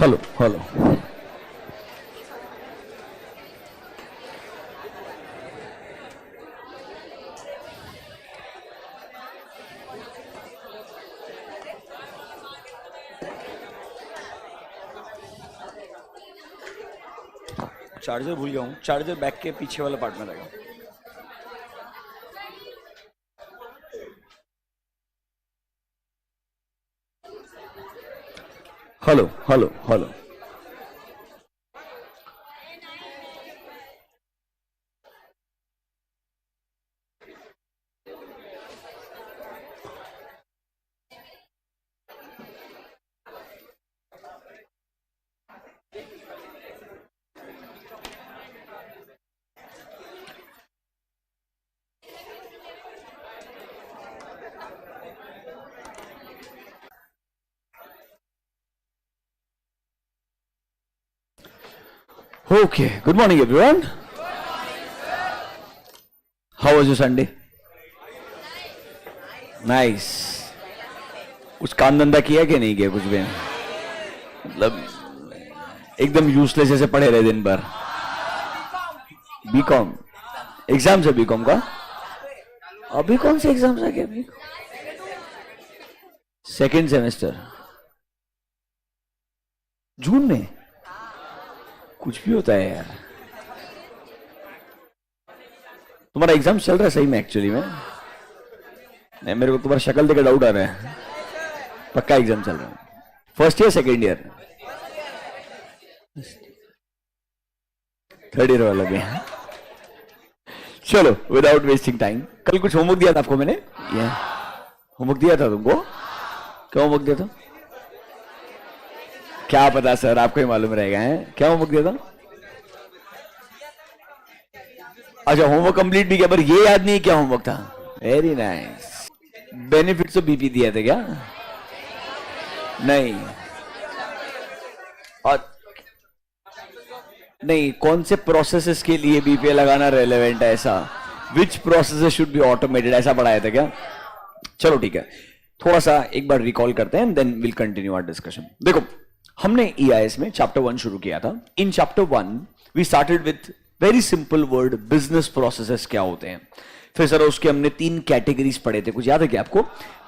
Hello hello. Charger भूल गया हूँ, चार्जर बैग के पीछे वाला पार्ट में रहेगा। Hello hello hello. Okay, good morning everyone. How was your Sunday? Nice. कुछ काम धंधा किया कि नहीं किया? कुछ भी मतलब एकदम यूजलेस जैसे पढ़े रहे दिन भर। बीकॉम एग्जाम है, बीकॉम का अभी कौन से एग्जाम्स आ गए? अभी सेकेंड सेमेस्टर जून में। कुछ भी होता है यार। तुम्हारा एग्जाम चल रहा है सही में? एक्चुअली में नहीं, मेरे को तुम्हारा शक्ल देकर डाउट आ रहा है। पक्का एग्जाम चल रहा है? First year second year third year वाला भी है। चलो विदाउट वेस्टिंग टाइम, कल कुछ होमवर्क दिया था आपको मैंने? होमवर्क दिया था तुमको? क्या होमवर्क दिया था? क्या पता सर, आपको ही मालूम रहेगा। है क्या होमवर्क दिया था? अच्छा, होमवर्क कंप्लीट भी किया, पर ये याद नहीं है क्या होमवर्क था। Very nice. Benefits of BP दिया था क्या? नहीं। और नहीं, कौन से प्रोसेसेस के लिए बीपीए लगाना रेलेवेंट है, ऐसा विच प्रोसेसेस शुड बी ऑटोमेटेड, ऐसा पढ़ाया था क्या? चलो ठीक है, थोड़ा सा एक बार रिकॉल करते हैं, then will continue our discussion. देखो, हमने ईआईएस में चैप्टर 1 शुरू किया था। In chapter 1 we started with very simple word, business processes क्या होते हैं। फिर सर उसके हमने 3 कैटेगरीज पढ़े थे, कुछ याद है क्या आपको?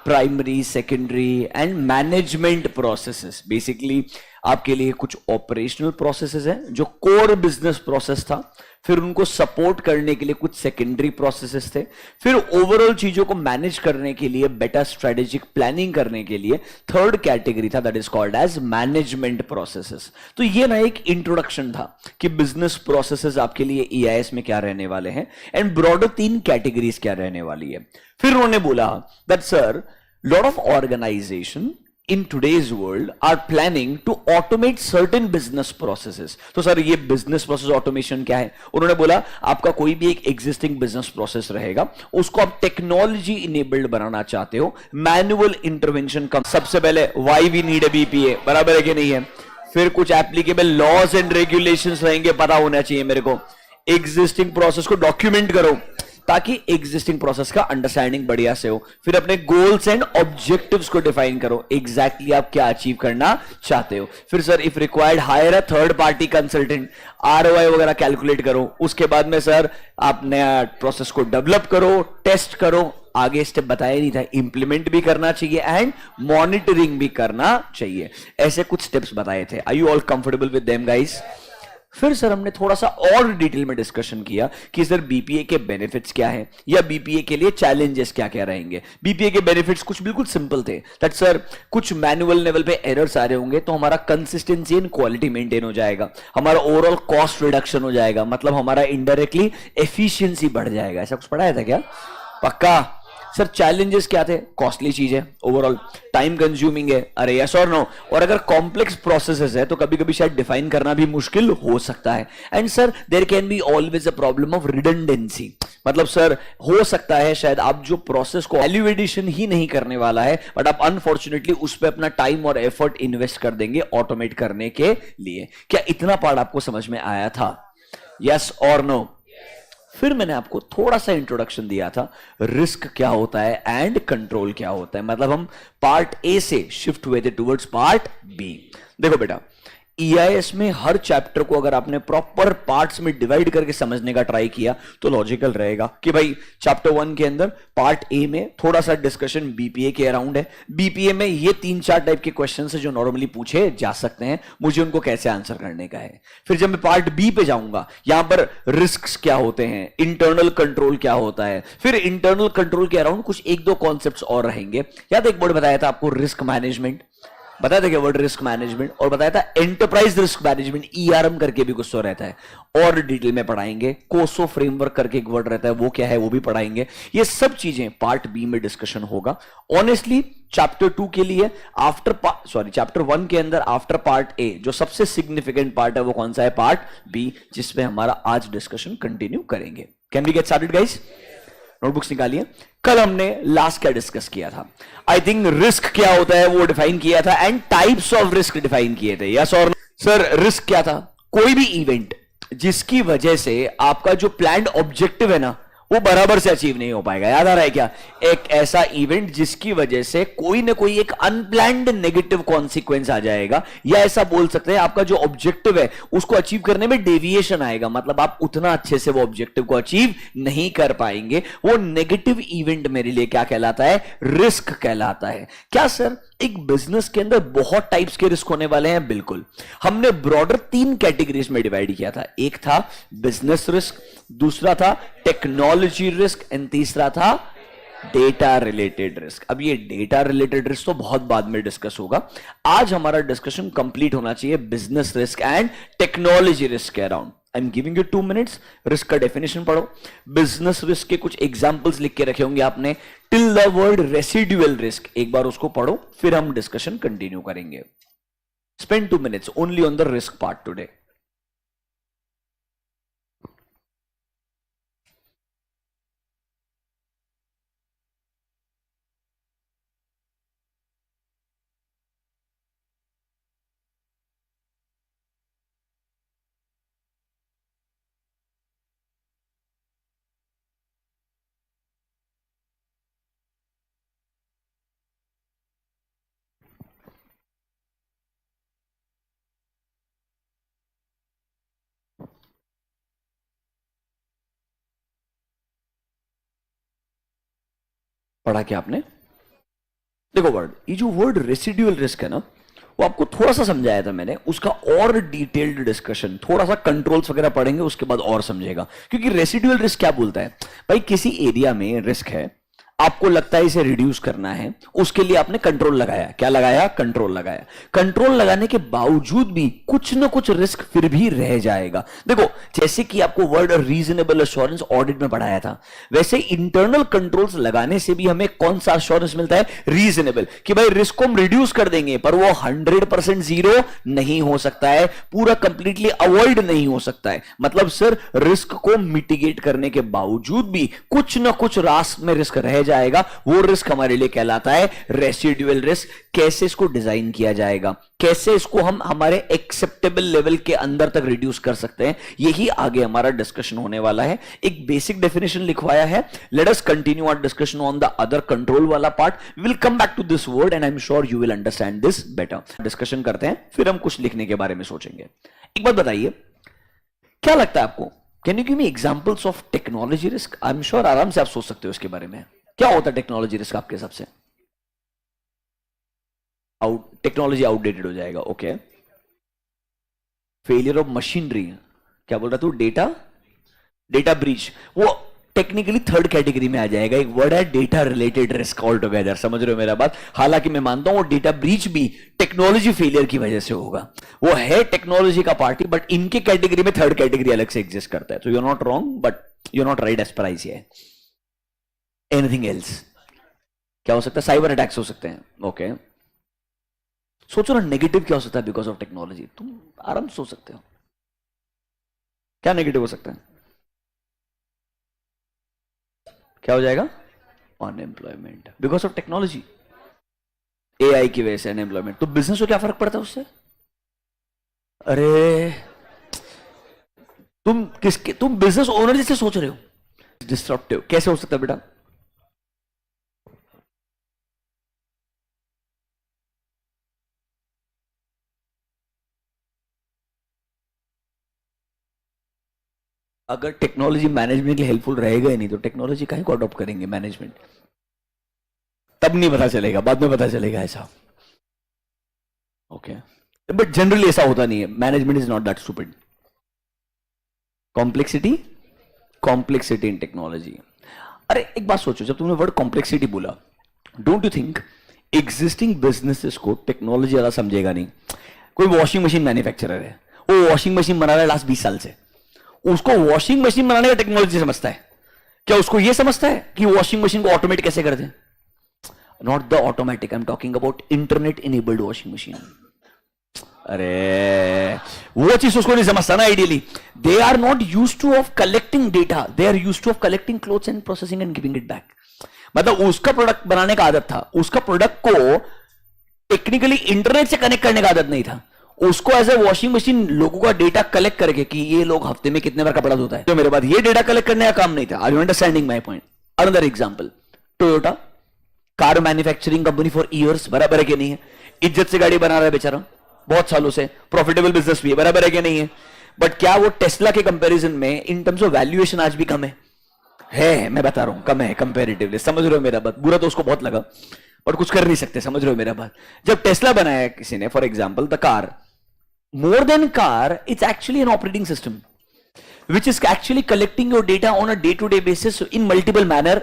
Primary, secondary and management processes. Basically आपके लिए कुछ ऑपरेशनल प्रोसेसेस हैं जो कोर बिजनेस प्रोसेस था, फिर उनको सपोर्ट करने के लिए कुछ सेकेंडरी प्रोसेसेस थे, फिर ओवरऑल चीजों को मैनेज करने के लिए, बेटर स्ट्रेटेजिक प्लानिंग करने के लिए थर्ड कैटेगरी था, that is called as management processes. तो ये ना एक इंट्रोडक्शन था कि बिजनेस प्रोसेसेस आपके लिए ईआईएस में क्या रहने वाले हैं एंड ब्रॉडर 3 कैटेगरीज क्या रहने वाली है। फिर उन्होंने बोला that sir, lot of organisation in today's world are planning to automate certain business processes। तो सर ये business process automation क्या है? उन्होंने बोला आपका कोई भी एक existing business process रहेगा, उसको आप technology enabled बनाना चाहते हो, manual intervention कम। सबसे पहले why we need a BPA, बराबर है कि नहीं है? फिर कुछ applicable laws and regulations रहेंगे, पता होना चाहिए मेरे को। existing process को document करो ताकि एग्जिस्टिंग प्रोसेस का अंडरस्टैंडिंग बढ़िया से हो। फिर अपने गोल्स एंड ऑब्जेक्टिव्स को डिफाइन करो, एग्जैक्टली आप क्या अचीव करना चाहते हो। फिर sir if required higher a third party consultant, ROI वगैरह कैलकुलेट करो। उसके बाद में सर आप नया प्रोसेस को डेवलप करो, टेस्ट करो, आगे स्टेप बताया नहीं था, इंप्लीमेंट भी करना चाहिए एंड मॉनिटरिंग भी करना चाहिए। ऐसे कुछ स्टेप्स बताए थे। Are you all comfortable with them guys? फिर सर हमने थोड़ा सा और डिटेल में डिस्कशन किया कि सर बीपीए के बेनिफिट्स क्या हैं या बीपीए के लिए चैलेंजेस क्या क्या रहेंगे। बीपीए के बेनिफिट्स कुछ बिल्कुल सिंपल थे, दैट सर कुछ मैनुअल लेवल पे एरर्स आ रहे होंगे तो हमारा कंसिस्टेंसी एंड क्वालिटी मेंटेन हो जाएगा, हमारा ओवरऑल कॉस्ट रिडक्शन हो जाएगा, मतलब हमारा इनडायरेक्टली एफिशिएंसी बढ़ जाएगा। ऐसा कुछ पढ़ाया था क्या? पक्का। सर चैलेंजेस क्या थे? कॉस्टली चीज है, ओवरऑल टाइम कंज्यूमिंग है, अरे यस और नो, और अगर कॉम्प्लेक्स प्रोसेसेस है तो कभी कभी शायद डिफाइन करना भी मुश्किल हो सकता है। And sir there can be always a problem of redundancy, मतलब सर हो सकता है शायद आप जो प्रोसेस को वैल्यू एडिशन ही नहीं करने वाला है, बट आप अनफॉर्चुनेटली उस पर अपना टाइम और एफर्ट इन्वेस्ट कर देंगे ऑटोमेट करने के लिए। क्या इतना पार्ट आपको समझ में आया था? यस और नो? फिर मैंने आपको थोड़ा सा इंट्रोडक्शन दिया था, रिस्क क्या होता है एंड कंट्रोल क्या होता है, मतलब हम पार्ट ए से शिफ्ट हुए थे टुवर्ड्स पार्ट बी। देखो बेटा, ईआईएस में हर चैप्टर को अगर आपने प्रॉपर पार्ट्स में डिवाइड करके समझने का ट्राई किया तो लॉजिकल रहेगा कि भाई चैप्टर 1 के अंदर पार्ट ए में थोड़ा सा डिस्कशन बीपीए के अराउंड है, बीपीए में ये 3-4 टाइप के क्वेश्चन है जो नॉर्मली पूछे जा सकते हैं, मुझे उनको कैसे आंसर करने का है। फिर जब मैं पार्ट बी पे जाऊंगा, यहां पर रिस्क क्या होते हैं, इंटरनल कंट्रोल क्या होता है, फिर इंटरनल कंट्रोल के अराउंड कुछ 1-2 कॉन्सेप्ट्स और रहेंगे। याद एक वर्ड बताया था आपको, रिस्क मैनेजमेंट बताया था क्या वर्ड, रिस्क मैनेजमेंट, और बताया था एंटरप्राइज रिस्क मैनेजमेंट, ईआरएम करके भी कुछ तो रहता है, और डिटेल में पढ़ाएंगे। कोसो फ्रेमवर्क करके एक वर्ड रहता है, वो क्या है वो भी पढ़ाएंगे। ये सब चीजें पार्ट बी में डिस्कशन होगा। ऑनेस्टली चैप्टर 2 के लिए चैप्टर 1 के अंदर आफ्टर पार्ट ए जो सबसे सिग्निफिकेंट पार्ट है वो कौन सा है, पार्ट बी, जिसमें हमारा आज डिस्कशन कंटिन्यू करेंगे। Can we get started guys? Notebooks निकालिए। कल हमने लास्ट क्या डिस्कस किया था? आई थिंक रिस्क क्या होता है वो डिफाइन किया था, and types of risk define किए थे। यस और सर, रिस्क क्या था? कोई भी इवेंट जिसकी वजह से आपका जो प्लान्ड ऑब्जेक्टिव है ना वो बराबर से अचीव नहीं हो पाएगा। याद आ रहा है क्या? एक ऐसा इवेंट जिसकी वजह से कोई ना कोई एक अनप्लैंड नेगेटिव कॉन्सिक्वेंस आ जाएगा, या ऐसा बोल सकते हैं आपका जो ऑब्जेक्टिव है उसको अचीव करने में डेविएशन आएगा, मतलब आप उतना अच्छे से वो ऑब्जेक्टिव को अचीव नहीं कर पाएंगे। वो नेगेटिव इवेंट मेरे लिए क्या कहलाता है? रिस्क कहलाता है। क्या सर एक बिजनेस के अंदर बहुत टाइप्स के रिस्क होने वाले हैं? बिल्कुल। हमने ब्रॉडर 3 कैटेगरीज में डिवाइड किया था। एक था बिजनेस रिस्क, दूसरा था टेक्नोलॉजी रिस्क, एंड तीसरा था डेटा रिलेटेड रिस्क। अब ये डेटा रिलेटेड रिस्क तो बहुत बाद में डिस्कस होगा। आज हमारा डिस्कशन कंप्लीट होना चाहिए business risk and technology risk के around. I am giving you 2 minutes. Risk का डेफिनेशन पढ़ो। बिजनेस रिस्क के कुछ एग्जांपल्स लिख के रखे होंगे आपने, till the word residual risk, एक बार उसको पढ़ो, फिर हम डिस्कशन कंटिन्यू करेंगे। Spend 2 minutes only on the risk part today. पढ़ा क्या आपने? देखो वर्ड, ये जो वर्ड रेसिडुअल रिस्क है ना, वो आपको थोड़ा सा समझाया था मैंने, उसका और डिटेल्ड डिस्कशन थोड़ा सा कंट्रोल्स वगैरह पढ़ेंगे उसके बाद और समझेगा। क्योंकि रेसिडुअल रिस्क क्या बोलता है भाई, किसी एरिया में रिस्क है, आपको लगता है इसे रिड्यूस करना है, उसके लिए आपने कंट्रोल लगाया। क्या लगाया? कंट्रोल लगाया। कंट्रोल लगाने के बावजूद भी कुछ ना कुछ रिस्क फिर भी रह जाएगा। देखो जैसे कि आपको वर्ड रीजनेबल एश्योरेंस ऑडिट में पढ़ाया था, वैसे इंटरनल कंट्रोल्स लगाने से भी हमें कौन सा एश्योरेंस मिलता है? रीजनेबल, कि भाई रिस्क को हम रिड्यूस कर देंगे पर वो 100% जीरो नहीं हो सकता है, पूरा कंप्लीटली अवॉइड नहीं हो सकता है। मतलब सर रिस्क को मिटिगेट करने के बावजूद भी कुछ ना कुछ रास में रिस्क रह जाएगा, वो रिस्क हमारे लिए कहलाता है रेसिडुअल रिस्क। कैसे इसको डिजाइन किया जाएगा, कैसे इसको हम हमारे एक्सेप्टेबल लेवल के अंदर तक रिड्यूस कर सकते हैं, यही आगे हमारा डिस्कशन होने वाला है। एक बेसिक डेफिनेशन लिखवाया है। Let us continue our discussion on the other control वाला part. We will come back to this word and I am sure you will understand this better. Discussion करते हैं, फिर हम कुछ लिखने के बारे में सोचेंगे। एक बात बताइए, क्या लगता है आपको, can you give me examples of technology risk? I am sure आराम से आप सोच सकते हो इसके बारे में। क्या होता है टेक्नोलॉजी रिस्क आपके हिसाब से? टेक्नोलॉजी आउटडेटेड हो जाएगा, ओके। फेलियर ऑफ मशीनरी, क्या बोल रहा तू? डेटा ब्रीच, वो टेक्निकली थर्ड कैटेगरी में आ जाएगा। एक वर्ड है data related risk all together. समझ रहे हो मेरा बात? हालांकि मैं मानता हूं डेटा ब्रीच भी टेक्नोलॉजी फेलियर की वजह से होगा, वो है टेक्नोलॉजी का पार्टी, बट इनके कैटेगरी में थर्ड कैटेगरी अलग से एग्जिस्ट करता है। तो you are not wrong but you are not right as per I see है। Anything else? क्या हो सकता है? साइबर अटैक्स हो सकते हैं, ओके। सोचो ना नेगेटिव क्या हो सकता है बिकॉज ऑफ टेक्नोलॉजी, तुम आराम से सोच सकते हो। क्या नेगेटिव हो सकता है? क्या हो जाएगा? Unemployment because of technology, AI की वजह से अनएम्प्लॉयमेंट। तो बिजनेस को क्या फर्क पड़ता है उससे? अरे तुम बिजनेस ओनर जैसे सोच रहे हो। डिस्ट्रप्टिव कैसे हो सकता है बेटा? अगर टेक्नोलॉजी मैनेजमेंट के लिए हेल्पफुल रहेगा ही नहीं तो टेक्नोलॉजी काहे को अडॉप्ट करेंगे मैनेजमेंट? तब नहीं पता चलेगा, बाद में पता चलेगा ऐसा। ओके, बट जनरली ऐसा होता नहीं है। Management is not that stupid. Complexity in technology. अरे एक बात सोचो, जब तुमने वर्ड कॉम्प्लेक्सिटी बोला, don't you think existing businesses को टेक्नोलॉजी ज्यादा समझेगा नहीं? कोई वॉशिंग मशीन मैन्युफैक्चरर है, वो वॉशिंग मशीन बना रहा है लास्ट 20 साल से, उसको वॉशिंग मशीन बनाने का टेक्नोलॉजी समझता है क्या? उसको ये समझता है कि वॉशिंग मशीन को ऑटोमेट कैसे कर दे? Not the automatic, I am talking about internet enabled washing machine. अरे वो चीज उसको नहीं समझता ना। Ideally they are not used to of collecting data, they are used to of collecting clothes and processing and giving it back. मतलब उसका product बनाने का आदत था, उसका प्रोडक्ट को टेक्निकली इंटरनेट से कनेक्ट करने का आदत नहीं था। उसको एज ए वॉशिंग मशीन लोगों का डेटा कलेक्ट करके कि ये लोग हफ्ते में कितने बार कपड़ा धोता है, तो मेरे बाद ये डेटा कलेक्ट करने का काम नहीं था। Are you understanding my point? Another example, Toyota car manufacturing company for years, बराबर है कि नहीं है? इज्जत से गाड़ी बना रहा है बेचारा बहुत सालों से, प्रॉफिटेबल बिजनेस भी है, बराबर है कि नहीं है? बट क्या वो टेस्ला के कंपैरिजन में इन टर्म्स ऑफ वैल्यूएशन आज भी कम है? मैं बता रहा हूं कम है कंपैरेटिवली। समझ रहे हो मेरा बात? बुरा तो उसको बहुत लगा बट कुछ कर नहीं सकते। समझ रहे हो मेरा बात? जब टेस्ला बनाया किसी ने, for example the car, more than car, it's actually an operating system which is actually collecting your data on a day-to-day basis in multiple manner,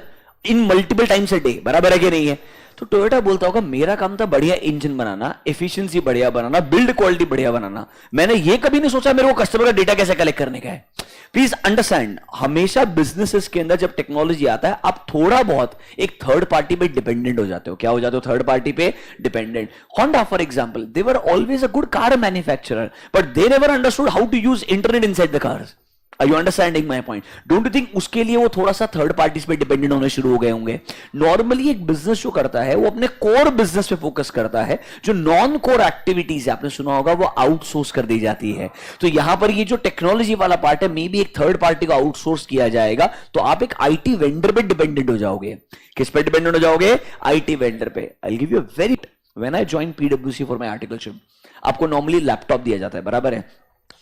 in multiple times a day। बराबर है कि नहीं है? तो Toyota बोलता होगा मेरा काम था बढ़िया इंजन बनाना, एफिशिएंसी बढ़िया बनाना, बिल्ड क्वालिटी बढ़िया बनाना, मैंने ये कभी नहीं सोचा मेरे को कस्टमर का डेटा कैसे कलेक्ट करने का है। प्लीज अंडरस्टैंड, हमेशा बिजनेसेस के अंदर जब टेक्नोलॉजी आता है आप थोड़ा बहुत एक थर्ड पार्टी पे डिपेंडेंट हो जाते हो। क्या हो जाते हो? थर्ड पार्टी पे dependent. Honda for example, they were always a good car manufacturer but they never understood how to use internet inside the cars. Are you understanding my point? Don't you think उसके लिए वो थोड़ा सा third parties पे dependent होने शुरू हो गए होंगे? नॉर्मली एक बिजनेस जो करता है वो अपने कोर बिजनेस पे फोकस करता है, जो नॉन कोर एक्टिविटीज है आपने सुना होगा वो आउटसोर्स कर दी जाती है। तो यहां पर ये जो टेक्नोलॉजी वाला पार्ट है, मे बी एक थर्ड पार्टी को आउटसोर्स किया जाएगा, तो आप एक आईटी वेंडर पे डिपेंडेंट हो जाओगे। किस पे डिपेंडेंट हो जाओगे? आईटी वेंडर पे। I give you very, when I join पीडब्ल्यूसी फॉर माय आर्टिकलशिप, आपको नॉर्मली लैपटॉप दिया जाता है, बराबर है?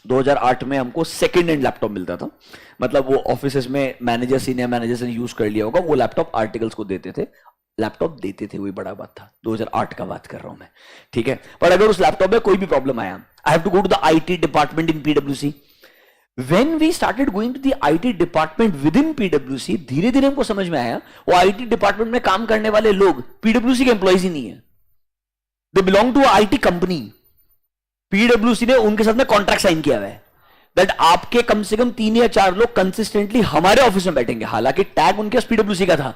2008 में हमको सेकंड हैंड लैपटॉप मिलता था, मतलब वो ऑफिसेस में मैनेजर, सीनियर मैनेजर्स ने यूज कर लिया होगा, वो लैपटॉप आर्टिकल्स को देते थे, लैपटॉप देते थे, वही बड़ा बात था। 2008 का बात कर रहा हूं मैं, ठीक है? पर अगर उस लैपटॉप में कोई भी प्रॉब्लम आया, I have to go to the IT department in पीडब्ल्यूसी। When we started going to the IT department with in पीडब्ल्यूसी, धीरे धीरे हमको समझ में आया वो आईटी डिपार्टमेंट में काम करने वाले लोग पीडब्ल्यूसी के एम्प्लॉइज ही नहीं है, they belong to IT company. पीडब्ल्यूसी ने उनके साथ में कॉन्ट्रैक्ट साइन किया हुआ है दैट आपके कम से कम 3 या 4 लोग कंसिस्टेंटली हमारे ऑफिस में बैठेंगे। हालांकि टैग उनके पास पीडब्ल्यूसी का था,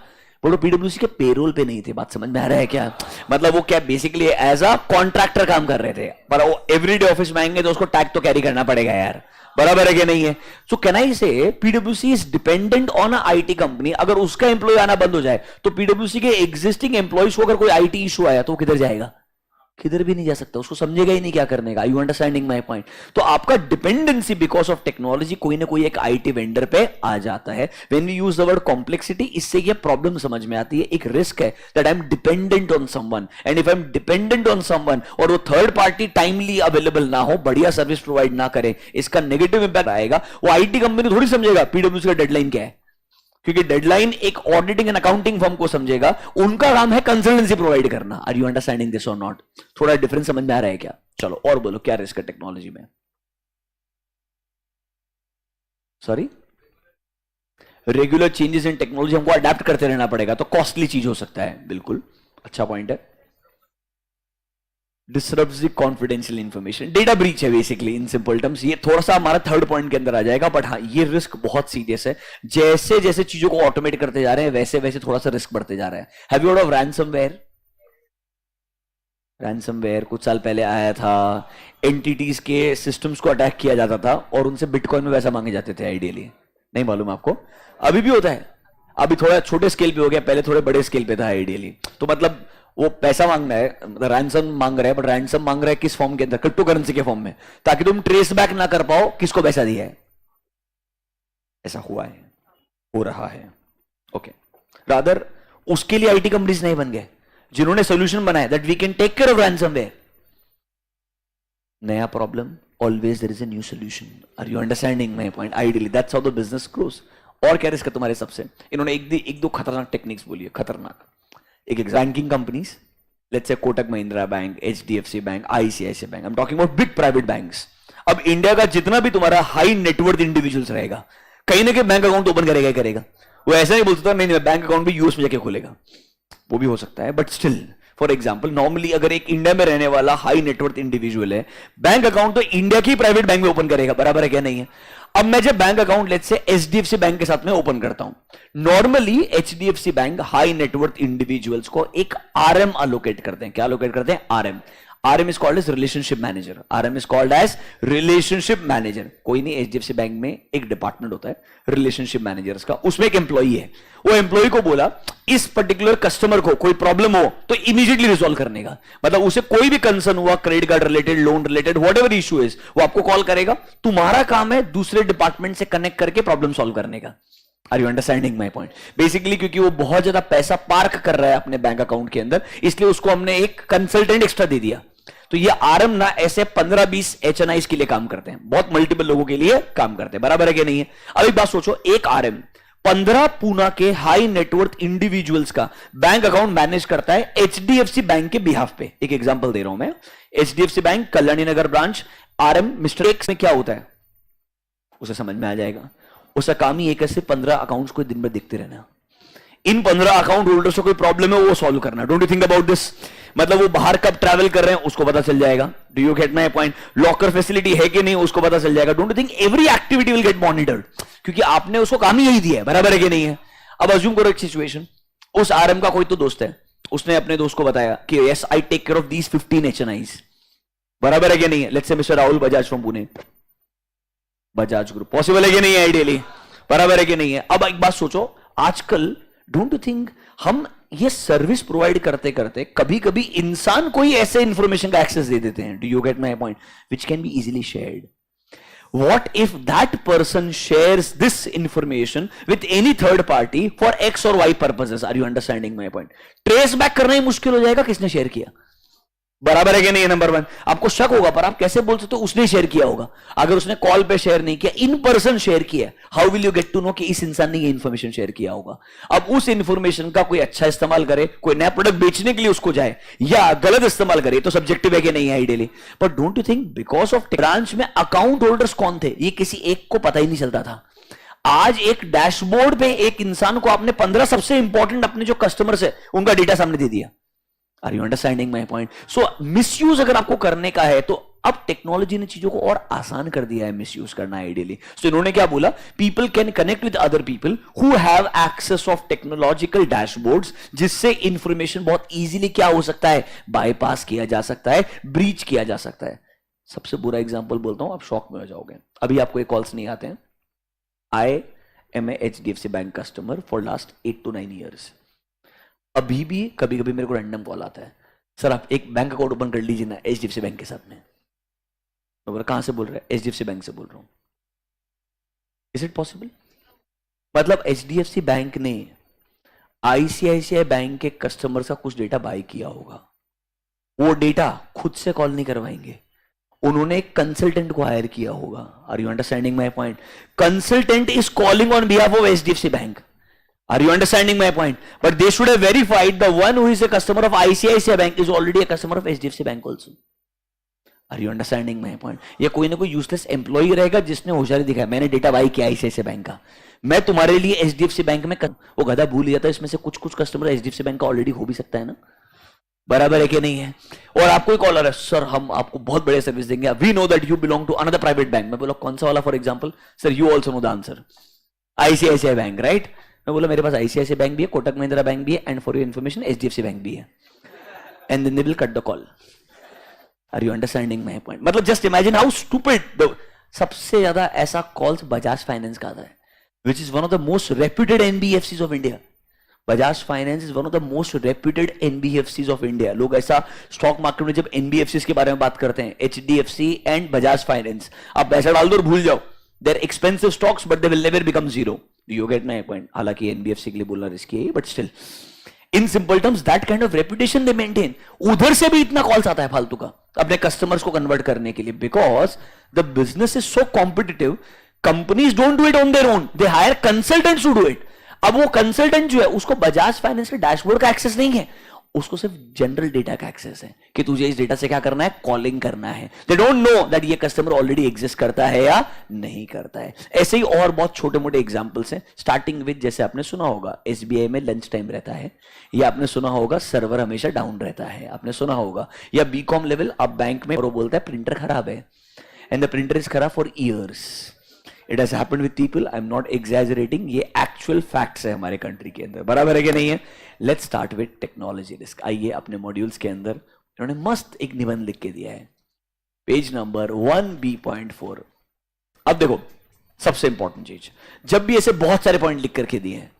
वो पीडब्ल्यूसी के पेरोल पे नहीं थे। बात समझ में आ रहा है क्या? मतलब वो क्या बेसिकली एज अ कॉन्ट्रैक्टर काम कर रहे थे, पर वो एवरीडे ऑफिस में आएंगे तो उसको टैग तो कैरी करना पड़ेगा यार, बराबर है कि नहीं है? सो कैन आई से पीडब्ल्यूसी is dependent on a IT company. अगर उसका एम्प्लॉय आना बंद हो जाए तो पीडब्ल्यूसी के एग्जिस्टिंग एम्प्लॉयज को अगर कोई आईटी इशू आया तो वो किधर जाएगा? किधर भी नहीं जा सकता, उसको समझेगा ही नहीं क्या करने का। You understanding my point? तो आपका डिपेंडेंसी बिकॉज ऑफ टेक्नोलॉजी कोई ना कोई एक आईटी वेंडर पे आ जाता है। When we use the word complexity, इससे ये प्रॉब्लम समझ में आती है, एक रिस्क है that I am dependent on someone, and if I am dependent on someone और वो थर्ड पार्टी टाइमली अवेलेबल ना हो, बढ़िया सर्विस प्रोवाइड ना करे, इसका नेगेटिव इंपैक्ट आएगा। वो आईटी कंपनी थोड़ी समझेगा पीडब्ल्यूसी का डेडलाइन क्या है, क्योंकि डेडलाइन एक ऑडिटिंग एंड अकाउंटिंग फर्म को समझेगा, उनका काम है कंसल्टेंसी प्रोवाइड करना। आर यू अंडरस्टैंडिंग दिस और नॉट? थोड़ा डिफरेंस समझ में आ रहा है क्या? चलो और बोलो, क्या रिस्क है टेक्नोलॉजी में? Sorry, regular changes in technology हमको अडेप्ट करते रहना पड़ेगा, तो कॉस्टली चीज हो सकता है। बिल्कुल अच्छा पॉइंट है। Disrupts the confidential information, data breach है बेसिकली इन सिंपल टर्म्स। ये थोड़ा सा हमारा थर्ड पॉइंट के अंदर आ जाएगा, बट हाँ ये रिस्क बहुत सीरियस है। जैसे जैसे चीजों को ऑटोमेट करते जा रहे हैं वैसे वैसे थोड़ा सा रिस्क बढ़ते जा रहा है। Have you heard of ransomware? Ransomware कुछ साल पहले आया था, एंटिटीज के सिस्टम्स को अटैक किया जाता था और उनसे बिटकॉइन में पैसा मांगे जाते थे। आइडियली नहीं मालूम आपको? अभी भी होता है, अभी थोड़ा छोटे स्केल पे हो गया, पहले थोड़े बड़े स्केल पे था आइडियली। तो मतलब वो पैसा मांगना है, रैंसम मांग रहा है, बट रैंसम मांग रहा है किस फॉर्म के अंदर? क्रिप्टो करेंसी के फॉर्म में, ताकि तुम ट्रेस बैक ना कर पाओ किसको पैसा दिया है। ऐसा हुआ है, हो रहा है। ओके, रादर उसके लिए आईटी कंपनीज नहीं बन गए जिन्होंने सोल्यूशन बनाया that we can take care of ransomware. नया problem always there is a new solution. Are you understanding my point? Ideally, that's how the business grows. और क्या रिस्क है तुम्हारे सबसे? इन्होंने एक दो खतरनाक टेक्निक्स बोली है, खतरनाक. एक banking companies, let's say Kotak Mahindra bank, HDFC bank, ICICI bank. I am talking about big private banks. अब इंडिया का जितना भी तुम्हारा हाई नेटवर्थ इंडिविजुअल्स रहेगा, कहीं ना कहीं बैंक अकाउंट ओपन करेगा ही करेगा. वो ऐसा नहीं बोलता नहीं बैंक अकाउंट भी यूएस में जाके खोलेगा, वो भी हो सकता है. But still for example, normally अगर एक इंडिया में रहने वाला हाई नेटवर्थ इंडिविजुअल है, बैंक अकाउंट तो इंडिया की प्राइवेट बैंक में ओपन करेगा. बराबर है क्या? नहीं है. अब मैं जब bank account let's say HDFC bank के साथ में ओपन करता हूं, normally HDFC bank high net worth individuals को एक आरएम अलोकेट करते हैं. क्या अलोकेट करते हैं? RM. RM is called as relationship manager. RM is called as relationship manager. कोई नहीं, HDFC बैंक में एक डिपार्टमेंट होता है रिलेशनशिप मैनेजर्स का, उसमें एक एम्प्लॉई है. वो एम्प्लॉई को बोला इस पर्टिकुलर कस्टमर को कोई प्रॉब्लम हो तो इमीडिएटली रिजॉल्व करने का. मतलब उसे कोई भी कंसर्न हुआ, credit card related, loan related, whatever issue is, वो आपको कॉल करेगा. तुम्हारा काम है दूसरे डिपार्टमेंट से कनेक्ट करके प्रॉब्लम सॉल्व करने का. Are you understanding my point? Basically क्योंकि वो बहुत ज्यादा पैसा पार्क कर रहा है अपने बैंक अकाउंट के अंदर, इसलिए उसको हमने एक कंसल्टेंट एक्स्ट्रा दे दिया. तो ये आरएम ना ऐसे 15-20 एचएनआईज के लिए काम करते हैं, बहुत मल्टीपल लोगों के लिए काम करते हैं. बराबर है कि नहीं है? अब एक बात सोचो, एक आरएम 15 पूना के हाई नेटवर्थ इंडिविजुअल्स का बैंक अकाउंट मैनेज करता है एचडीएफसी बैंक के बिहाफ पे. एक एग्जांपल दे रहा हूं मैं. एचडीएफसी बैंक कल्याणी नगर ब्रांच, आरएम मिस्टर एक्स में क्या होता है उसे समझ में आ जाएगा. उसका काम ही एक ऐसे 15 अकाउंट्स को दिन भर देखते रहना. इन 15 अकाउंट होल्डर्स को कोई प्रॉब्लम है वो सॉल्व करना. Don't you think about this? मतलब वो बाहर कब ट्रैवल कर रहे हैं उसको पता चल जाएगा. Do you get my point? Locker facility है कि नहीं उसको पता चल जाएगा. Don't you think every activity will get monitored? क्योंकि आपने उसको काम ही यही दिया है. बराबर है कि नहीं है? अब अज्यूम करो एक सिचुएशन, उस आरएम का कोई तो दोस्त है, उसने अपने दोस्त को बताया कि yes I take care of these 15 HNIs. बराबर है कि नहीं है? Let's say mister Rahul Bajaj from Pune, Bajaj group. Possible है कि नहीं है? आइडियली. बराबर है कि नहीं है? अब एक बात सोचो, आजकल डोंट यू थिंक हम ये सर्विस प्रोवाइड करते करते कभी कभी इंसान को ही ऐसे इंफॉर्मेशन का एक्सेस दे देते हैं. Do you get my point? Which can be easily shared. What if that person shares this information with any third party for X or Y purposes? Are you understanding my point? Trace back करना ही मुश्किल हो जाएगा किसने share किया. बराबर है कि नहीं है? नंबर 1, आपको शक होगा पर आप कैसे बोल सकते हो उसने शेयर किया होगा? अगर उसने कॉल पे शेयर नहीं किया, इन पर्सन शेयर किया, how will you get to know कि इस इंसान ने ये इंफॉर्मेशन शेयर किया होगा? अब उस इंफॉर्मेशन का कोई अच्छा इस्तेमाल करे, कोई नया प्रोडक्ट बेचने के लिए उसको जाए, या गलत इस्तेमाल करे, तो सब्जेक्टिव है कि नहीं है ideally. But don't you think because of branch में अकाउंट होल्डर्स कौन थे ये किसी एक को पता ही नहीं चलता था. आज एक डैशबोर्ड पे एक इंसान को आपने 15 सबसे इंपॉर्टेंट अपने जो कस्टमर्स है उनका डेटा सामने दे दिया. Are you understanding my point? So misuse अगर आपको करने का है तो अब टेक्नोलॉजी ने चीजों को और आसान कर दिया है मिसयूज करना आइडियली. सो इन्होंने क्या बोला? People can connect with other people who have access of technological dashboards, जिससे इंफॉर्मेशन बहुत इजीली क्या हो सकता है? बाईपास किया जा सकता है, ब्रीच किया जा सकता है. सबसे बुरा एग्जाम्पल बोलता हूं, आप शॉक में हो जाओगे. अभी आपको ये कॉल्स नहीं आते हैं. I am a HDFC bank customer for last 8 to 9 years. अभी भी कभी कभी मेरे को रैंडम कॉल आता है, सर आप एक बैंक अकाउंट ओपन कर लीजिए ना HDFC बैंक के साथ में. मैं बोला कहां से बोल रहे हैं? HDFC बैंक से बोल रहा हूं. Is it possible? मतलब HDFC बैंक ने ICICI बैंक के कस्टमर का कुछ डेटा बाय किया होगा. वो डेटा खुद से कॉल नहीं करवाएंगे, उन्होंने एक कंसल्टेंट को हायर किया होगा. Are you understanding my point? Consultant is calling on behalf of HDFC bank. Are you understanding my point? But they should have verified the one who is a customer of ICICI Bank is already a customer of HDFC Bank also. Are you understanding my point? ये कोई ना कोई useless employee रहेगा जिसने होशियारी दिखाया, मैंने data by किया ICICI बैंक का, मैं तुम्हारे लिए HDFC बैंक में वो गधा भूल गया था. इसमें से कुछ कुछ कस्टमर HDFC बैंक का ऑलरेडी हो भी सकता है ना. बराबर है कि नहीं है? और आपको एक कॉलर है, सर हम आपको बहुत बड़े सर्विस देंगे, we know that you belong to another private bank. मैं बोला कौन सा वाला? For example sir you also know the answer, ICICI bank, right? मैं बोला मेरे पास ICICI बैंक भी है, कोटक महिंद्रा बैंक भी है, and for your information HDFC bank भी है. And then they will cut the call. Are you understanding my point? मतलब जस्ट इमेजिन हाउ स्टूपिड. सबसे ज्यादा ऐसा कॉल्स बजाज फाइनेंस का आता है, which is one of the most reputed NBFCs of India. Bajaj finance is one of the most reputed NBFCs of India. लोग ऐसा stock market में जब NBFCs के बारे में बात करते हैं, HDFC एंड बजाज फाइनेंस, आप पैसा डाल दो और भूल जाओ. They're expensive stocks, but they will never become zero. Do you get my point? हालांकि NBFC के लिए बोलना रिस्की है, but still in simple terms that kind of reputation they maintain. उधर से भी इतना कॉल्स आता है फालतू का अपने कस्टमर्स को कन्वर्ट करने के लिए, because the business is so competitive. Companies don't do it on their own, they hire consultants to do it. अब वो कंसल्टेंट जो है उसको बजाज फाइनेंस के डैशबोर्ड का एक्सेस नहीं है, उसको सिर्फ जनरल डेटा का एक्सेस है कि तुझे इस डेटा से क्या करना है, कॉलिंग करना है. दे डोंट नो दैट ये कस्टमर ऑलरेडी एग्जिस्ट करता है या नहीं करता है. ऐसे ही और बहुत छोटे मोटे एग्जांपल्स हैं. स्टार्टिंग विद, जैसे आपने सुना होगा एसबीआई में लंच टाइम रहता है, या आपने सुना होगा सर्वर हमेशा डाउन रहता है, आपने सुना होगा. या बीकॉम लेवल आप बैंक में, और वो बोलता है प्रिंटर खराब है, एंड द प्रिंटर इज खराब for years. It has happened with people, I am not exaggerating, ये एक्चुअल फैक्ट्स है हमारे कंट्री के अंदर. बराबर है कि नहीं है? Let's start with technology risk. आइए, अपने मॉड्यूल्स के अंदर इन्होंने मस्त एक निबंध लिख के दिया है, पेज नंबर 1B.4. अब देखो, सबसे इंपॉर्टेंट चीज, जब भी ऐसे बहुत सारे पॉइंट लिख करके दिए हैं,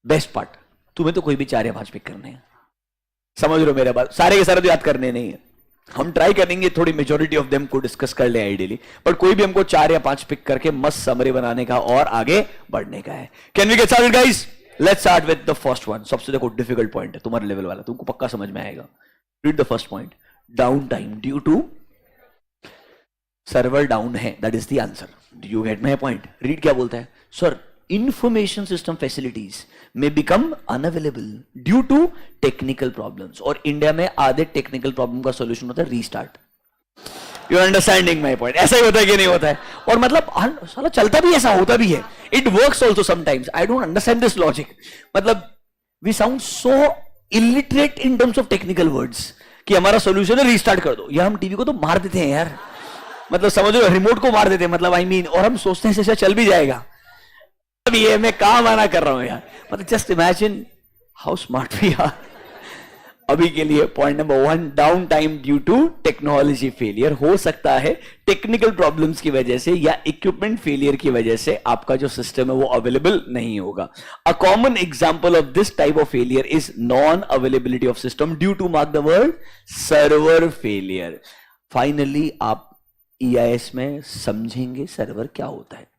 बेस्ट पार्ट, तुम्हें तो कोई भी 4 या 5 पिक करने हैं. समझ रहे हो मेरा बात? सारे के सारे तो याद करने नहीं है. हम ट्राई करेंगे थोड़ी मेजोरिटी ऑफ देम को डिस्कस कर ले आइडियली, बट कोई भी हमको 4 या 5 पिक करके मस्त समरी बनाने का और आगे बढ़ने का है. Can we get started guys? Let's start with the first one. सबसे देखो डिफिकल्ट पॉइंट है, तुम्हारे लेवल वाला, तुमको पक्का समझ में आएगा. Read the first point. Down time due to server down है, that is the answer. Do you get my point? Read क्या बोलता है? सर, इंफॉर्मेशन सिस्टम फैसिलिटीज में become unavailable due to technical problems. और इंडिया में आधे technical problem का solution होता है restart. You are understanding my point? ऐसा ही होता है कि नहीं होता है? और मतलब साला चलता भी ऐसा होता भी है. It works also sometimes. I don't understand this logic. मतलब we sound so illiterate in terms of technical words कि हमारा सॉल्यूशन है रीस्टार्ट कर दो. यार हम टीवी को तो मार देते हैं यार, मतलब समझ लो, रिमोट को मार देते हैं, मतलब आई मीन, और हम सोचते हैं ऐसा चल भी जाएगा. अब ये मैं कहां माना कर रहा हूं यार, मतलब just imagine how smart we are. अभी के लिए point number 1, down time due to technology failure. हो सकता है टेक्निकल प्रॉब्लम्स की वजह से या इक्विपमेंट फेलियर की वजह से आपका जो सिस्टम है वो अवेलेबल नहीं होगा. A common example of this type of failure is non availability of system due to, mark the word, server failure. Finally आप EIS में समझेंगे सर्वर क्या होता है.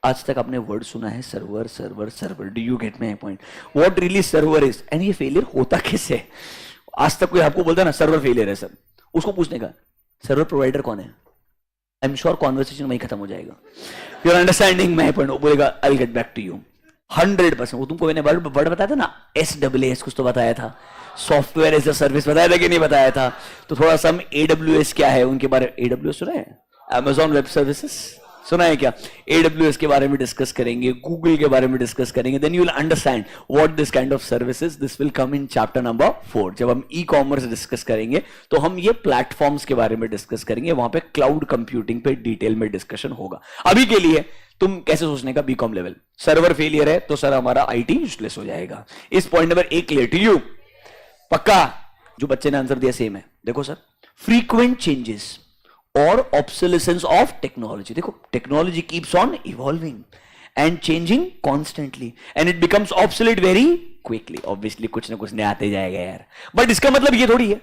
आज तक आपने वर्ड सुना है server server server. Do you get my point? What really server is, and ये फेलियर होता कैसे? आज तक कोई आपको बोलता है ना सर्वर फेलियर है सर, उसको पूछने का सर्वर प्रोवाइडर कौन है, आई एम श्योर कॉन्वर्सेशन वहीं खत्म हो जाएगा. You are understanding my point? वो बोलेगा I will get back to you 100%. वो तुमको मैंने वर्ड बताया था ना, SaaS कुछ तो बताया था, सॉफ्टवेयर एज अ सर्विस बताया था कि नहीं बताया था? तो थोड़ा सा हम AWS क्या है उनके बारे में, AWS सुना है? Amazon वेब सर्विसेज सुना है क्या? AWS के बारे में डिस्कस करेंगे, गूगल के बारे में डिस्कस करेंगे. Then you will understand what this kind of services. This will come in chapter number 4. जब हम ई-कॉमर्स डिस्कस करेंगे तो हम ये प्लेटफॉर्म्स के बारे में डिस्कस करेंगे, वहां पे क्लाउड कंप्यूटिंग पे डिटेल में डिस्कशन होगा. अभी के लिए तुम कैसे सोचने का, बीकॉम लेवल, सर्वर फेलियर है तो सर हमारा IT यूजलेस हो जाएगा. इस point number 1 clear to you? पक्का? जो बच्चे ने आंसर दिया सेम है. देखो सर, फ्रीक्वेंट चेंजेस और ऑब्सोलेसेंस ऑफ टेक्नोलॉजी. देखो, technology keeps on evolving and changing constantly and it becomes obsolete very quickly. Obviously कुछ ना कुछ नया आते जाएगा यार, बट इसका मतलब ये थोड़ी है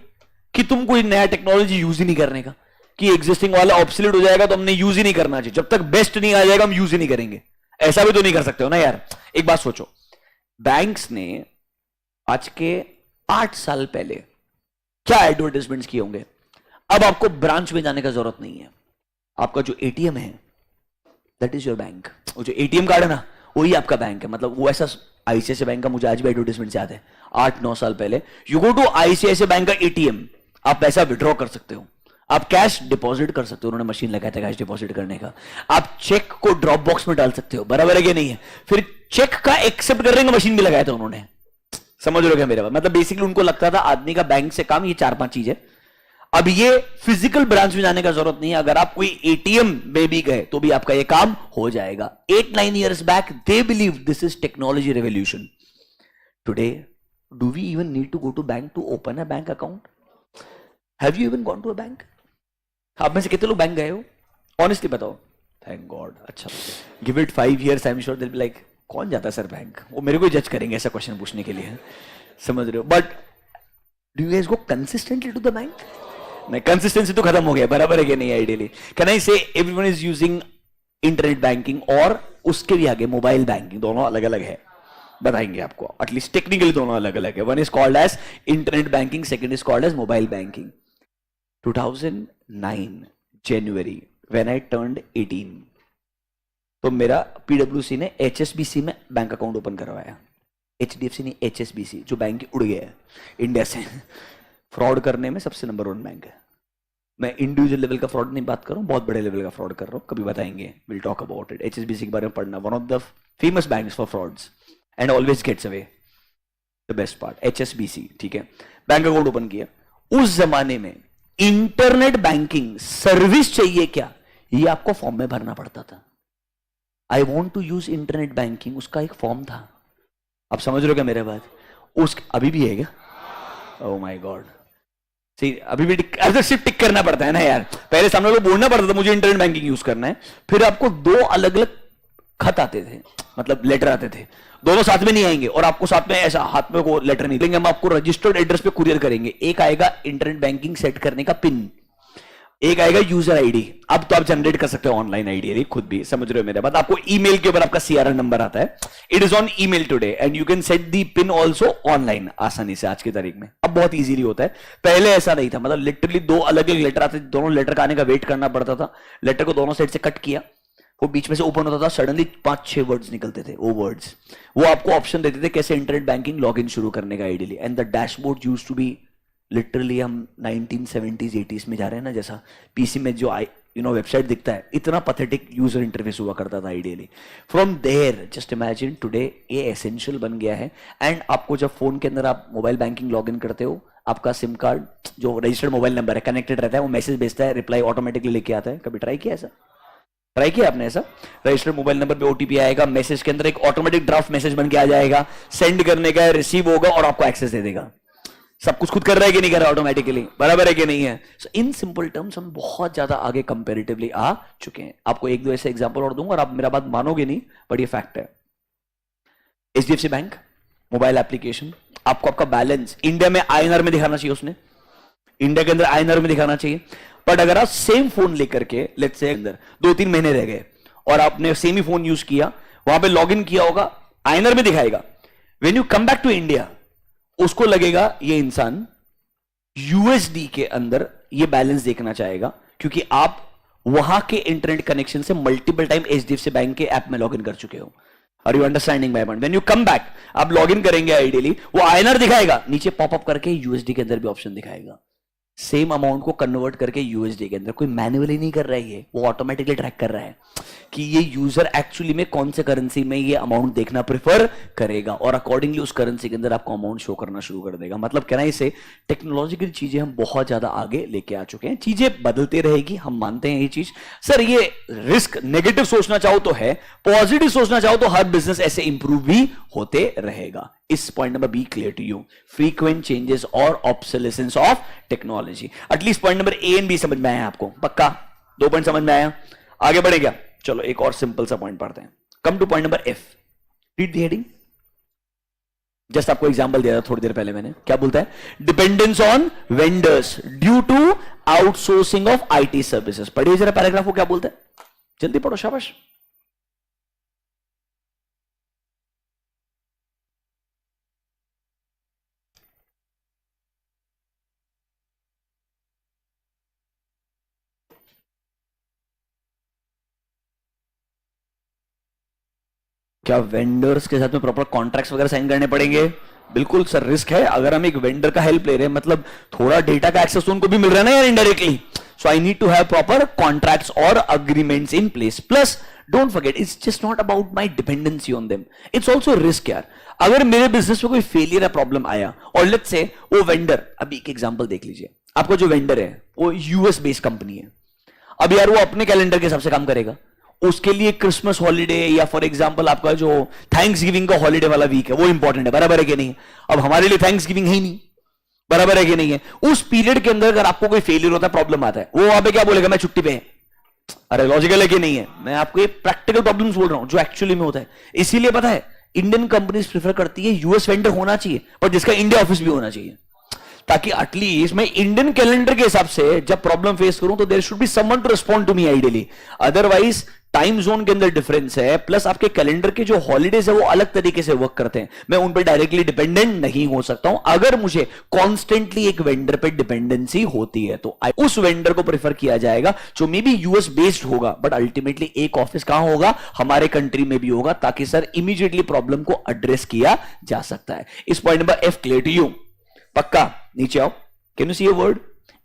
कि तुम कोई नया टेक्नोलॉजी यूज ही नहीं करने का, कि एग्जिस्टिंग वाला ऑब्सोलेट हो जाएगा तो हमने यूज ही नहीं करना चाहिए. जब तक बेस्ट नहीं आ जाएगा हम यूज ही नहीं करेंगे. ऐसा भी तो नहीं कर सकते हो ना यार. एक बात सोचो, बैंक्स ने आज के 8 साल पहले क्या एडवर्टाइजमेंट्स किए होंगे? अब आपको ब्रांच में जाने का जरूरत नहीं है. आपका जो ATM है दैट इज योर बैंक. वो जो ATM कार्ड है ना, वही आपका बैंक है. मतलब वो ऐसा ICICI बैंक का मुझे आज भी एडवर्टाइजमेंट याद है 8-9 साल पहले. You go to ICICI bank का ATM, आप पैसा विड्रॉ कर सकते हो, आप कैश डिपॉजिट कर सकते हो, उन्होंने मशीन लगाया था कैश डिपॉजिट करने का. आप चेक को ड्रॉप बॉक्स में डाल सकते हो, बराबर है कि नहीं है? फिर चेक का एक्सेप्ट करने का मशीन भी लगाया था उन्होंने. समझ रहे हो क्या मेरा बात? मतलब बेसिकली उनको लगता था आदमी का बैंक से काम ये 4-5 चीजें. अब ये फिजिकल ब्रांच में जाने का जरूरत नहीं है. अगर आप कोई ATM में भी गए तो भी आपका ये काम हो जाएगा. 8-9 years back they believe this is technology revolution. Today do we even need to go to bank to open a bank account? Have you even gone to a bank? आप में से कितने लोग बैंक गए हो? ऑनेस्टली बताओ. Thank God. अच्छा, give it 5 years, I am sure they'll be like कौन जाता है सर बैंक? वो मेरे को जज करेंगे ऐसा क्वेश्चन पूछने के लिए. समझ रहे हो? But do you guys go consistently to the bank? नहीं, कंसिस्टेंसी तो खत्म हो गया, बराबर है कि नहीं? आइडियली कैन आई से everyone is using internet banking और उसके भी आगे मोबाइल बैंकिंग, दोनों अलग अलग है. बताएंगे आपको, एटलीस्ट टेक्निकली दोनों अलग अलग है. One is called as internet banking, second is called as mobile banking. 2009 January when I turned 18, तो मेरा पीडब्ल्यूसी ने एचएसबीसी में बैंक अकाउंट ओपन करवाया. एचडीएफसी नहीं, एचएसबीसी, जो बैंक उड़ गया है इंडिया से. फ्रॉड करने में सबसे नंबर 1 बैंक है. मैं इंडिविजुअल लेवल का फ्रॉड नहीं बात कर रहा हूँ, बहुत बड़े लेवल का फ्रॉड कर रहा हूँ, कभी बताएंगे, will talk about it. HSBC के बारे में पढ़ना, one of the famous banks for frauds and always gets away. The best part HSBC, ठीक है. बैंक अकाउंट ओपन किया. उस जमाने में इंटरनेट बैंकिंग सर्विस चाहिए क्या, ये आपको फॉर्म में भरना पड़ता था. I want to use internet banking, उसका एक फॉर्म था. आप समझ रहे हो क्या मेरे बात? उस अभी भी है क्या? Oh my God. सी अभी भी अरे सिर्फ टिक करना पड़ता है ना यार. पहले सामने लोग बोलना पड़ता था मुझे इंटरनेट बैंकिंग यूज करना है, फिर आपको 2 अलग अलग खत आते थे, मतलब लेटर आते थे. दोनों साथ में नहीं आएंगे और आपको साथ में ऐसा हाथ में को लेटर नहीं देंगे, हम आपको रजिस्टर्ड एड्रेस पे कुरियर करेंगे. एक आएगा इंटरनेट बैंकिंग सेट करने का पिन, एक आएगा यूजर आईडी. अब तो आप जनरेट कर सकते हो ऑनलाइन आईडी, खुद भी समझ रहे हो मेरे बात. आपको ईमेल के ऊपर आपका सीआरएन नंबर आता है. It is on email today and you can set the pin also online आसानी से आज की तारीख में. अब बहुत इजीली होता है, पहले ऐसा नहीं था. मतलब लिटरली 2 अलग अलग लेटर आते, दोनों लेटर का आने का वेट करना पड़ता था. लेटर को दोनों साइड से कट किया, वो बीच में से ओपन होता था, सडनली 5-6 वर्ड्स निकलते थे. वो वर्ड्स वो आपको ऑप्शन देते थे कैसे इंटरनेट बैंकिंग लॉग इन शुरू करने का ideally. And the dashboard used to be literally, हम 1970s 80s में जा रहे हैं ना, जैसा पीसी में जो वेबसाइट दिखता है, इतना पथेटिक यूजर इंटरफेस हुआ करता था ideally. From there just imagine today ये एसेंशियल बन गया है. एंड आपको जब फोन के अंदर आप मोबाइल बैंकिंग लॉग इन करते हो, आपका सिम कार्ड जो रजिस्टर्ड मोबाइल नंबर है कनेक्टेड रहता है, वो मैसेज भेजता है, रिप्लाई ऑटोमेटिकली लेके आता है. कभी ट्राई किया ऐसा? ट्राई किया आपने ऐसा? रजिस्टर्ड मोबाइल नंबर पे ओटीपी आएगा, मैसेज के अंदर एक ऑटोमेटिक ड्राफ्ट मैसेज बन के आ जाएगा, सेंड करने का रिसीव होगा और आपको एक्सेस दे देगा. सब कुछ खुद कर रहा है कि नहीं कर रहा ऑटोमेटिकली, बराबर है कि नहीं है? सो इन सिंपल टर्म्स हम बहुत ज्यादा आगे कंपैरेटिवली आ चुके हैं. आपको 1-2 ऐसे एग्जांपल और दूंगा और आप मेरा बात मानोगे नहीं, बट ये फैक्ट है. एचडीएफसी बैंक मोबाइल एप्लीकेशन, आपको आपका बैलेंस इंडिया में आईएनआर में दिखाना चाहिए, उसने इंडिया के अंदर आईएनआर में दिखाना चाहिए. बट अगर आप सेम फोन लेकर के लेट्स से अंदर 2-3 महीने रह गए और आपने सेम ही फोन यूज किया, वहां पे लॉग इन किया होगा, आईएनआर में दिखाएगा. When you come back to India, उसको लगेगा ये इंसान यूएसडी के अंदर ये बैलेंस देखना चाहेगा, क्योंकि आप वहां के इंटरनेट कनेक्शन से मल्टीपल टाइम एचडीएफसी बैंक के ऐप में लॉगिन कर चुके हो. Are you understanding my point? When you come back, आप लॉगिन करेंगे आइडियली, वो आईएनआर दिखाएगा, नीचे पॉपअप करके यूएसडी के अंदर भी ऑप्शन दिखाएगा. सेम अमाउंट को कन्वर्ट करके यूएसडी के अंदर, कोई मैन्युअली नहीं कर रहा है, ये वो ऑटोमेटिकली ट्रैक कर रहा है कि ये यूजर एक्चुअली में कौन से करेंसी में ये अमाउंट देखना प्रेफर करेगा, और अकॉर्डिंगली उस करेंसी के अंदर आपको अमाउंट शो करना शुरू कर देगा. मतलब कहना इसे टेक्नोलॉजिकल चीजें हम बहुत ज्यादा आगे लेके आ चुके हैं. चीजें बदलते रहेगी, हम मानते हैं ये चीज. सर ये रिस्क नेगेटिव सोचना चाहो तो है, पॉजिटिव सोचना चाहो तो हर बिजनेस ऐसे इंप्रूव भी होते रहेगा. Is point number B clear to you? Frequent changes और obsolescence of technology. At least point number A and B समझ में आया आपको? पक्का 2 पॉइंट समझ में आया? आगे बढ़े क्या? चलो एक और सिंपल सा पॉइंट पढ़ते हैं. Come to point number F. Read the heading. Just आपको एग्जांपल दिया था थोड़ी देर पहले मैंने. क्या बोलता है? Dependence on vendors due to outsourcing of IT services. पढ़िए जरा पैराग्राफ को क्या बोलता है, जल्दी पढ़ो, शाबाश. क्या वेंडर्स के साथ में प्रॉपर कॉन्ट्रैक्ट्स वगैरह साइन करने पड़ेंगे? बिल्कुल सर, रिस्क है. अगर हम एक वेंडर का हेल्प ले रहे हैं, मतलब थोड़ा डेटा का एक्सेस तो उनको भी मिल रहा है ना यार indirectly. So I need to have proper contracts और agreements in place. Plus don't forget, it's just not about my dependency on them, it's also risk यार. अगर मेरे बिजनेस में कोई फेलियर या प्रॉब्लम आया, और लेट्स से वो वेंडर, अभी एक एग्जांपल देख लीजिए, आपका जो वेंडर है वो यूएस बेस्ड कंपनी है. अब यार वो अपने कैलेंडर के हिसाब से काम करेगा, उसके लिए क्रिसमस हॉलीडे या फॉर एग्जांपल आपका जो थैंक्स गिविंग का हॉलीडे वाला वीक है वो इंपॉर्टेंट है, बराबर है कि नहीं? अब हमारे लिए थैंक्स गिविंग है ही नहीं, बराबर है कि नहीं है? उस पीरियड के अंदर अगर आपको कोई फेलियर होता है, प्रॉब्लम आता है, वो वहां पे क्या बोलेगा? मैं छुट्टी पे है. अरे लॉजिकल है कि नहीं है? मैं आपको ये प्रैक्टिकल प्रॉब्लम्स बोल रहा हूं जो एक्चुअली में होता है. इसीलिए पता है इंडियन कंपनीज प्रेफर करती है यूएस वेंडर होना चाहिए, पर जिसका इंडिया ऑफिस भी होना चाहिए, ताकि एटलीस्ट मैं इंडियन कैलेंडर के हिसाब से जब प्रॉब्लम फेस करूं तो there should be someone to respond to me ideally. Otherwise time zone के अंदर डिफरेंस है, प्लस आपके कैलेंडर के जो हॉलीडेज है वो अलग तरीके से वर्क करते हैं। मैं उन पर डायरेक्टली डिपेंडेंट नहीं हो सकता हूं। अगर मुझे कॉन्स्टेंटली एक वेंडर पे डिपेंडेंसी होती है तो उस वेंडर को प्रेफर किया जाएगा जो मे बी यूएस बेस्ड होगा, बट अल्टीमेटली एक ऑफिस कहां होगा, हमारे कंट्री में भी होगा, ताकि सर इमीडिएटली प्रॉब्लम को एड्रेस किया जा सकता है। इस point number F clear to you? पक्का? नीचे आओ। Can you see a word?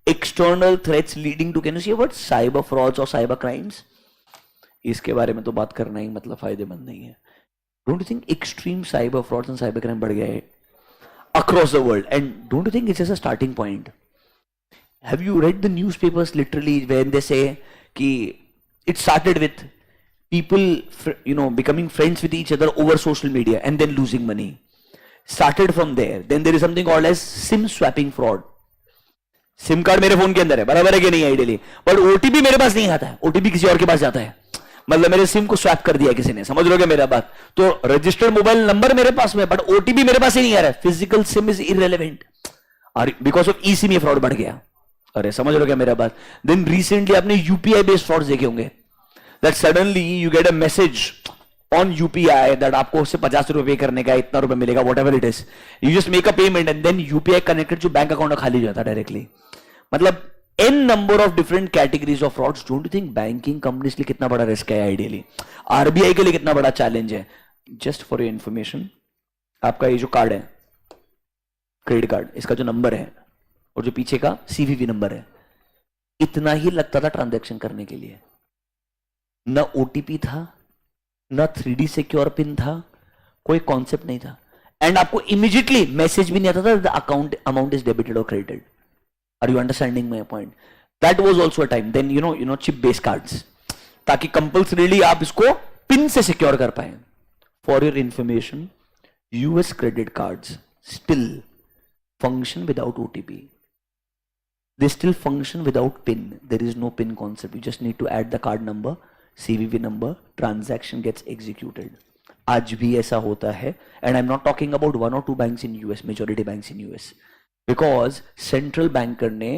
External threats leading to, can you see a word? Cyber frauds और साइबर क्राइम्स। इसके बारे में तो बात करना ही मतलब फायदेमंद नहीं है। Don't you think extreme cyber frauds and cyber crime बढ़ गया है across the world? And don't you think it's just a starting point? Have you read the newspapers literally when they say कि it started with people becoming friends with each other over social media and then losing money? Started from there. Then there is something called as SIM swapping fraud. SIM card मेरे phone के अंदर है, बराबर है कि नहीं ideally, but OTP मेरे पास नहीं आता है, ओटीपी किसी और के पास जाता है। मतलब मेरे सिम को स्वैप कर दिया किसी ने, समझ लोगे मेरा बात? तो रजिस्टर्ड मोबाइल नंबर मेरे पास में, बट ओटीपी मेरे पास ही नहीं आ रहा है। फिजिकल सिम इज इररिलेवेंट और बिकॉज ऑफ ई सिम ये फ्रॉड बढ़ गया। अरे समझ लो क्या मेरा बात? देन रिसेंटली आपने यूपीआई बेस्ड फ्रॉड देखे होंगे, that suddenly you get a message on UPI that आपको उससे 50 रुपए पे करने का, इतना रुपए मिलेगा, whatever it is, you just make a payment and then UPI connected जो बैंक अकाउंट खाली हो जाता है डायरेक्टली। मतलब n number of different categories of frauds. Don't you think banking companies के लिए कितना बड़ा रिस्क है आइडियली? आरबीआई के लिए कितना बड़ा चैलेंज है? जस्ट फॉर योर इंफॉर्मेशन, आपका ये जो कार्ड है, क्रेडिट कार्ड, इसका जो नंबर है और जो पीछे का सीवीवी नंबर है, इतना ही लगता था ट्रांजैक्शन करने के लिए। न ओटीपी था, न 3D सिक्योर पिन था, कोई कॉन्सेप्ट नहीं था, एंड आपको इमीडिएटली मैसेज भी नहीं आता था the account amount is debited और credited. Are you understanding my point? That was also a time. Then chip based cards, ताकि कंपल्सरीली आप इसको पिन से सिक्योर कर पाए। For your information, US credit cards still function without OTP. They still function without PIN. There is no PIN concept. You just need to add the card number, CVV number, transaction gets executed. आज भी ऐसा होता है, and I'm not talking about 1 or 2 banks in US, majority banks in US. Because central banker ने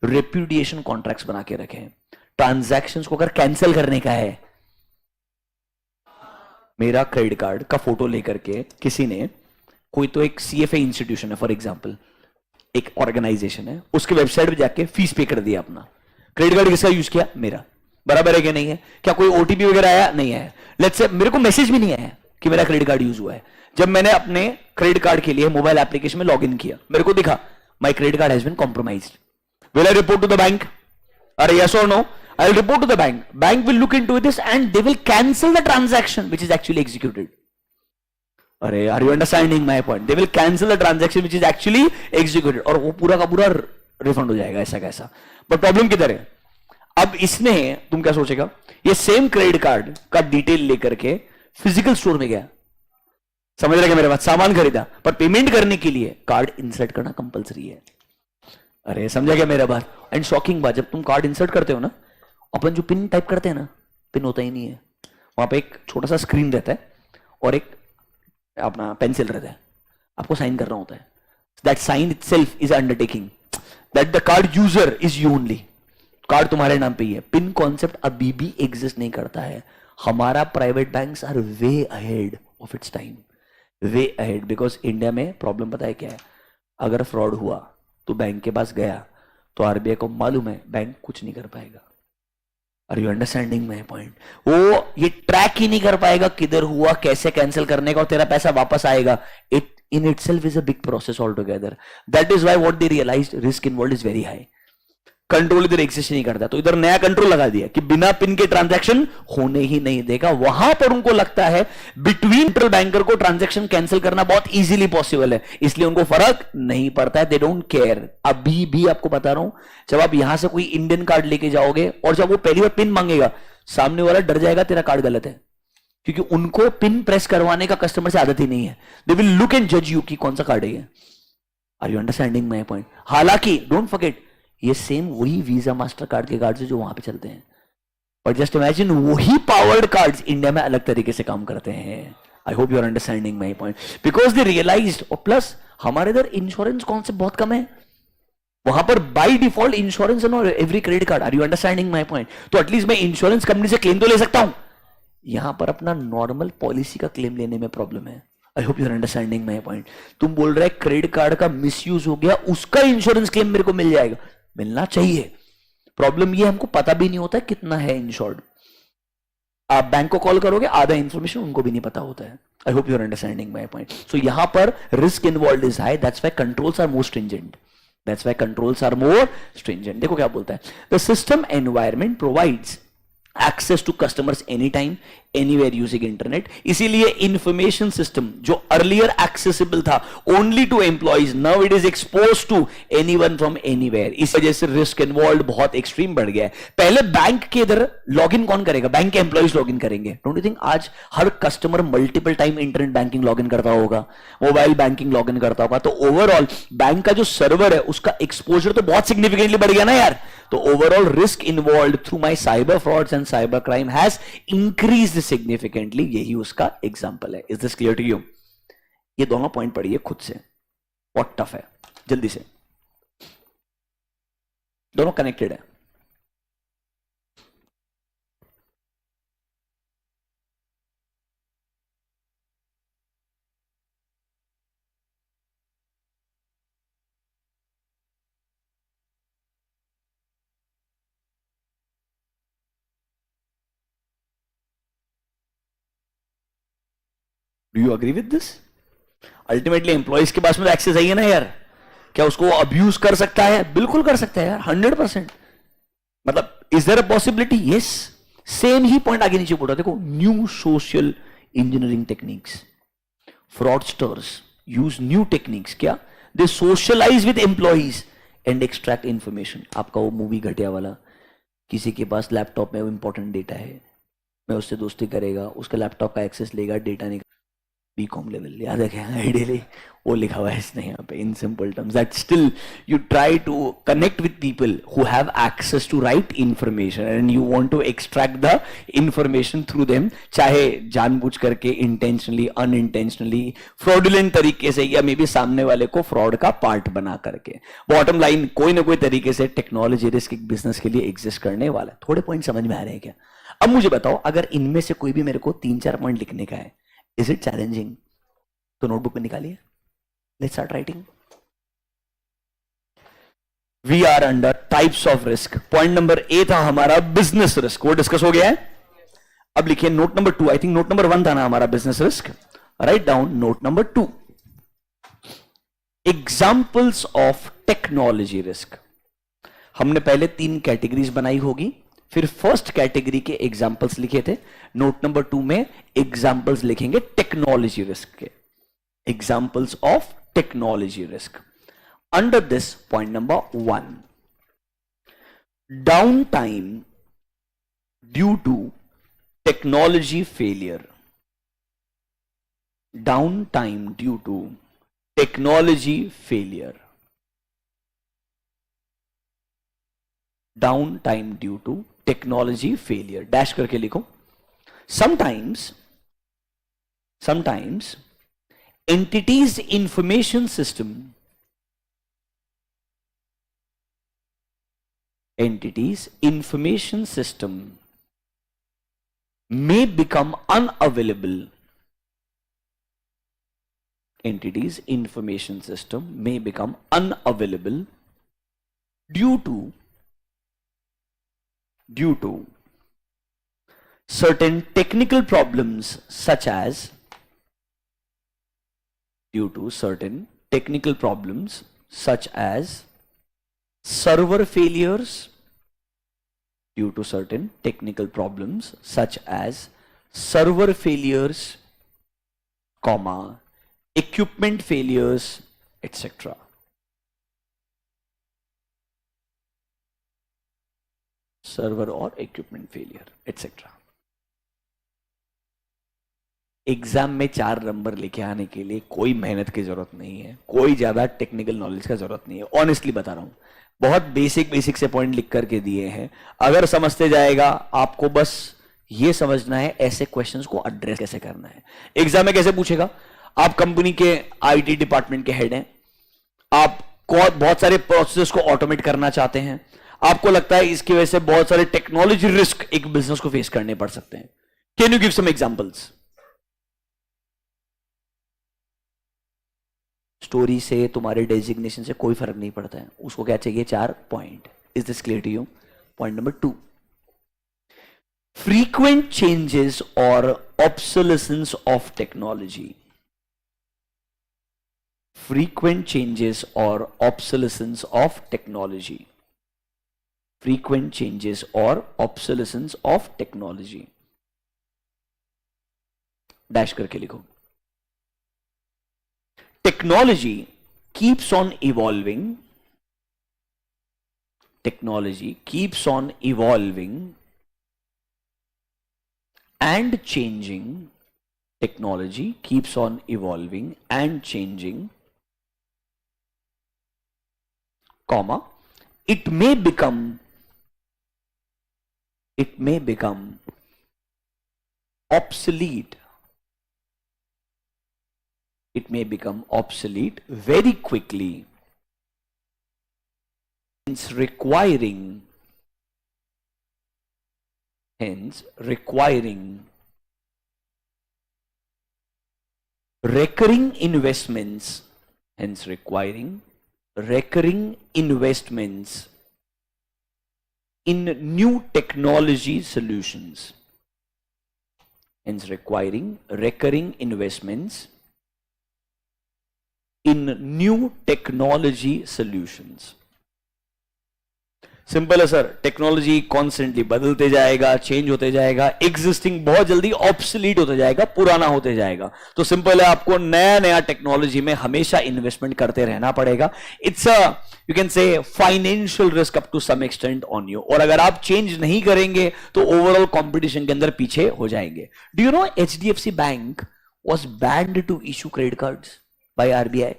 repudiation contracts बना के रखे हैं। ट्रांजैक्शंस को अगर कैंसिल करने का है, मेरा क्रेडिट कार्ड का फोटो लेकर के किसी ने, कोई तो एक सीएफए इंस्टीट्यूशन है फॉर एग्जांपल, एक ऑर्गेनाइजेशन है, उसके वेबसाइट पे जाके फीस पे कर दिया अपना, क्रेडिट कार्ड किसका यूज किया? मेरा। बराबर है कि नहीं है? क्या कोई ओटीपी वगैरह आया? नहीं आया। लेट्स से मेरे को मैसेज भी नहीं आया कि मेरा क्रेडिट कार्ड यूज हुआ है। जब मैंने अपने क्रेडिट कार्ड के लिए मोबाइल एप्लीकेशन में लॉग इन किया, मेरे को दिखा my credit card has been compromised. Will I report to the bank? Or yes or no? I will report to the bank. Bank will look into this and they will cancel the transaction which is actually executed. Are you understanding my point? They will cancel the transaction which is actually executed. और वो पूरा का पूरा refund हो जाएगा, ऐसा कैसा। But problem किधर है? अब इसने, तुम क्या सोचेगा, ये सेम क्रेडिट कार्ड का डिटेल लेकर के फिजिकल स्टोर में गया, समझ रहे मेरे बात, सामान खरीदा, पर पेमेंट करने के लिए कार्ड इंसर्ट करना कंपलसरी है। अरे समझा क्या मेरा बात? एंड शॉकिंग बात, जब तुम कार्ड इंसर्ट करते हो ना, अपन जो पिन टाइप करते हैं ना, पिन होता ही नहीं है, वहां पे एक छोटा सा स्क्रीन रहता है और एक अपना पेंसिल रहता है, आपको साइन करना होता है। That sign itself is undertaking that the card user is you only. Card तुम्हारे नाम पे ही है। पिन कॉन्सेप्ट अभी भी एग्जिस्ट नहीं करता है। हमारा private banks are way ahead of its time, way ahead, because India में प्रॉब्लम पता है क्या है? अगर फ्रॉड हुआ तो बैंक के पास गया तो आरबीआई को मालूम है बैंक कुछ नहीं कर पाएगा। Are you understanding my point? वो ये ट्रैक ही नहीं कर पाएगा किधर हुआ, कैसे कैंसिल करने का, और तेरा पैसा वापस आएगा। It in itself is a big process all together. That is why what they realized, risk involved is very high. Control इधर एग्जिस्ट नहीं करता, तो इधर नया कंट्रोल लगा दिया कि बिना पिन के ट्रांजैक्शन होने ही नहीं देगा। वहां पर उनको लगता है बिटवीन सेंट्रल बैंकर को ट्रांजैक्शन कैंसिल करना बहुत इजीली पॉसिबल है, इसलिए उनको फर्क नहीं पड़ता है। They don't care. अभी भी आपको बता रहा हूं, जब आप यहां से कोई इंडियन कार्ड लेके जाओगे और जब वो पहली बार पिन मांगेगा, सामने वाला डर जाएगा तेरा कार्ड गलत है, क्योंकि उनको पिन प्रेस करवाने का कस्टमर से आदत ही नहीं है। दे विल लुक एंड जज यू कि कौन सा कार्ड है ये। Are you understanding my point? हालांकि डोंट फॉरगेट, ये सेम वही वीजा मास्टर कार्ड के कार्ड जो वहां पे चलते हैं, पर जस्ट इमेजिन वही पावर्ड कार्ड्स इंडिया में अलग तरीके से काम करते हैं। I hope you are understanding my point, because they realized. और प्लस हमारे इधर इंश्योरेंस कॉन्सेप्ट बहुत कम है, वहां पर बाय डिफॉल्ट इंश्योरेंस है every credit card. Are you understanding my point? तो एटलीस्ट मैं इंश्योरेंस कंपनी से क्लेम तो ले सकता हूं यहां पर अपना नॉर्मल पॉलिसी का क्लेम लेने में प्रॉब्लम है। I hope you are understanding my point. तुम बोल रहे क्रेडिट कार्ड का मिसयूज हो गया, उसका इंश्योरेंस क्लेम मेरे को मिल जाएगा, मिलना चाहिए। प्रॉब्लम ये हमको पता भी नहीं होता कितना है इंश्योर्ड। आप बैंक को कॉल करोगे, आधा इंफॉर्मेशन उनको भी नहीं पता होता है। I hope you are understanding my point. So यहां पर risk involve is high, that's why controls are more stringent. That's why controls are more stringent. देखो क्या बोलता है, the system environment provides access to customers anytime, anywhere using internet. इसीलिए information system जो earlier accessible था only to employees, now it is exposed to anyone from anywhere. इस वजह से risk involved बहुत extreme बढ़ गया है। पहले बैंक के इधर लॉगिन कौन करेगा, बैंक के एम्प्लॉइज लॉगिन करेंगे। डोंट यू थिंक आज हर customer multiple time internet banking login करता होगा, मोबाइल बैंकिंग लॉगिन करता होगा, तो ओवरऑल बैंक का जो सर्वर है उसका एक्सपोजर तो बहुत सिग्निफिकेंटली बढ़ गया ना यार। तो overall risk involve through my cyber frauds and cyber crime has increased significantly. यही उसका एग्जांपल है। Is this clear to you? ये दोनों पॉइंट पढ़िए खुद से, बहुत टफ है, जल्दी से, दोनों कनेक्टेड है। Do you agree with this? Ultimately employees के पास में एक्सेस है ना यार, क्या उसको अब्यूज कर सकता है? बिल्कुल कर सकता है यार, 100%। मतलब is there a possibility? Yes. Same ही पॉइंट आगे नीचे बोल रहा, देखो, new social engineering techniques, fraudsters use new techniques. क्या? They socialise with employees and extract information. आपका वो मूवी घटिया वाला, किसी के पास लैपटॉप में वो इंपॉर्टेंट डेटा है, मैं उससे दोस्ती करेगा, उसका लैपटॉप का एक्सेस लेगा, डेटा निकाल, बीकॉम लेवल याद रखें आइडियली, वो लिखा हुआ है इसने यहाँ पे in simple terms, that still you try to connect with people who have access to right information and you want to extract the information through them, चाहे जानबूझ करके, इंटेंशनली, अनइंटेंशनली, फ्रॉडुलेंट तरीके से, या मे बी सामने वाले को fraud का पार्ट बना करके। बॉटम लाइन, कोई ना कोई तरीके से टेक्नोलॉजी रिस्क एक बिजनेस के लिए एग्जिस्ट करने वाला है। थोड़े पॉइंट समझ में आ रहे हैं क्या? अब मुझे बताओ, अगर इनमें से कोई भी मेरे को 3-4 पॉइंट लिखने का है, इज इट चैलेंजिंग? तो नोटबुक में निकालिए, let's start writing. We are under types of risk. Point number A था हमारा बिजनेस रिस्क, वो डिस्कस हो गया है। अब लिखिए note number 2, I think note number 1 था ना हमारा business risk, write down note number 2, examples of technology risk. हमने पहले 3 कैटेगरीज बनाई होगी, फिर फर्स्ट कैटेगरी के एग्जाम्पल्स लिखे थे। नोट नंबर 2 में एग्जाम्पल्स लिखेंगे टेक्नोलॉजी रिस्क के, examples of technology risk. Under this point number 1, down time due to technology failure, down time due to technology failure, down time due to technology failure, dash करके लिखो। Sometimes entities information system may become unavailable. Entities information system may become unavailable due to certain technical problems such as server failures, comma, equipment failures, etc. Server और equipment failure etcetera. Exam में 4 number लेके आने के लिए कोई मेहनत की जरूरत नहीं है, कोई ज्यादा टेक्निकल नॉलेज का जरूरत नहीं है। ऑनेस्टली बता रहा हूं, बहुत बेसिक से पॉइंट लिख करके दिए हैं। अगर समझते जाएगा, आपको बस ये समझना है ऐसे क्वेश्चंस को एड्रेस कैसे करना है। एग्जाम में कैसे पूछेगा? आप कंपनी के आईटी डिपार्टमेंट के हेड हैं, आप बहुत सारे प्रोसेस को ऑटोमेट करना चाहते हैं, आपको लगता है इसकी वजह से बहुत सारे टेक्नोलॉजी रिस्क एक बिजनेस को फेस करने पड़ सकते हैं। Can you give some examples? Story से, तुम्हारे डेजिग्नेशन से कोई फर्क नहीं पड़ता है, उसको क्या चाहिए? 4 point. Is this clear to you? Point number 2, frequent changes or obsolescence of technology. Frequent changes or obsolescence of technology. Frequent changes or obsolescence of technology. Dash करके लिखो. Technology keeps on evolving. Technology keeps on evolving and changing. Technology keeps on evolving and changing, comma, it may become obsolete. It may become obsolete very quickly, hence requiring recurring investments, hence requiring recurring investments in new technology solutions, hence requiring recurring investments in new technology solutions. Simple है sir, technology constantly बदलते जाएगा, change होते जाएगा, existing बहुत जल्दी obsolete होते जाएगा, पुराना होते जाएगा. तो सिंपल है, आपको नया नया टेक्नोलॉजी में हमेशा इन्वेस्टमेंट करते रहना पड़ेगा. It's a, you can say, financial risk up to some extent on you. और अगर आप चेंज नहीं करेंगे तो ओवरऑल कॉम्पिटिशन के अंदर पीछे हो जाएंगे. Do you know HDFC bank was banned to issue credit cards by RBI.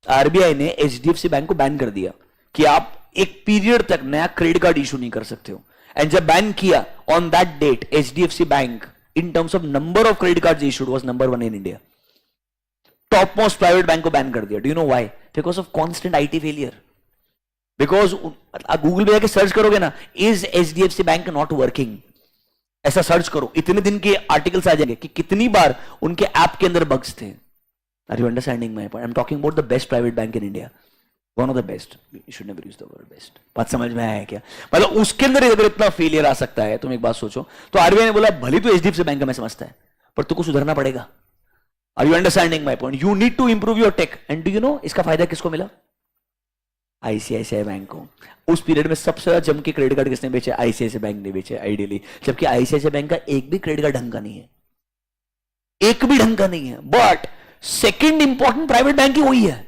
RBI ने HDFC बैंक को बैन कर दिया कि आप एक पीरियड तक नया क्रेडिट कार्ड इशू नहीं कर सकते हो. एंड जब बैन किया, on that date HDFC bank in terms of number of credit cards issued was number 1 in India. Top most private bank को बैन कर दिया. Do you know why? Because of constant IT failure. Because आप Google पे जाके search करोगे ना, is HDFC bank not working, ऐसा search करो, इतने दिन के आर्टिकल्स आ जाएंगे कि कितनी बार उनके ऐप के अंदर बग्स थे. Are you understanding my point? I am talking about the best private bank in India. One of the best. You should never use the word best. बात समझ में आया क्या? मतलब उसके अंदर अगर इतना फेलियर आ सकता है, तुम एक बात सोचो. तो RBI ने बोला भले तो HDFC बैंक का मैं समझता है, पर तुमको सुधरना पड़ेगा. Are you understanding my point? You need to improve your tech. And do you know इसका फायदा किसको मिला? ICICI बैंक को. उस पीरियड में सबसे ज्यादा जम के क्रेडिट कार्ड किसने बेचे? ICICI बैंक ने बेचे आइडियली. जबकि ICICI बैंक का एक भी क्रेडिट कार्ड ढंग का नहीं है, एक भी ढंग का नहीं है. But second important private bank ही वही है.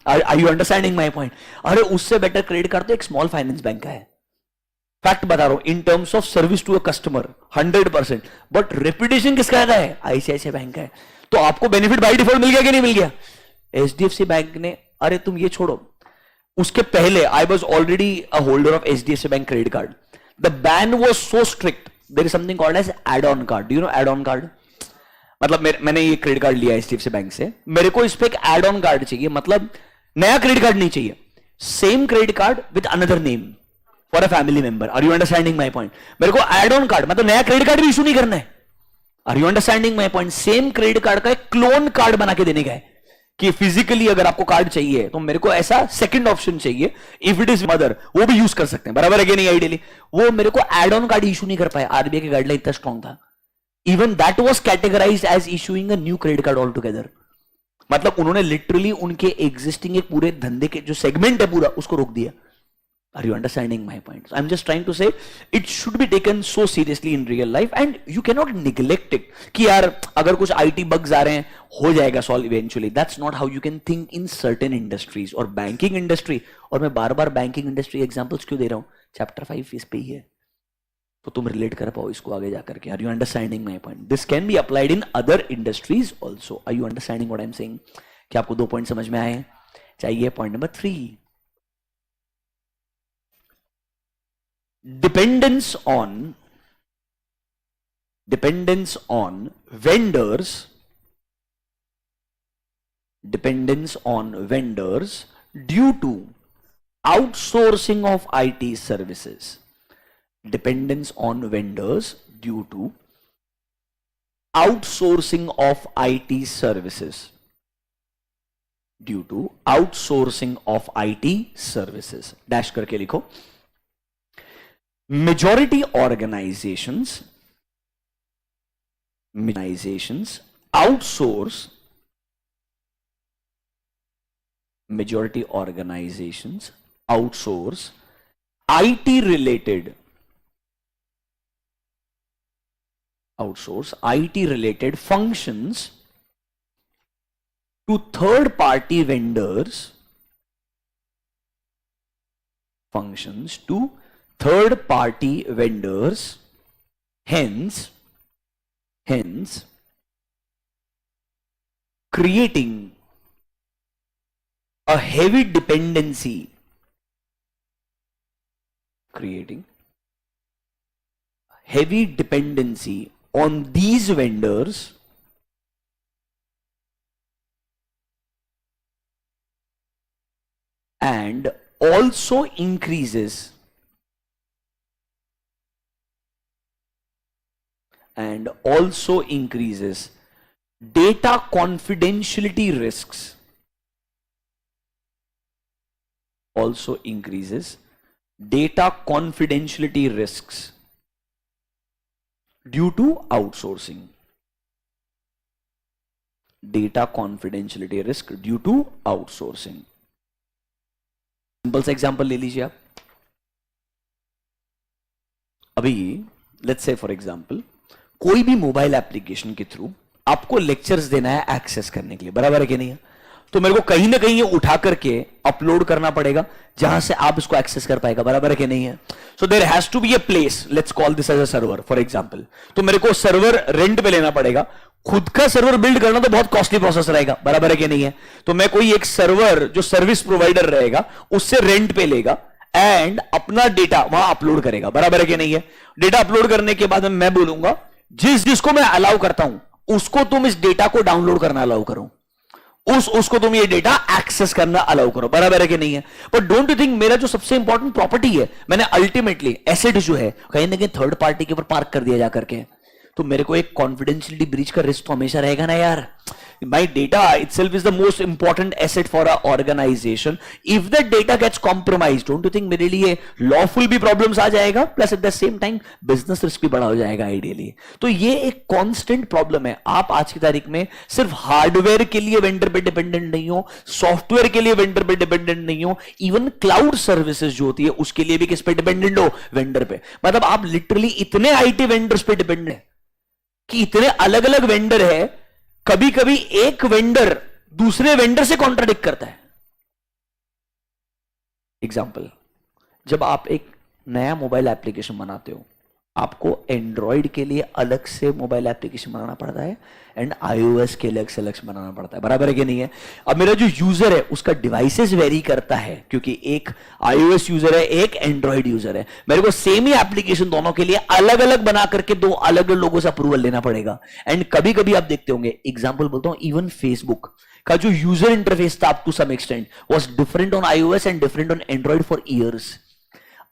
Are you understanding my point? अरे उससे बेटर क्रेडिट कार्ड तो एक स्मॉल फाइनेंस बैंक का है. फैक्ट बता रहा हूं, in terms of service to a customer 100%. But reputation किसका है? ICICI बैंक का है. तो आपको बेनिफिट बाय डिफॉल्ट मिल गया कि नहीं मिल गया? HDFC बैंक ने, अरे तुम ये छोड़ो, उसके पहले I was already a holder of HDFC bank credit card. The ban was so strict, there is something called as add on card. Do you know add on card? मतलब मैंने ये क्रेडिट कार्ड लिया HDFC bank से, मेरे को इस पे एक एड ऑन कार्ड चाहिए. मतलब नया क्रेडिट कार्ड नहीं चाहिए, same credit card with another name for a family member. Are you understanding my point? मेरे को एड ऑन कार्ड मतलब नया क्रेडिट कार्ड भी इशू नहीं करना है. Are you understanding my point? Same credit card का एक क्लोन कार्ड बना के देने का है कि फिजिकली अगर आपको कार्ड चाहिए तो मेरे को ऐसा सेकंड ऑप्शन चाहिए. इफ इट इज मदर, वो भी यूज कर सकते हैं, बराबर है कि नहीं? आइडियली वो मेरे को एड ऑन कार्ड इशू नहीं कर पाए. RBI के गाइडलाइन इतना स्ट्रॉन्ग था. Even that was categorized as issuing a new credit card all together. मतलब उन्होंने लिटरली उनके एग्जिस्टिंग एक पूरे धंधे के जो सेगमेंट है पूरा, उसको रोक दिया. Are you understanding my point? I am just trying to say it should be taken so seriously in real life and you can not neglect it कि यार अगर कुछ IT बग्स आ रहे हैं हो जाएगा solve eventually. That's not how you can think in certain industries. और banking industry, और मैं बार बार बैंकिंग इंडस्ट्री एग्जांपल्स क्यों दे रहा हूं? चैप्टर 5 इस पे ही है, तो तुम रिलेट कर पाओ इसको आगे जाकर के. Are you understanding my point? This can be applied in other industries also. Are you understanding what I am saying? क्या आपको 2 पॉइंट समझ में आए? चाहिए point number 3, dependence on vendors due to outsourcing of IT services. Dependence on vendors due to outsourcing of IT services. Due to outsourcing of IT services. Dash करके लिखो. Majority organizations outsource. Majority organizations outsource IT related functions to third party vendors. Hence creating a heavy dependency on these vendors and also increases data confidentiality risks. Due to outsourcing. Simple सा example ले लीजिए आप. अभी let's say for example कोई भी mobile application के through आपको lectures देना है एक्सेस करने के लिए, बराबर है कि नहीं है? तो मेरे को कहीं ना कहीं ये उठा करके अपलोड करना पड़ेगा जहां से आप इसको एक्सेस कर पाएगा, बराबर है कि नहीं है? So there has to be a place, let's call this as a server for example. तो मेरे को सर्वर रेंट पे लेना पड़ेगा. खुद का सर्वर बिल्ड करना तो बहुत कॉस्टली प्रोसेस रहेगा, बराबर है कि नहीं है? तो मैं कोई एक सर्वर जो सर्विस प्रोवाइडर रहेगा उससे रेंट पे लेगा एंड अपना डेटा वहां अपलोड करेगा, बराबर है कि नहीं है? डेटा अपलोड करने के बाद मैं बोलूंगा जिसको मैं अलाउ करता हूं उसको तुम इस डेटा को डाउनलोड करना अलाउ करो, उसको तुम ये डेटा एक्सेस करना अलाउ करो, बराबर है कि नहीं है? पर डोंट यू थिंक मेरा जो सबसे इंपॉर्टेंट प्रॉपर्टी है मैंने अल्टीमेटली एसेट जो है कहीं ना कहीं थर्ड पार्टी के ऊपर पार्क कर दिया जा करके, तो मेरे को एक कॉन्फिडेंशियलिटी ब्रीच का रिस्क तो हमेशा रहेगा ना यार. My data itself is the most important asset for a organization. If that data gets compromised, don't you think मेरे लिए lawful भी problems आ जाएगा, plus at the same time business risk भी बड़ा हो जाएगा ideally. तो ये एक constant problem है. आप आज की तारीख में सिर्फ हार्डवेयर के लिए वेंडर पे डिपेंडेंट नहीं हो, सॉफ्टवेयर के लिए वेंडर पे डिपेंडेंट नहीं हो, इवन क्लाउड सर्विसेज जो होती है उसके लिए भी किस पे डिपेंडेंट हो? वेंडर पे. मतलब आप लिटरली इतने आईटी वेंडर्स पे डिपेंडेंट है कि इतने अलग अलग वेंडर है, कभी कभी एक वेंडर दूसरे वेंडर से कॉन्ट्राडिक्ट करता है. एग्जाम्पल, जब आप एक नया मोबाइल एप्लीकेशन बनाते हो आपको एंड्रॉइड के लिए अलग से मोबाइल एप्लीकेशन बनाना पड़ता है एंड iOS के लिए अलग से बनाना पड़ता है, बराबर है कि नहीं है? अब मेरा जो यूजर है उसका डिवाइसेस वेरी करता है क्योंकि एक iOS यूजर है एक एंड्रॉइड यूजर है. मेरे को सेम ही एप्लीकेशन दोनों के लिए अलग अलग बना करके दो अलग अलग लोगों से अप्रूवल लेना पड़ेगा. एंड कभी कभी आप देखते होंगे, एग्जाम्पल बोलता हूं, इवन फेसबुक का जो यूजर इंटरफेस था up to some extent was different on iOS and different on Android for years.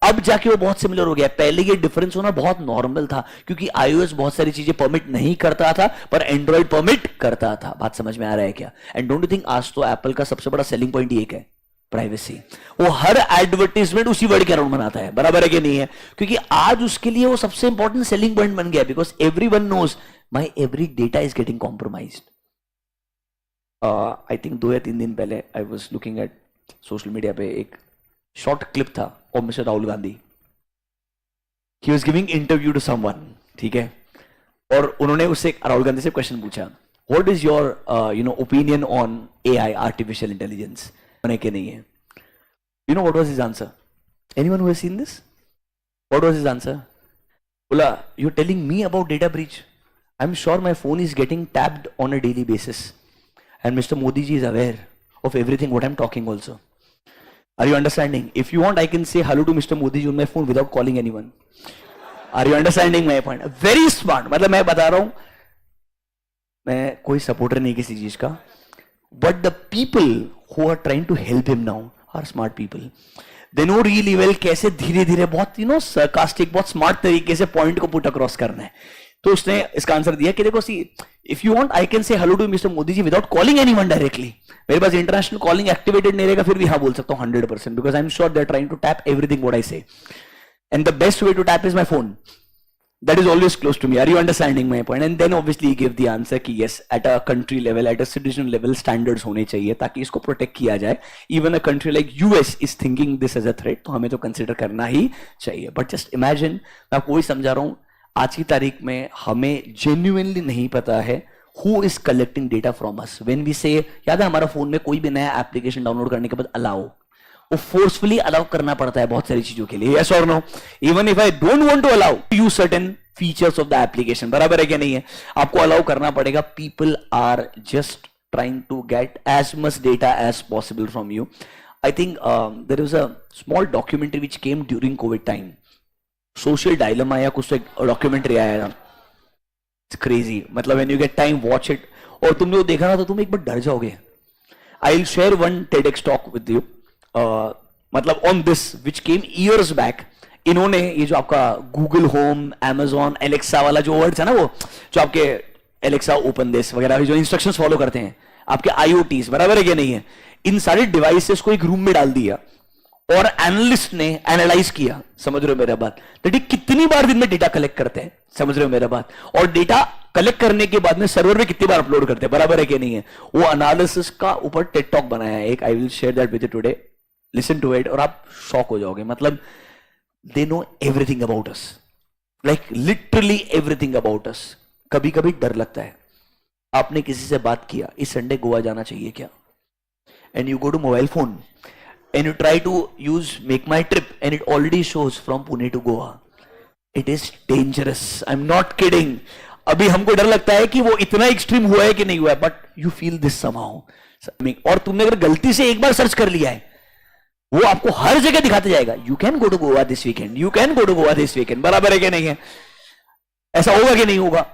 अब जाके वो बहुत सिमिलर हो गया. पहले ये डिफरेंस होना बहुत नॉर्मल था क्योंकि iOS बहुत सारी चीजें परमिट नहीं करता था पर एंड्रॉइड परमिट करता था. बात समझ में आ रहा है क्या? एंड डोंट यू थिंक आज तो एप्पल का सबसे बड़ा सेलिंग पॉइंट एक है प्राइवेसी. वो हर एडवर्टाइजमेंट उसी वर्ड के अराउंड बनाता है, बराबर है कि नहीं है? क्योंकि आज उसके लिए वो सबसे इंपॉर्टेंट सेलिंग पॉइंट बन गया because everyone knows my every data is getting compromised. I think 2 या 3 दिन पहले I was looking at social media पे एक शॉर्ट क्लिप था और mister Rahul Gandhi, he was giving interview to someone, ठीक है? और उन्होंने उससे राहुल गांधी से क्वेश्चन पूछा, what is your opinion on AI, artificial intelligence होने के नहीं है? You know what was his answer? Anyone who has seen this? What was his answer? बोला, you are telling me about data breach, I am sure my phone is getting tapped on a daily basis and mister Modi ji is aware of everything what I am talking also. Are you understanding? If you want, I can say hello to Mr. Modi on my phone without calling anyone. Are you understanding my point? Very smart. मतलब मैं बता रहा हूं, मैं कोई supporter नहीं किसी चीज का, but the people who are trying to help him now are smart people. They know really well कैसे धीरे धीरे बहुत sarcastic, बहुत smart तरीके से पॉइंट को पुट अक्रॉस करना है. तो उसने इसका आंसर दिया कि देखो see, if you want I can say hello to mister Modi ji without calling anyone directly. मेरे पास इंटरनेशनल कॉलिंग एक्टिवेटेड नहीं रहेगा, फिर भी हाँ बोल सकता हूँ 100%, because I am sure they are trying to tap everything what I say, and the best way to tap is my phone. That is always close to me. Are you understanding my point? And then obviously he gave the answer कि yes, at a country level, at a citizen level, standards होने चाहिए ताकि इसको protect किया जाए. Even a country like US is thinking this as a threat, तो हमें तो consider करना ही चाहिए. But just imagine, मैं आपको वही समझा रहा हूँ, आज की तारीख में हमें genuinely नहीं पता है who is collecting data from us. When we say, याद है हमारा फोन में कोई भी नया एप्लीकेशन डाउनलोड करने के बाद allow, वो फोर्सफुली अलाउ करना पड़ता है बहुत सारी चीजों के लिए. यस और no? Even if I don't want to allow use certain features of the application, बराबर है क्या नहीं है? आपको अलाउ करना पड़ेगा. People are just trying to get as much data as possible from you. I think there was a small documentary which came during Covid time, social dilemma या कुछ डॉक्यूमेंट्री आया था. It's crazy. मतलब when you get time watch it, और तुमने वो देखा ना तो तुम एक बार डर जाओगे. I will share one TEDx talk with you. मतलब on this which came years back. इन्होंने ये जो आपका गूगल होम, Amazon, एलेक्सा वाला जो वर्ड्स है ना, वो जो आपके एलेक्सा ओपन दिस वगैरह जो इंस्ट्रक्शंस फॉलो करते हैं आपके IoTs, बराबर है क्या नहीं है, इन सारे डिवाइसेस को एक रूम में डाल दिया और एनालिस्ट ने एनालाइज किया. समझ रहे हो मेरा बात? तो कितनी बार दिन में डेटा कलेक्ट करते हैं, समझ रहे हो मेरा बात? और डेटा कलेक्ट करने के बाद में सर्वर में कितनी बार अपलोड करते हैं, बराबर है क्या नहीं है? वो एनालिसिस का ऊपर टेड टॉक बनाया है एक. I will share that with you today. Listen to it और आप शॉक हो जाओगे. मतलब they know everything about us, like literally everything about us. कभी कभी डर लगता है. आपने किसी से बात किया इस संडे गोवा जाना चाहिए क्या, and you go to mobile phone and you try to use MakeMyTrip and it already shows from Pune to Goa. It is dangerous. I am not kidding. अभी हमको डर लगता है कि वो इतना एक्सट्रीम हुआ है कि नहीं हुआ है, but you feel this somehow. और तुमने अगर गलती से एक बार सर्च कर लिया है, वो आपको हर जगह दिखाते जाएगा. You can go to Goa this weekend, you can go to Goa this weekend, बराबर है क्या नहीं है? ऐसा होगा कि नहीं होगा?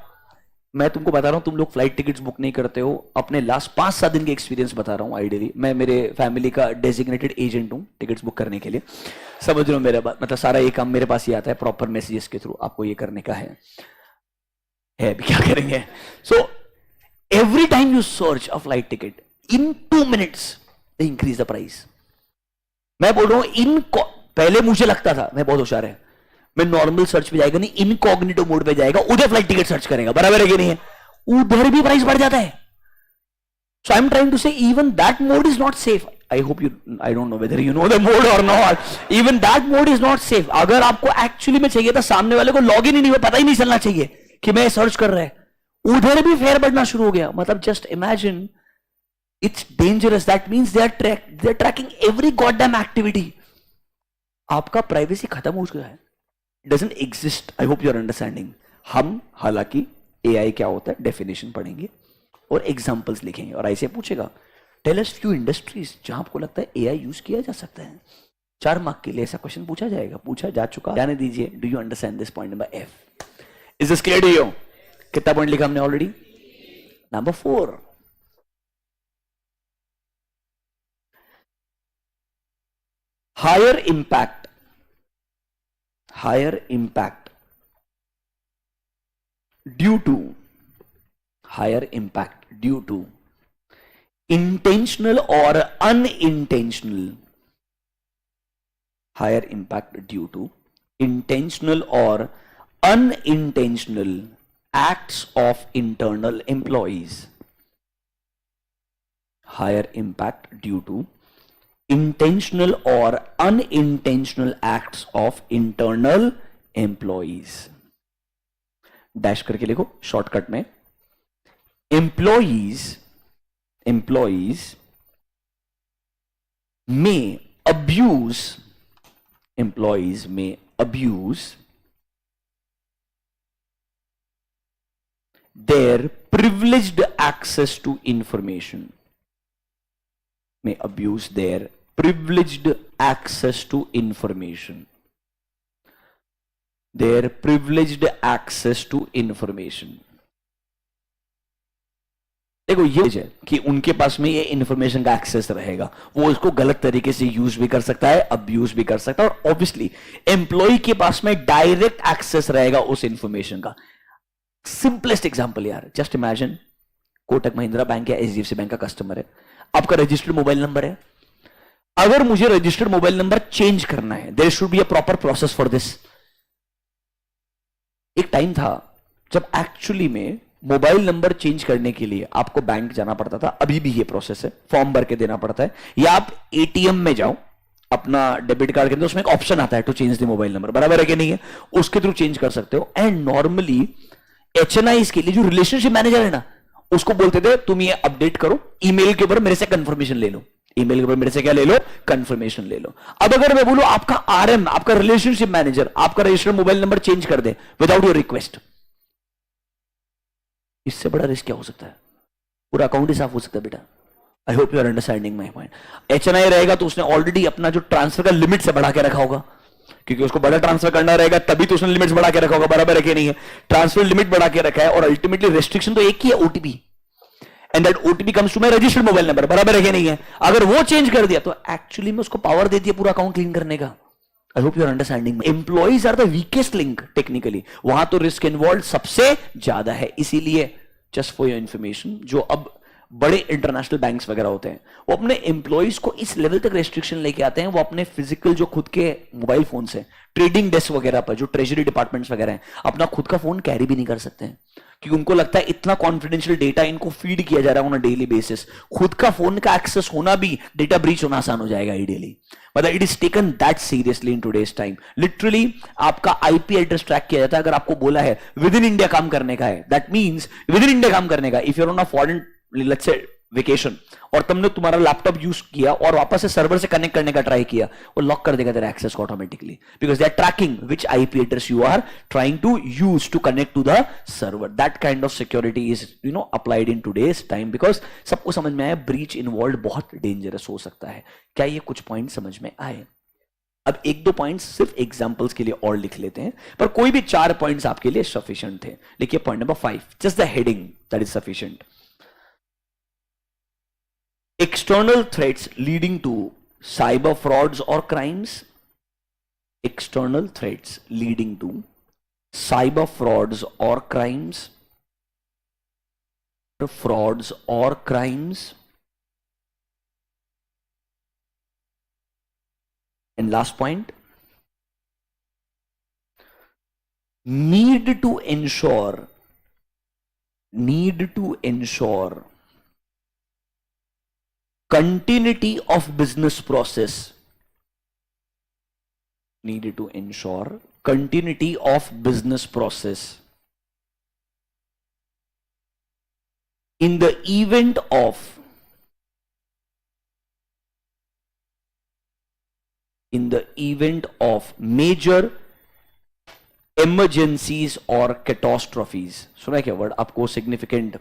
मैं तुमको बता रहा हूं, तुम लोग फ्लाइट टिकट्स बुक नहीं करते हो. अपने लास्ट 5-7 दिन के एक्सपीरियंस बता रहा हूं. आइडियली मैं मेरे फैमिली का डेजिग्नेटेड एजेंट हूं टिकट्स बुक करने के लिए. समझ रहे हो मेरा बात? मतलब सारा ये काम मेरे पास ही आता है प्रॉपर मैसेजेस के थ्रू. आपको ये करने का है अभी क्या करेंगे? So every time you search a flight ticket, in 2 minutes they increase the price. मैं बोल रहा हूं पहले मुझे लगता था मैं बहुत होशियार है, मैं नॉर्मल सर्च पे जाएगा नहीं, इनकॉग्निटो मोड पे जाएगा, उधर फ्लाइट टिकट सर्च करेगा, बराबर है कि नहीं है? उधर भी प्राइस बढ़ जाता है. So I am trying to say even that mode is not safe. I hope you, I don't know whether you know the mode और not. Even that mode is not safe. अगर आपको actually में चाहिए था, सामने वाले को log in ही नहीं हुआ, पता ही नहीं चलना चाहिए कि मैं सर्च कर रहा है, उधर भी फेयर बढ़ना शुरू हो गया. मतलब just imagine, it's dangerous. That means they're tracking every goddamn activity. आपका प्राइवेसी खत्म हो गया है. It doesn't exist. I hope you're understanding. हम हालांकि AI क्या होता है डेफिनेशन पढ़ेंगे और एग्जांपल्स लिखेंगे और ऐसे पूछेगा टेल अस फ्यू इंडस्ट्रीज जहां आपको लगता है AI यूज किया जा सकता है. 4 मार्क के लिए ऐसा क्वेश्चन पूछा जाएगा, पूछा जा चुका. जाने दीजिए. Do you understand this point number F? Is this clear to you? कितना पॉइंट लिखा हमने already? Number 4. higher impact due to intentional or unintentional acts of internal employees. Higher impact due to intentional or unintentional acts of internal employees. Dash करके लिखो shortcut में. employees may abuse their privileged access to information. देखो ये है कि उनके पास में ये इंफॉर्मेशन का एक्सेस रहेगा, वो इसको गलत तरीके से यूज भी कर सकता है, अब्यूज भी कर सकता है, और ऑब्वियसली एम्प्लॉय के पास में डायरेक्ट एक्सेस रहेगा उस इंफॉर्मेशन का. सिंपलेस्ट एग्जांपल यार, just imagine Kotak Mahindra bank या एचडीएफसी बैंक का कस्टमर है, आपका रजिस्टर्ड मोबाइल नंबर है। अगर मुझे रजिस्टर्ड मोबाइल नंबर चेंज करना है, there should be a proper process for this. एक टाइम था जब एक्चुअली में मोबाइल नंबर चेंज करने के लिए आपको बैंक जाना पड़ता था, अभी भी ये प्रोसेस है, फॉर्म भर के देना पड़ता है, या आप एटीएम में जाओ, अपना डेबिट कार्ड के अंदर उसमें एक ऑप्शन आता है to change the mobile number, बराबर है कि नहीं है, उसके थ्रू चेंज कर सकते हो। एंड नॉर्मली एचएनआई के लिए जो रिलेशनशिप मैनेजर है ना, उसको बोलते थे तुम ये अपडेट करो, ईमेल के ऊपर मेरे से कंफर्मेशन ले लो, ईमेल के ऊपर मेरे से क्या ले लो, कंफर्मेशन ले लो। अब अगर मैं बोलूं आपका आरएम, आपका रिलेशनशिप मैनेजर आपका रजिस्टर्ड मोबाइल नंबर चेंज कर दे विदाउट योर रिक्वेस्ट, इससे बड़ा रिस्क क्या हो सकता है? पूरा अकाउंट ही साफ हो सकता है बेटा। I hope you are understanding my point. HNI रहेगा तो उसने ऑलरेडी अपना जो ट्रांसफर का लिमिट से बढ़ा के रखा होगा, क्योंकि उसको बड़ा ट्रांसफर करना रहेगा, तभी तो उसने लिमिट्स बढ़ा के रखा होगा, बराबर है कि नहीं है? ट्रांसफर लिमिट बढ़ा के रखा है, और अल्टीमेटली रेस्ट्रिक्शन तो एक ही है, OTP, and that OTP comes to my registered mobile number, बराबर है कि नहीं है? अगर वो चेंज कर दिया तो एक्चुअली में उसको पावर दे दिया पूरा अकाउंट क्लीन करने का। I hope you are understanding. Employees are the weakest link technically, वहां तो रिस्क इन्वॉल्व सबसे ज्यादा है। इसीलिए जस्ट फॉर योर इंफॉर्मेशन, जो अब बड़े इंटरनेशनल बैंक्स वगैरह होते हैं, वो अपने एम्प्लॉइज को इस लेवल तक रेस्ट्रिक्शन लेके आते हैं, वो अपने फिजिकल जो खुद के मोबाइल फोन से ट्रेडिंग डेस्क वगैरह पर, जो ट्रेजरी डिपार्टमेंट्स वगैरह हैं, अपना खुद का फोन कैरी भी नहीं कर सकते हैं, क्योंकि उनको लगता है इतना कॉन्फिडेंशियल डेटा इनको फीड किया जा रहा है ऑन अ डेली बेसिस, खुद का फोन का एक्सेस होना भी, डेटा ब्रीच होना आसान हो जाएगा आइडियली। मतलब it is taken that seriously in today's time. Literally आपका आईपी एड्रेस ट्रैक किया जाता है। अगर आपको बोला है विद इन इंडिया काम करने का है, that means with in India काम करने का। If you're on a foreign let's say vacation, और तुमने तुम्हारा लैपटॉप यूज किया और वापस से सर्वर से कनेक्ट करने का ट्राई किया, वो लॉक कर देगा तेरा एक्सेस को automatically, because they are tracking which IP address you are trying to use to connect to the server. That kind of security is applied in today's time, because सबको समझ में आया ब्रीच इन्वॉल्व बहुत dangerous हो सकता है। क्या ये कुछ पॉइंट समझ में आए? अब एक दो पॉइंट्स सिर्फ एग्जांपल्स के लिए और लिख लेते हैं, पर कोई भी 4 पॉइंट्स आपके लिए सफिशिएंट थे। लिखिए point number 5, just the heading that is sufficient. External threats leading to cyber frauds or crimes. External threats leading to cyber frauds or crimes. Frauds or crimes. And last point, need to ensure continuity of business process. Needed to ensure continuity of business process in the event of major emergencies or catastrophes. सुना है क्या word आपको? Significant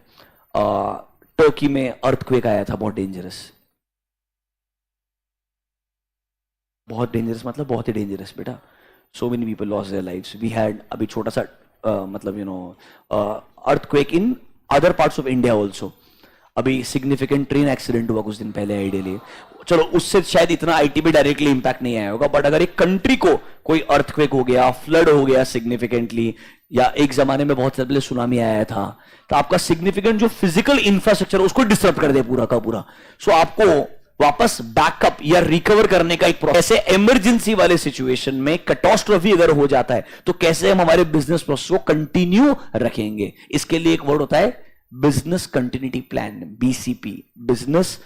Turkey में earthquake आया था, बहुत dangerous. बहुत dangerous मतलब बहुत ही डेंजरस बेटा। So many people lost their lives. We had अभी छोटा सा मतलब earthquake in other parts of India also. अभी सिग्निफिकेंट ट्रेन एक्सीडेंट हुआ कुछ दिन पहले आइडियली। चलो उससे शायद इतना आईटी पे डायरेक्टली इंपैक्ट नहीं आया होगा, बट अगर एक कंट्री को कोई अर्थक्वेक हो गया, फ्लड हो गया सिग्निफिकेंटली, या एक जमाने में बहुत पहले सुनामी आया था, तो आपका सिग्निफिकेंट जो फिजिकल इंफ्रास्ट्रक्चर उसको डिस्टर्ब कर दे पूरा का पूरा। सो आपको वापस बैकअप या रिकवर करने का एक प्रोसेस। ऐसे इमरजेंसी वाले सिचुएशन में कैटास्ट्रोफी अगर हो जाता है तो कैसे हम हमारे बिजनेस प्रोसेस को कंटिन्यू रखेंगे, इसके लिए एक वर्ड होता है business continuity plan, BCP, business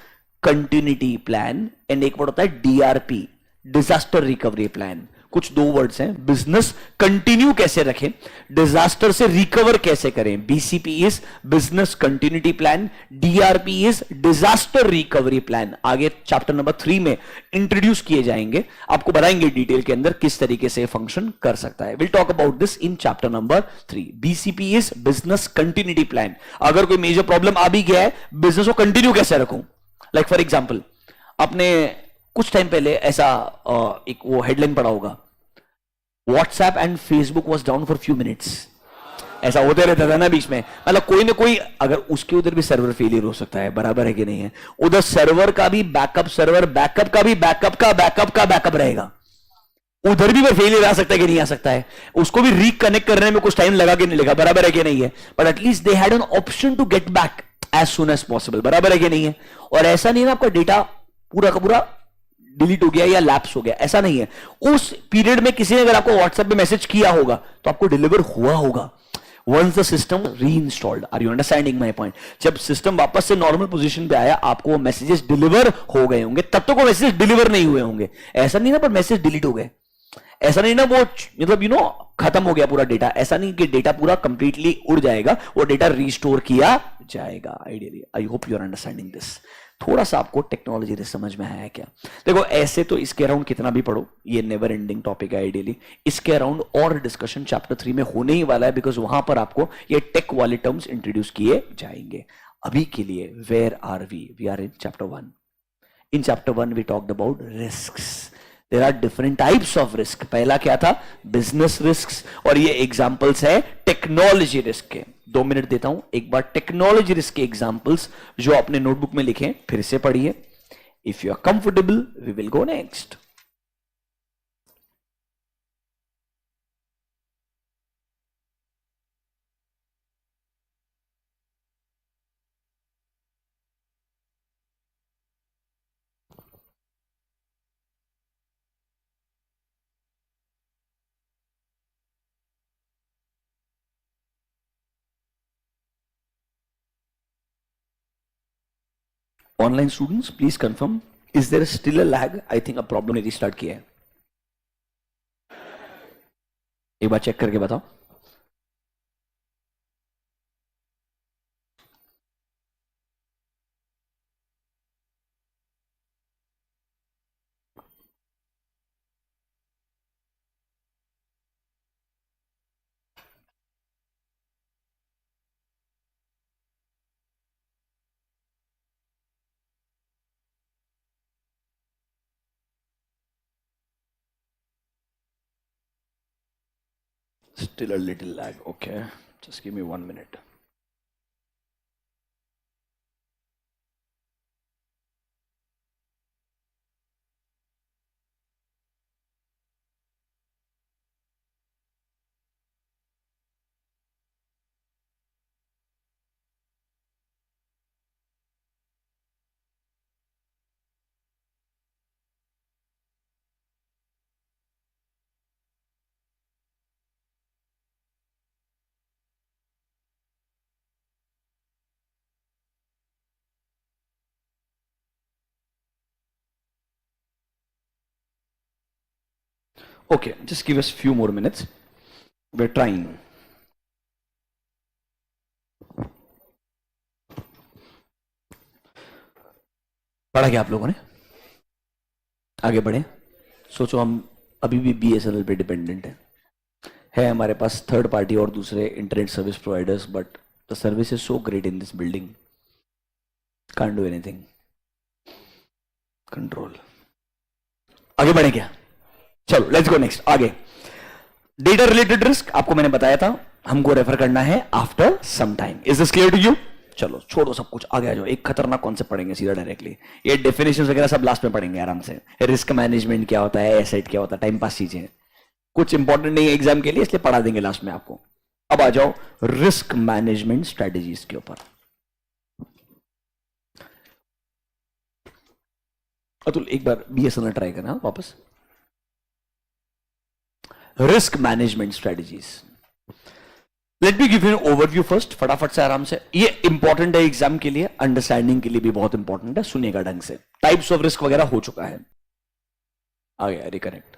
continuity plan. And एक वर्ड होता है डीआरपी, डिजास्टर रिकवरी प्लान। कुछ दो वर्ड्स हैं, बिजनेस कंटिन्यू कैसे रखें, डिजास्टर से रिकवर कैसे करें। BCP is business continuity plan, DRP is disaster recovery plan. आगे चैप्टर नंबर 3 में इंट्रोड्यूस किए जाएंगे, आपको बताएंगे डिटेल के अंदर किस तरीके से फंक्शन कर सकता है। Will talk about this in chapter number 3। BCP is business continuity plan. अगर कोई मेजर प्रॉब्लम आ भी गया है, बिजनेस को कंटिन्यू कैसे रखूं। लाइक फॉर एग्जाम्पल, आपने कुछ टाइम पहले ऐसा एक वो हेडलाइन पढ़ा होगा, WhatsApp and Facebook was down for few minutes. ऐसा होते रहता था ना बीच में, मतलब कोई ना कोई, अगर उसके उधर भी सर्वर फेलियर हो सकता है, बराबर है कि नहीं है, उधर सर्वर का भी बैकअप, सर्वर बैकअप का भी बैकअप का बैकअप का बैकअप रहेगा। उधर भी वो फेलियर आ सकता है कि नहीं आ सकता है, उसको भी रिकनेक्ट करने में कुछ टाइम लगा कि नहीं लगा, बराबर है कि नहीं है, but at least they had an option to get back as soon as possible, बराबर है कि नहीं है। और ऐसा नहीं है ना आपका डेटा पूरा का पूरा डिलीट हो गया या लैप्स हो गया, ऐसा नहीं है। उस पीरियड में किसी ने अगर आपको व्हाट्सएप पे मैसेज किया होगा तो आपको डिलीवर हुआ होगा once the system reinstalled. Are you understanding my point? जब सिस्टम वापस से नॉर्मल पोजीशन पे आया, आपको मैसेजेस डिलीवर हो गए होंगे, तब तक वो मैसेज डिलीवर नहीं हुए होंगे। ऐसा नहीं ना पर मैसेज डिलीट हो गए, ऐसा नहीं ना वो मतलब खत्म हो गया पूरा डेटा, ऐसा नहीं कि डेटा पूरा कंप्लीटली उड़ जाएगा, वो डेटा रिस्टोर किया जाएगा ideally. I hope you are understanding this. थोड़ा सा आपको टेक्नोलॉजी से समझ में आया क्या? देखो ऐसे तो इसके अराउंड कितना भी पढ़ो, ये नेवर एंडिंग टॉपिक है आइडियली। इसके अराउंड और डिस्कशन चैप्टर 3 में होने ही वाला है, बिकॉज वहां पर आपको ये टेक वाले टर्म्स इंट्रोड्यूस किए जाएंगे। अभी के लिए where are we are in chapter 1। In chapter 1 we talked about risks. There are different types of risk. पहला क्या था? बिजनेस रिस्क, और ये एग्जांपल्स है टेक्नोलॉजी रिस्क के। 2 मिनट देता हूं, एक बार टेक्नोलॉजी रिस्क के एग्जांपल्स जो आपने नोटबुक में लिखे फिर से पढ़िए। If you are comfortable we will go next. Online students please confirm, is there still a lag? I think अब प्रॉब्लम ने रिस्टार्ट किया है, एक बार चेक करके बताओ। Still a little lag. Okay, just give me 1 minute. Okay, just give us few more minutes. We're trying. पढ़ा क्या आप लोगों ने? आगे बढ़े। सोचो हम अभी भी बीएसएनएल पे डिपेंडेंट है हमारे पास थर्ड पार्टी और दूसरे internet service providers, but the service is so great in this building, can't do anything. Control. आगे बढ़े क्या? चलो लेट्स गो नेक्स्ट। आगे डेटा रिलेटेड रिस्क आपको मैंने बताया था, हमको रेफर करना है after some time. Is this clear to you? चलो छोड़ो सब कुछ, आगे आ जाओ। एक खतरनाक कॉन्सेप्ट पढ़ेंगे सीधा डायरेक्टली, ये डेफिनेशन वगैरह सब लास्ट में पढ़ेंगे आराम से। रिस्क मैनेजमेंट क्या होता है, एसेट क्या होता है, टाइम पास चीजें कुछ इंपॉर्टेंट नहीं है एग्जाम के लिए, इसलिए पढ़ा देंगे लास्ट में आपको। अब आ जाओ रिस्क मैनेजमेंट स्ट्रेटेजीज के ऊपर। अतुल एक बार बीएसएनएल ट्राई करना वापस। Risk management strategies, let me give you an overview first, फटाफट से आराम से। ये इंपॉर्टेंट है एग्जाम के लिए, अंडरस्टैंडिंग के लिए भी बहुत इंपॉर्टेंट है, सुनिएगा ढंग से। टाइप्स ऑफ रिस्क वगैरह हो चुका है, आ गया रिकनेक्ट,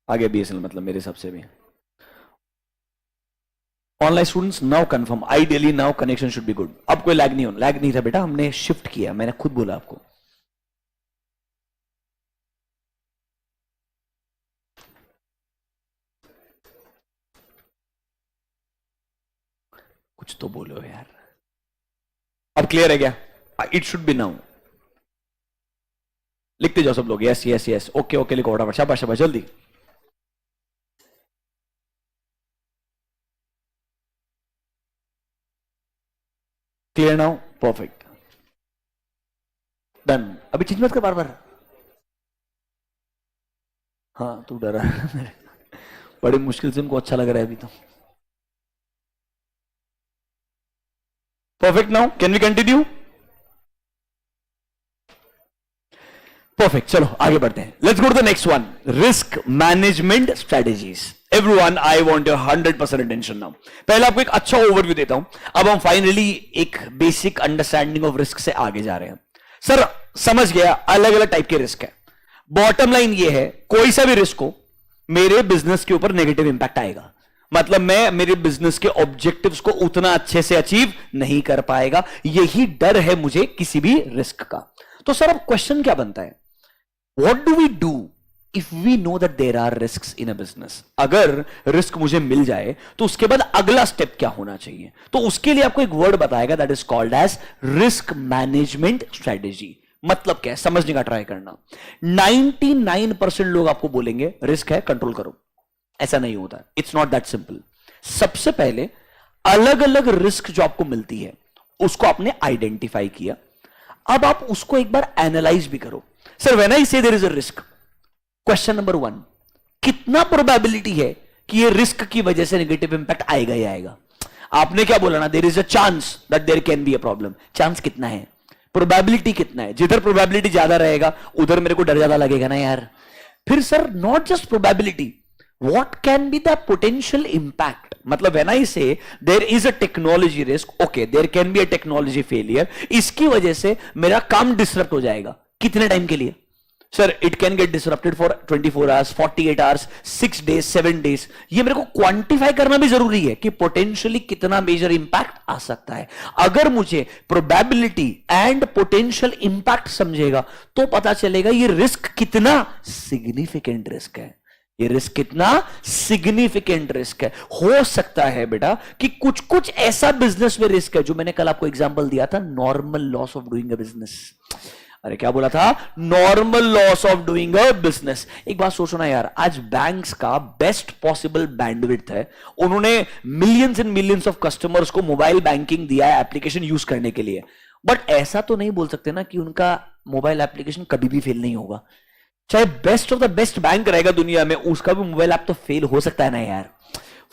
आ गया बीएसएनएल मतलब मेरे हिसाब से भी। Online students now confirm, ideally now connection should be good. अब कोई लैग नहीं हो, लैग नहीं था बेटा, हमने शिफ्ट किया, मैंने खुद बोला आपको। कुछ तो बोलो यार। अब क्लियर है क्या? It should B now. लिखते जाओ सब लोग, yes yes yes, okay okay लिखो फटाफट, शाबाश शाबाश जल्दी। Clear now, perfect, done. अभी चेंज मत कर बार बार। हाँ तू डरा है बड़ी मुश्किल से उनको अच्छा लग रहा है अभी तो। Perfect, now can we continue? Perfect, चलो आगे बढ़ते हैं। Let's go to the next one, risk management strategies. Everyone, I want your 100% attention now. पहले आपको एक अच्छा ओवरव्यू देता हूं, अब हम फाइनली एक बेसिक अंडरस्टैंडिंग ऑफ रिस्क से आगे जा रहे हैं। सर समझ गया, अलग अलग टाइप के रिस्क है। बॉटम लाइन ये है, कोई सा भी रिस्क हो मेरे बिजनेस के ऊपर नेगेटिव इंपैक्ट आएगा, मतलब मैं मेरे बिजनेस के ऑब्जेक्टिव्स को उतना अच्छे से अचीव नहीं कर पाएगा, यही डर है मुझे किसी भी रिस्क का। तो सर अब क्वेश्चन क्या बनता है, what do we do if we know that there are risks in a business? अगर रिस्क मुझे मिल जाए तो उसके बाद अगला स्टेप क्या होना चाहिए? तो उसके लिए आपको एक वर्ड बताएगा, that is called as risk management strategy. मतलब क्या है समझने का ट्राई करना। 99% लोग आपको बोलेंगे रिस्क है कंट्रोल करो, ऐसा नहीं होता, इट्स नॉट दैट सिंपल। सबसे पहले अलग अलग रिस्क जो आपको मिलती है उसको आपने आइडेंटिफाई किया, अब आप उसको एक बार एनालाइज भी करो। Sir when I say there is a risk, question number 1, कितना प्रोबेबिलिटी है कि ये रिस्क की वजह से नेगेटिव इंपैक्ट आएगा ही आएगा? आपने क्या बोला ना, there is a chance that there can be a problem. Chance कितना है, प्रोबेबिलिटी कितना है? जिधर प्रोबेबिलिटी ज्यादा रहेगा उधर मेरे को डर ज्यादा लगेगा ना यार। फिर sir not just probability, what can be the potential impact? मतलब when I say there is a technology risk, okay, there can be a technology failure, इसकी वजह से मेरा काम डिसरप्ट हो जाएगा, कितने टाइम के लिए? Sir it can get disrupted for 24 hours, 48 hours, 6 days, 7 days. ये मेरे को क्वांटिफाई करना भी जरूरी है कि पोटेंशियली कितना मेजर इंपैक्ट आ सकता है। अगर मुझे प्रोबेबिलिटी एंड पोटेंशियल इंपैक्ट समझेगा तो पता चलेगा ये रिस्क कितना सिग्निफिकेंट रिस्क है, ये रिस्क कितना सिग्निफिकेंट रिस्क है। हो सकता है बेटा कि कुछ कुछ ऐसा बिजनेस में रिस्क है, जो मैंने कल आपको एग्जांपल दिया था, normal loss of doing a business. अरे क्या बोला था, normal loss of doing a business. एक बात सोचो ना यार, आज बैंक्स का बेस्ट पॉसिबल बैंडविड्थ है, उन्होंने millions and millions of customers को मोबाइल बैंकिंग दिया है एप्लीकेशन यूज करने के लिए, बट ऐसा तो नहीं बोल सकते ना कि उनका मोबाइल एप्लीकेशन कभी भी फेल नहीं होगा। चाहे best of the best bank रहेगा दुनिया में, उसका भी मोबाइल ऐप तो फेल हो सकता है ना यार,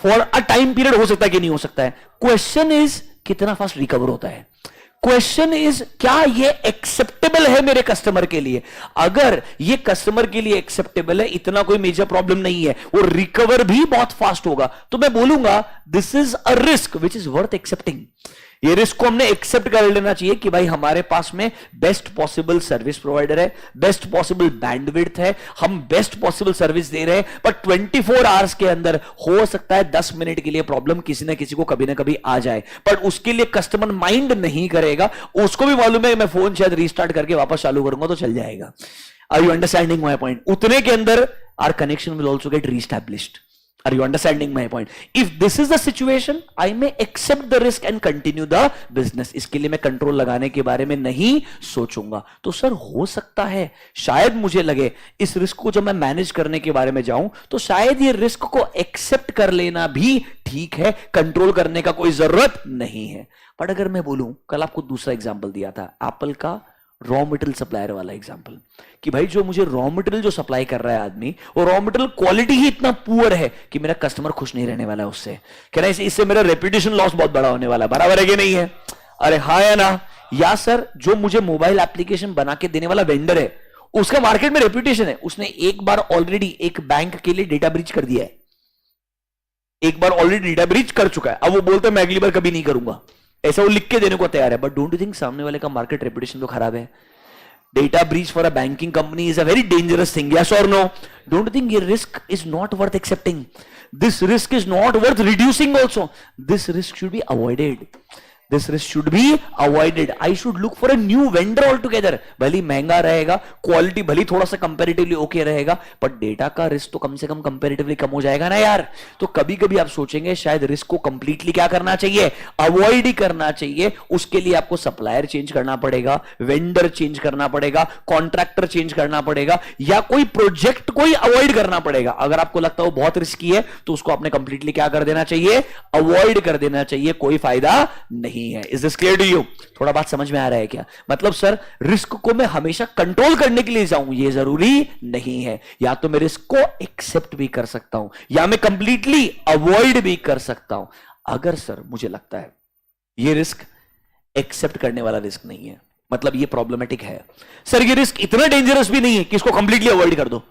फॉर अ टाइम पीरियड हो सकता है कि नहीं हो सकता है। क्वेश्चन इज कितना फास्ट रिकवर होता है, क्वेश्चन इज क्या ये एक्सेप्टेबल है मेरे कस्टमर के लिए? अगर ये कस्टमर के लिए एक्सेप्टेबल है, इतना कोई मेजर प्रॉब्लम नहीं है, वो रिकवर भी बहुत फास्ट होगा, तो मैं बोलूंगा this is a risk which is worth accepting. ये रिस्क को हमने एक्सेप्ट कर लेना चाहिए कि भाई हमारे पास में बेस्ट पॉसिबल सर्विस प्रोवाइडर है, बेस्ट पॉसिबल बैंडविड्थ है, हम बेस्ट पॉसिबल सर्विस दे रहे हैं, पर 24 आवर्स के अंदर हो सकता है 10 मिनट के लिए प्रॉब्लम किसी ना किसी को कभी ना कभी आ जाए, पर उसके लिए कस्टमर माइंड नहीं करेगा, उसको भी मालूम है मैं फोन शायद रीस्टार्ट करके वापस चालू करूंगा तो चल जाएगा। Are you understanding my point? उतने के अंदर our connection will also get reestablished. Are you understanding my point? If this is the situation, I may accept the risk and continue the business. इसके लिए मैं कंट्रोल लगाने के बारे में नहीं सोचूंगा। तो सर हो सकता है शायद मुझे लगे इस रिस्क को जब मैं मैनेज करने के बारे में जाऊं तो शायद ये रिस्क को एक्सेप्ट कर लेना भी ठीक है, कंट्रोल करने का कोई जरूरत नहीं है। पर अगर मैं बोलूं, कल आपको दूसरा एग्जांपल दिया था एप्पल का रॉ मटेरियल सप्लायर वाला एग्जांपल, कि भाई जो मुझे रॉ मटेरियल जो सप्लाई कर रहा है आदमी, वो रॉ मटेरियल क्वालिटी ही इतना पुअर है कि मेरा कस्टमर खुश नहीं रहने वाला है उससे। कह रहा है इससे मेरा रेपुटेशन लॉस बहुत बड़ा होने वाला है। बराबर है कि नहीं है? अरे हाँ या ना? या सर जो मुझे मोबाइल एप्लीकेशन बना के देने वाला वेंडर है, उसका मार्केट में रेपुटेशन है, उसने एक बार ऑलरेडी एक बैंक के लिए डेटा ब्रीच कर दिया है, एक बार ऑलरेडी डेटा ब्रीच कर चुका है, अब वो बोलता है मैं अगली बार कभी नहीं करूंगा, ऐसा वो लिख के देने को तैयार है। बट डोंट यू थिंक सामने वाले का मार्केट रेपुटेशन तो खराब है? Data breach for a banking company is a very dangerous thing. Yes or no? Don't you think your risk is not worth accepting? This risk is not worth reducing also. This risk should be avoided. This risk should be avoided. I should look for a new vendor altogether. भली महंगा रहेगा, quality भली थोड़ा सा comparatively okay रहेगा, पर data का risk तो कम से कम कंपैरेटिवली कम हो जाएगा ना यार। तो कभी कभी आप सोचेंगे शायद रिस्क को कंप्लीटली क्या करना चाहिए, अवॉइड ही करना चाहिए। उसके लिए आपको सप्लायर चेंज करना पड़ेगा, वेंडर चेंज करना पड़ेगा, कॉन्ट्रैक्टर चेंज करना पड़ेगा, या कोई प्रोजेक्ट कोई अवॉइड करना पड़ेगा। अगर आपको लगता है वो बहुत रिस्की है तो उसको आपने कंप्लीटली क्या कर देना चाहिए, अवॉइड कर देना चाहिए, कोई फायदा नहीं नहीं है। Is this clear to you? थोड़ा बात समझ में आ रहा है क्या? मतलब सर रिस्क को मैं हमेशा कंट्रोल करने के लिए जाऊं ये जरूरी नहीं है। या तो मैं रिस्क को एक्सेप्ट भी कर सकता हूं या मैं कंप्लीटली अवॉइड भी कर सकता हूं। अगर सर मुझे लगता है ये रिस्क एक्सेप्ट करने वाला रिस्क नहीं है, मतलब ये प्रॉब्लमेटिक है, सर ये रिस्क इतना डेंजरस भी नहीं है कि इसको कंप्लीटली अवॉइड कर दो,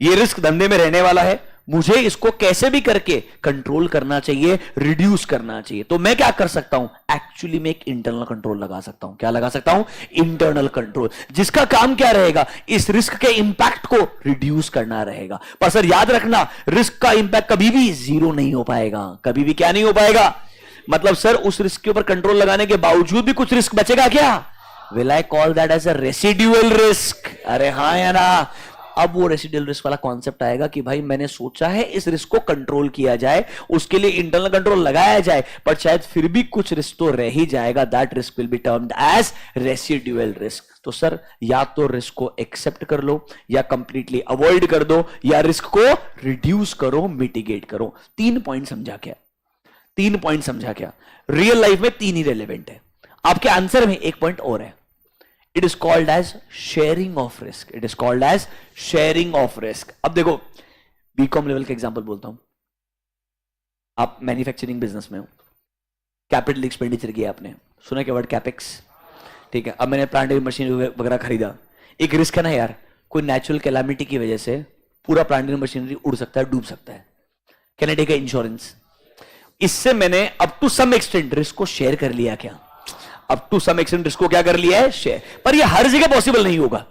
ये रिस्क धंधे में रहने वाला है, मुझे इसको कैसे भी करके कंट्रोल करना चाहिए, रिड्यूस करना चाहिए, तो मैं क्या कर सकता हूं? एक्चुअली मैं एक इंटरनल कंट्रोल लगा सकता हूं। क्या लगा सकता हूं? इंटरनल कंट्रोल, जिसका काम क्या रहेगा? इस रिस्क के इंपैक्ट को रिड्यूस करना रहेगा। पर सर याद रखना, रिस्क का इंपैक्ट कभी भी जीरो नहीं हो पाएगा, कभी भी क्या नहीं हो पाएगा? मतलब सर उस रिस्क के ऊपर कंट्रोल लगाने के बावजूद भी कुछ रिस्क बचेगा क्या? Will I call that as a residual risk? अरे हाँ या ना? अब वो रेसिड्यूअल रिस्क वाला कॉन्सेप्ट आएगा कि भाई मैंने सोचा है इस रिस्क को कंट्रोल किया जाए, उसके लिए इंटरनल कंट्रोल लगाया जाए, पर शायद फिर भी कुछ रिस्क तो रह ही जाएगा, that risk will be termed as residual risk. तो सर या तो रिस्क को एक्सेप्ट कर लो या कंप्लीटली अवॉइड कर दो या रिस्क को रिड्यूस करो, मिटिगेट करो। 3 पॉइंट समझा क्या? 3 पॉइंट समझा क्या? रियल लाइफ में 3 ही रेलेवेंट है। आपके आंसर में एक पॉइंट और है। It is called as sharing of risk. It is called as sharing of risk. अब देखो बीकॉम लेवल का एग्जांपल बोलता हूं। आप मैन्युफैक्चरिंग बिजनेस में हो, कैपिटल एक्सपेंडिचर किया आपने, सुना क्या वर्ड? कैपेक्स। ठीक है, अब मैंने प्लांट मशीन वगैरह खरीदा, एक रिस्क है ना यार, कोई नेचुरल कैलामिटी की वजह से पूरा प्लांट मशीनरी उड़ सकता है, डूब सकता है, can I take a insurance? इससे मैंने up to some extent risk को शेयर कर लिया। क्या up to some extent risk को क्या कर लिया है? शेयर। पर ये हर जगह पॉसिबल नहीं होगा,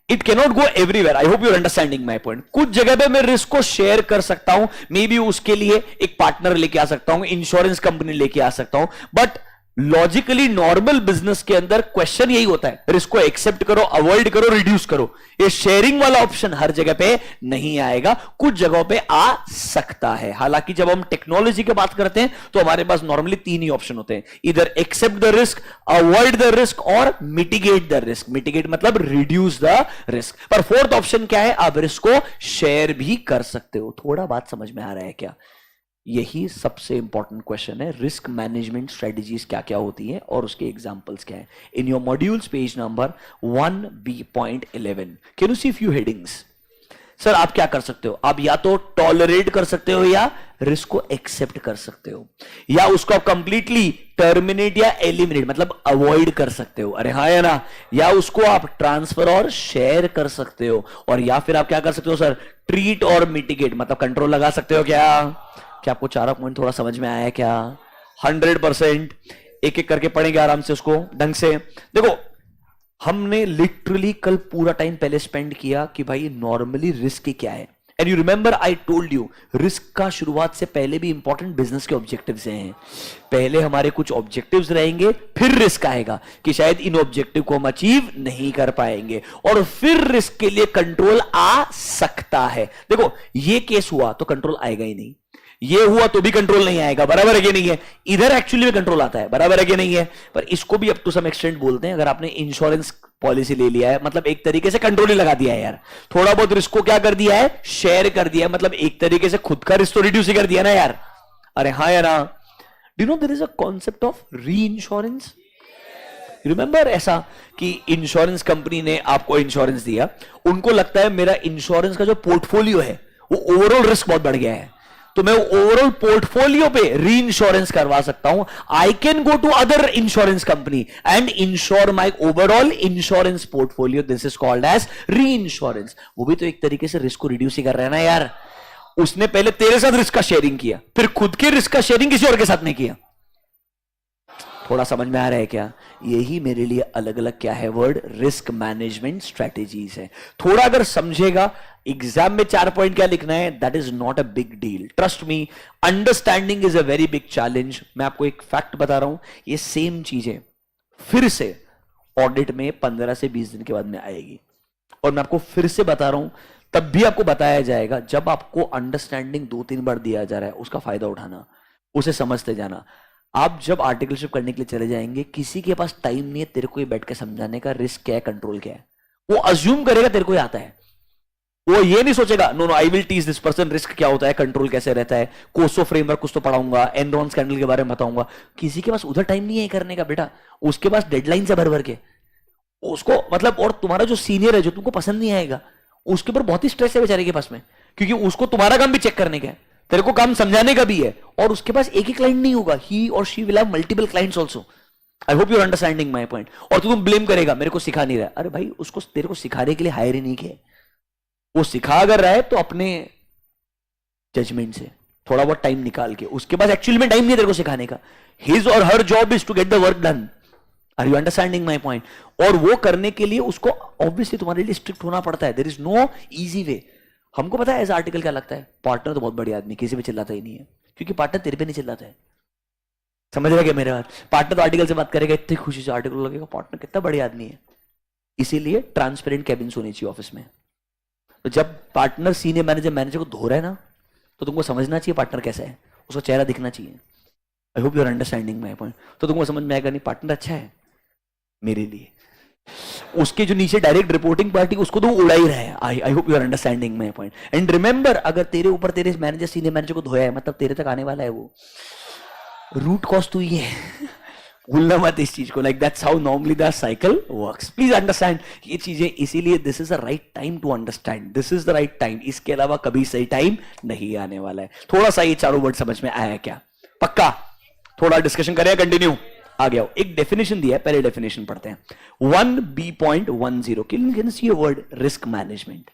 it cannot go everywhere. I hope you are understanding my point. कुछ जगह पे मैं रिस्क को शेयर कर सकता हूं, मे बी उसके लिए एक पार्टनर लेके आ सकता हूं, इंश्योरेंस कंपनी लेके आ सकता हूं, बट लॉजिकली नॉर्मल बिजनेस के अंदर क्वेश्चन यही होता है, रिस्क को एक्सेप्ट करो, अवॉइड करो, रिड्यूस करो। ये शेयरिंग वाला ऑप्शन हर जगह पे नहीं आएगा, कुछ जगहों पे आ सकता है। हालांकि जब हम टेक्नोलॉजी की बात करते हैं तो हमारे पास नॉर्मली 3 ही ऑप्शन होते हैं, इधर accept the risk, avoid the risk और मिटिगेट द रिस्क। मिटिगेट मतलब रिड्यूस द रिस्क। पर 4th ऑप्शन क्या है? आप रिस्क को शेयर भी कर सकते हो। थोड़ा बात समझ में आ रहा है क्या? यही सबसे इंपॉर्टेंट क्वेश्चन है, रिस्क मैनेजमेंट स्ट्रेटजीज क्या क्या होती है और उसके एग्जांपल्स क्या है। In your modules page number 1B.11 can you see few headings? Sir आप क्या कर सकते हो? आप या तो टॉलरेट कर सकते हो या रिस्क को एक्सेप्ट कर सकते हो, या उसको आप कंप्लीटली टर्मिनेट या एलिमिनेट मतलब अवॉइड कर सकते हो। अरे हाँ या ना? या उसको आप ट्रांसफर और शेयर कर सकते हो, और या फिर आप क्या कर सकते हो सर? ट्रीट और मिटिगेट मतलब कंट्रोल लगा सकते हो। क्या आपको 4 पॉइंट थोड़ा समझ में आया क्या? 100%। एक एक करके पढ़ेंगे आराम से उसको ढंग से। देखो हमने लिटरली कल पूरा टाइम पहले स्पेंड किया कि भाई नॉर्मली रिस्क क्या है, and you remember I told you risk का शुरुआत से पहले भी इंपॉर्टेंट बिजनेस के ऑब्जेक्टिव्स हैं। पहले हमारे कुछ ऑब्जेक्टिव्स रहेंगे, फिर रिस्क आएगा कि शायद इन ऑब्जेक्टिव को हम अचीव नहीं कर पाएंगे, और फिर रिस्क के लिए कंट्रोल आ सकता है। देखो ये केस हुआ तो कंट्रोल आएगा ही नहीं, ये हुआ तो भी कंट्रोल नहीं आएगा, बराबर है कि नहीं है? इधर एक्चुअली में कंट्रोल आता है, बराबर है कि नहीं है? पर इसको भी अप टू सम एक्सटेंट बोलते हैं, अगर आपने इंश्योरेंस पॉलिसी ले लिया है मतलब एक तरीके से कंट्रोल ही लगा दिया है यार, थोड़ा बहुत रिस्क को क्या कर दिया है? शेयर कर दिया है, मतलब एक तरीके से खुद का रिस्क तो रिड्यूस ही कर दिया ना यार। अरे हाँ या ना? Do you know there is a concept of reinsurance? Remember ऐसा कि इंश्योरेंस कंपनी ने आपको इंश्योरेंस दिया, उनको लगता है मेरा इंश्योरेंस का जो पोर्टफोलियो है वो ओवरऑल रिस्क बहुत बढ़ गया है, तो मैं ओवरऑल पोर्टफोलियो पे री इंश्योरेंस करवा सकता हूं। I can go to other insurance company and insure my overall insurance portfolio, this is called as reinsurance. वो भी तो एक तरीके से रिस्क को रिड्यूस ही कर रहा है ना यार। उसने पहले तेरे साथ रिस्क का शेयरिंग किया, फिर खुद के रिस्क का शेयरिंग किसी और के साथ नहीं किया। थोड़ा समझ में आ रहा है क्या? यही मेरे लिए अलग अलग क्या है वर्ड? रिस्क मैनेजमेंट स्ट्रेटेजीज है। थोड़ा अगर समझेगा, एग्जाम में 4 पॉइंट क्या लिखना है, that is not a big deal, trust me. Understanding is a very big challenge. मैं आपको एक फैक्ट बता रहा हूं, ये सेम चीजें फिर से ऑडिट में 15 से 20 दिन के बाद में आएगी, और मैं आपको फिर से बता रहा हूं, तब भी आपको बताया जाएगा। जब आपको अंडरस्टैंडिंग 2-3 बार दिया जा रहा है, उसका फायदा उठाना, उसे समझते जाना। आप जब आर्टिकलशिप करने के लिए चले जाएंगे, किसी के पास टाइम नहीं है तेरे को बैठ के समझाने का रिस्क क्या है, कंट्रोल क्या है। वो अज्यूम करेगा तेरे को ही आता है, वो ये नहीं सोचेगा no no I will teach this person risk क्या होता है, कंट्रोल कैसे रहता है, कोसो फ्रेमवर्क कुछ तो पढ़ाऊंगा, एनरॉन स्कैंडल के बारे में बताऊंगा। किसी के पास उधर टाइम नहीं है करने का बेटा, उसके पास डेडलाइन से भर भर के उसको मतलब, और तुम्हारा जो सीनियर है जो तुमको पसंद नहीं आएगा उसके ऊपर बहुत ही स्ट्रेस है बेचारे के पास में, क्योंकि उसको तुम्हारा काम भी चेक करने का है, तेरे को काम समझाने का भी है, और उसके पास एक ही क्लाइंट नहीं होगा, ही और she will have multiple clients also. I hope you are understanding my point. और तुम ब्लेम करेगा मेरे को सिखा नहीं रहा, अरे भाई उसको तेरे को सिखाने के लिए हायर ही नहीं किया, वो सिखा अगर रहा है तो अपने जजमेंट से थोड़ा बहुत टाइम निकाल के, उसके पास एक्चुअली में टाइम नहीं है तेरे को सिखाने का, हिज और her job is to get the work done. Are you understanding my point? और वो करने के लिए उसको ऑब्वियसली तुम्हारे लिए स्ट्रिक्ट होना पड़ता है, there is no easy way. हमको पता है एज आर्टिकल क्या लगता है, पार्टनर तो बहुत बढ़िया आदमी, किसी पे चिल्लाता ही नहीं है, क्योंकि पार्टनर तेरे पे नहीं चिल्लाता है। समझ रहा है क्या मेरे बात? पार्टनर तो आर्टिकल से बात करेगा, इतनी खुशी से आर्टिकल लगेगा, पार्टनर कितना बढ़िया आदमी है। इसीलिए ट्रांसपेरेंट कैबिन्स होनी चाहिए ऑफिस में। तो जब पार्टनर सीनियर मैनेजर को धो रहा है ना, तो तुमको समझना चाहिए पार्टनर कैसा है, उसका चेहरा दिखना चाहिए। I hope you are understanding my point. तो तुमको समझ में आएगा नहीं पार्टनर अच्छा है मेरे लिए, उसके जो नीचे डायरेक्ट रिपोर्टिंग पार्टी उसको तो उड़ा ही रहा है। I hope you are understanding my point. And remember, अगर तेरे ऊपर तेरे मैनेजर सीनियर मैनेजर को धोया है, मतलब तेरे तक आने वाला है वो, रूट कॉज तो ये है। भूलना मत इस चीज को, like that's how normally the cycle works. Please understand ये चीजें, इसीलिए this is the right time to understand, this is the right time, इसके अलावा कभी सही टाइम नहीं आने वाला है। थोड़ा सा ये चारों वर्ड समझ में आया क्या? पक्का? थोड़ा डिस्कशन करें, कंटिन्यू। आ गया, एक डेफिनेशन दिया है, पहले डेफिनेशन पढ़ते हैं। 1B.10 can see word risk management.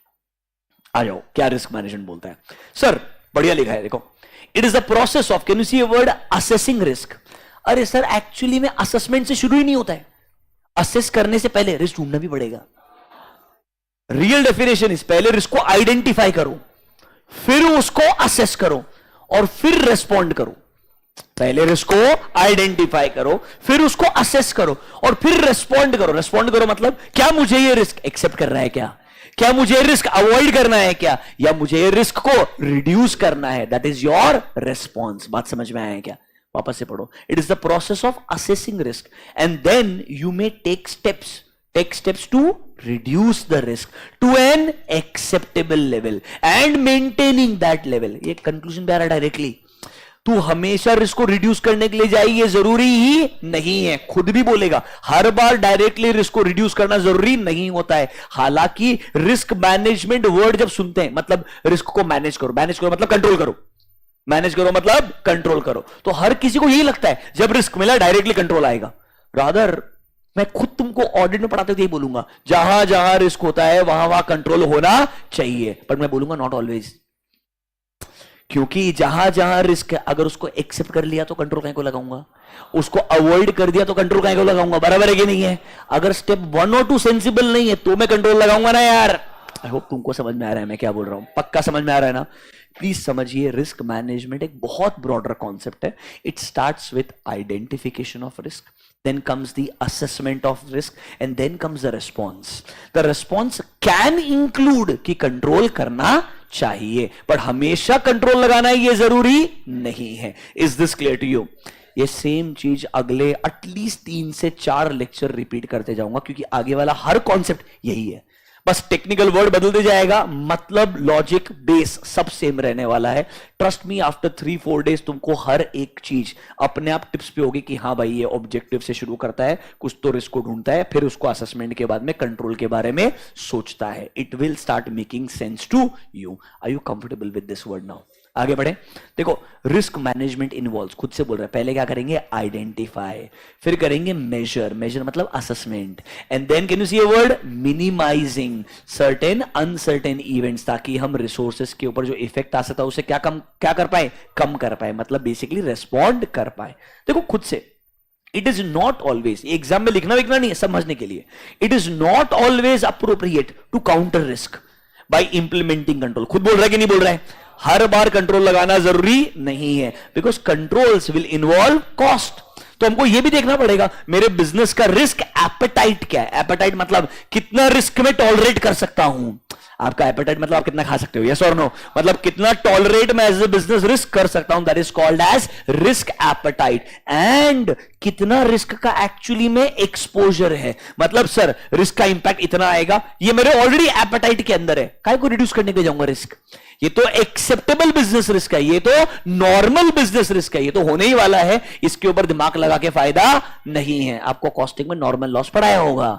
आ जाओ, क्या रिस्क मैनेजमेंट बोलता है सर? बढ़िया लिखा है, देखो, it is the process of, can you see word assessing risk. अरे सर एक्चुअली में असेसमेंट से शुरू ही नहीं होता है, असेस करने से पहले रिस्क ढूंढना भी पड़ेगा। रियल डेफिनेशन इज पहले रिस्क को आइडेंटिफाई करो, फिर उसको असेस करो, और फिर रेस्पॉन्ड करो। पहले रिस्क को आइडेंटिफाई करो, फिर उसको असेस करो, और फिर रेस्पॉन्ड करो। रेस्पॉन्ड करो मतलब क्या मुझे ये रिस्क एक्सेप्ट कर रहा है क्या, क्या मुझे रिस्क अवॉइड करना है क्या, या मुझे ये रिस्क को रिड्यूस करना है। That is your response. बात समझ में आया क्या? वापस से पढ़ो। It is the process of assessing risk and then you may take steps to reduce the risk to an acceptable level and maintaining that level। ये कंक्लूजन पे आ रहा डायरेक्टली। तू हमेशा रिस्क को रिड्यूस करने के लिए जाए ये जरूरी ही नहीं है, खुद भी बोलेगा हर बार डायरेक्टली रिस्क को रिड्यूस करना जरूरी नहीं होता है। हालांकि रिस्क मैनेजमेंट वर्ड जब सुनते हैं मतलब रिस्क को मैनेज करो मतलब कंट्रोल करो, मैनेज करो मतलब कंट्रोल करो, तो हर किसी को यही लगता है जब रिस्क मिला डायरेक्टली कंट्रोल आएगा। रादर मैं खुद तुमको ऑडिट में पढ़ाते हुए यही बोलूंगा, जहां जहां रिस्क होता है वहां वहां कंट्रोल होना चाहिए, पर मैं बोलूंगा नॉट ऑलवेज। क्योंकि जहां जहां रिस्क है अगर उसको एक्सेप्ट कर लिया तो कंट्रोल कहीं को लगाऊंगा, उसको अवॉइड कर दिया तो कंट्रोल कहीं को लगाऊंगा। बराबर है कि नहीं है? अगर स्टेप 1 और 2 सेंसिबल नहीं है तो मैं कंट्रोल लगाऊंगा ना यार। आई होप तुमको समझ में आ रहा है मैं क्या बोल रहा हूं, पक्का समझ में आ रहा है ना? प्लीज समझिए, रिस्क मैनेजमेंट एक बहुत ब्रॉडर कॉन्सेप्ट है। It starts with identification of risk, then comes the assessment of risk, and then comes the response. The response can include कि कंट्रोल करना चाहिए, पर हमेशा कंट्रोल लगाना ये जरूरी नहीं है। Is this clear to you? ये सेम चीज अगले एटलीस्ट 3 से 4 लेक्चर रिपीट करते जाऊंगा, क्योंकि आगे वाला हर कॉन्सेप्ट यही है, बस टेक्निकल वर्ड बदलते जाएगा, मतलब लॉजिक बेस सब सेम रहने वाला है। ट्रस्ट मी, आफ्टर 3-4 डेज तुमको हर एक चीज अपने आप टिप्स पे होगी कि हाँ भाई ये ऑब्जेक्टिव से शुरू करता है, कुछ तो रिस्क को ढूंढता है, फिर उसको असेसमेंट के बाद में कंट्रोल के बारे में सोचता है। It will start making sense to you. Are you comfortable with this word now? आगे बढ़े। देखो, रिस्क मैनेजमेंट इन्वॉल्व्स, खुद से बोल रहे हैं, पहले क्या करेंगे? आइडेंटिफाई, फिर करेंगे मेजर मतलब assessment, and then can you see a word? Minimizing certain uncertain events, ताकि हम रिसोर्सेस के ऊपर जो इफेक्ट आ सकता है उसे क्या कर पाए? कम कर पाए, मतलब बेसिकली रेस्पॉन्ड कर पाए। देखो खुद से, it is not always, exam में लिखना नहीं है, समझने के लिए, it is not always appropriate to counter risk by implementing control. खुद बोल रहा है कि नहीं बोल रहा है? हर बार कंट्रोल लगाना जरूरी नहीं है, because controls will involve cost. तो हमको यह भी देखना पड़ेगा मेरे बिजनेस का रिस्क एपेटाइट क्या है। एपेटाइट मतलब कितना रिस्क में टॉलरेट कर सकता हूं। आपका एपेटाइट मतलब आप कितना खा सकते हो, यस और नो, मतलब कितना टॉलरेट मैं एज ए बिजनेस रिस्क कर सकता हूं, that is called as risk appetite. And कितना रिस्क का एक्चुअली में एक्सपोजर है, मतलब सर रिस्क का इंपैक्ट इतना आएगा, ये मेरे ऑलरेडी एपेटाइट के अंदर है, काय को रिड्यूस करने के लिए जाऊंगा रिस्क, ये तो एक्सेप्टेबल बिजनेस रिस्क है, ये तो नॉर्मल बिजनेस रिस्क है, ये तो होने ही वाला है, इसके ऊपर दिमाग लगा के फायदा नहीं है। आपको कॉस्टिंग में नॉर्मल लॉस पढ़ाया होगा,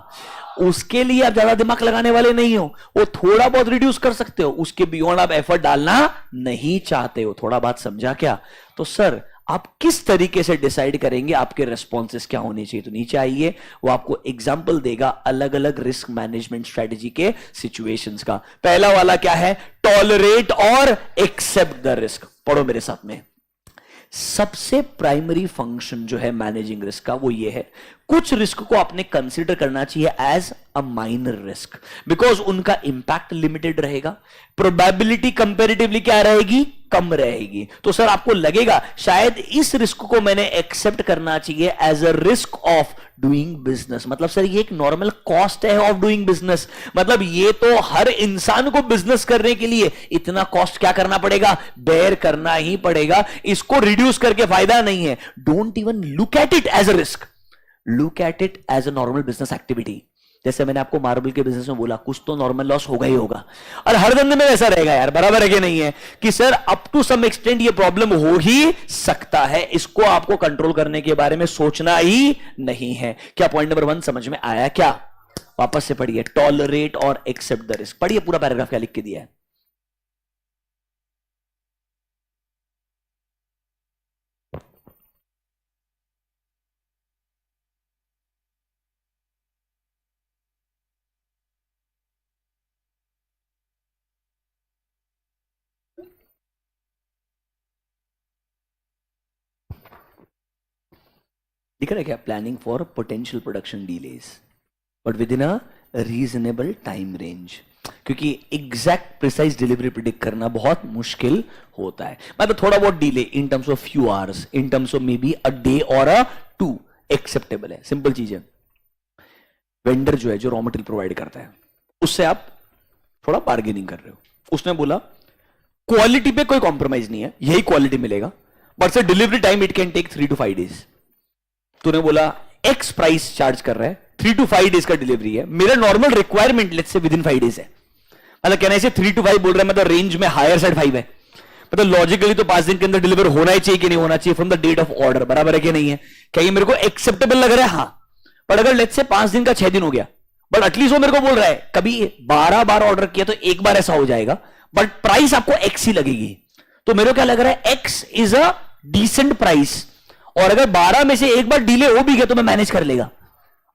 उसके लिए आप ज्यादा दिमाग लगाने वाले नहीं हो, वो थोड़ा बहुत रिड्यूस कर सकते हो, उसके बियॉन्ड आप एफर्ट डालना नहीं चाहते हो। थोड़ा बात समझा क्या? तो सर आप किस तरीके से डिसाइड करेंगे आपके रेस्पॉन्सेस क्या होने चाहिए? तो नीचे आइए, वो आपको एग्जांपल देगा अलग अलग रिस्क मैनेजमेंट स्ट्रेटजी के सिचुएशंस का। पहला वाला क्या है? टॉलरेट और एक्सेप्ट द रिस्क। पढ़ो मेरे साथ में। सबसे प्राइमरी फंक्शन जो है मैनेजिंग रिस्क का वो ये है, कुछ रिस्क को आपने कंसीडर करना चाहिए as a minor risk, because उनका इंपैक्ट लिमिटेड रहेगा, प्रोबेबिलिटी कंपैरेटिवली क्या रहेगी? कम रहेगी। तो सर आपको लगेगा शायद इस रिस्क को मैंने एक्सेप्ट करना चाहिए as a risk of doing business, मतलब सर ये एक नॉर्मल कॉस्ट है ऑफ डूइंग बिजनेस, मतलब ये तो हर इंसान को बिजनेस करने के लिए इतना कॉस्ट क्या करना पड़ेगा? बेयर करना ही पड़ेगा, इसको रिड्यूस करके फायदा नहीं है। Don't even look at it as a risk, look at it as a normal business activity. जैसे मैंने आपको मार्बल के बिजनेस में बोला, कुछ तो नॉर्मल लॉस होगा ही होगा, और हर धंधे में ऐसा रहेगा यार, बराबर है कि नहीं है? कि sir up to some extent ये प्रॉब्लम हो ही सकता है, इसको आपको कंट्रोल करने के बारे में सोचना ही नहीं है। क्या पॉइंट नंबर 1 समझ में आया क्या? वापस से पढ़िए, टॉलरेट और एक्सेप्ट द रिस्क। पढ़िए पूरा पैराग्राफ क्या लिख के दिया है। दिख रहा है क्या? Planning for potential production delays but with in a reasonable time range, क्योंकि एग्जैक्ट प्रिसाइज डिलीवरी प्रिडिक्ट करना बहुत मुश्किल होता है। मतलब थोड़ा बहुत delay in terms of few hours, in terms of may be a day और अ 2 एक्सेप्टेबल है। सिंपल चीज है, वेंडर जो है, जो रॉ मटेरियल प्रोवाइड करता है, उससे आप थोड़ा बार्गेनिंग कर रहे हो, उसने बोला क्वालिटी पे कोई कॉम्प्रोमाइज नहीं है, यही क्वालिटी मिलेगा, but sir delivery time it can take 3 to 5 days। तूने बोला एक्स प्राइस चार्ज कर रहा है, 3 to 5 days का डिलीवरी है, मेरा normal requirement let's say with in 5 days है, मतलब कहना ऐसे 3 to 5 बोल रहा है, मतलब रेंज में हायर साइड 5 है, मतलब लॉजिकली तो 5 दिन के अंदर डिलीवर होना ही चाहिए कि नहीं होना चाहिए from the date of order, बराबर है कि नहीं है? क्या ये मेरे को एक्सेप्टेबल लग रहा है? हाँ। पर अगर लेट्स से 5 दिन का 6 दिन हो गया, बट एटलीस्ट वो मेरे को बोल रहा है कभी 12 बार ऑर्डर किया तो एक बार ऐसा हो जाएगा, बट प्राइस आपको एक्स ही लगेगी, तो मेरे को क्या लग रहा है? X is a decent price, और अगर 12 में से एक बार डिले हो भी गया तो मैं मैनेज कर लेगा।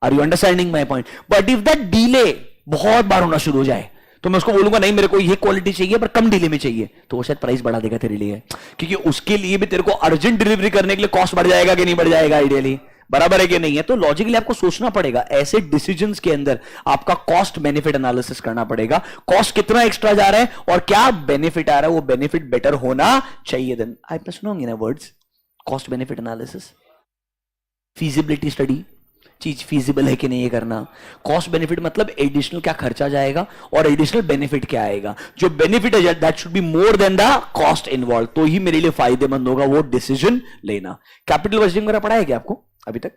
Are you understanding my point? But if that delay बहुत बार होना शुरू हो जाए तो मैं उसको बोलूंगा नहीं मेरे को ये क्वालिटी चाहिए पर कम डिले में चाहिए, तो वो शायद प्राइस बढ़ा देगा तेरे लिए, क्योंकि उसके लिए भी तेरे को अर्जेंट डिलीवरी करने के लिए कॉस्ट बढ़ जाएगा कि नहीं बढ़ जाएगा आइडियली, बराबर है कि नहीं है? तो लॉजिकली आपको सोचना पड़ेगा, ऐसे डिसीजंस के अंदर आपका कॉस्ट बेनिफिट एनालिसिस करना पड़ेगा, कॉस्ट कितना एक्स्ट्रा जा रहा है और क्या बेनिफिट आ रहा है, वो बेनिफिट बेटर होना चाहिए। देन आप सुनोगे ना words, cost benefit analysis, feasibility study, चीज फीजिबल है कि नहीं ये करना, कॉस्ट बेनिफिट मतलब एडिशनल क्या खर्चा जाएगा और एडिशनल बेनिफिट क्या आएगा, जो बेनिफिट है that should be more than the cost involve, तो ही मेरे लिए फायदेमंद होगा वो डिसीजन लेना। कैपिटल बजटिंग मेरा पढ़ा है क्या आपको अभी तक?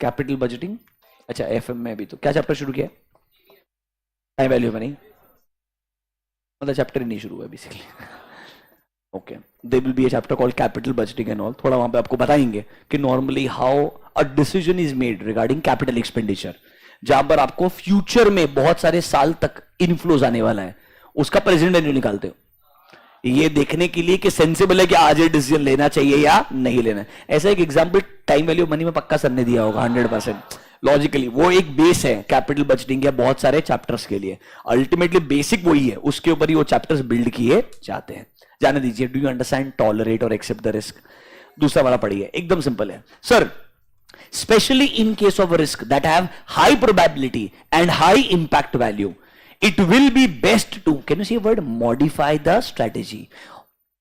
कैपिटल बजटिंग, अच्छा एफएम में अभी तो क्या चैप्टर शुरू किया? टाइम वैल्यू में नहीं, मतलब चैप्टर ही नहीं शुरू हुआ basically. Okay, there will be a chapter called capital budgeting and all, थोड़ा वहां पे आपको बताएंगे कि normally how a decision is made regarding capital expenditure, जहां पर आपको फ्यूचर में बहुत सारे साल तक इनफ्लोज आने वाला है, उसका प्रेजेंट वैल्यू निकालते हो, ये देखने के लिए कि सेंसिबल है कि आज ये डिसीजन लेना चाहिए या नहीं लेना। ऐसा एक एग्जांपल टाइम वैल्यू मनी में पक्का सर ने दिया होगा 100%। लॉजिकली वो एक बेस है कैपिटल बजटिंग के बहुत सारे चैप्टर्स के लिए, अल्टीमेटली बेसिक वही है, उसके ऊपर ही वो चैप्टर्स बिल्ड किए जाते हैं। जाने दीजिए, डू यू अंडरस्टैंड टॉलरेट और एक्सेप्ट द रिस्क? दूसरा वाला पढ़िए, एकदम सिंपल है sir, specially in case of risk that have high probability and high impact value, it will be best to, can you see a word, modify the strategy,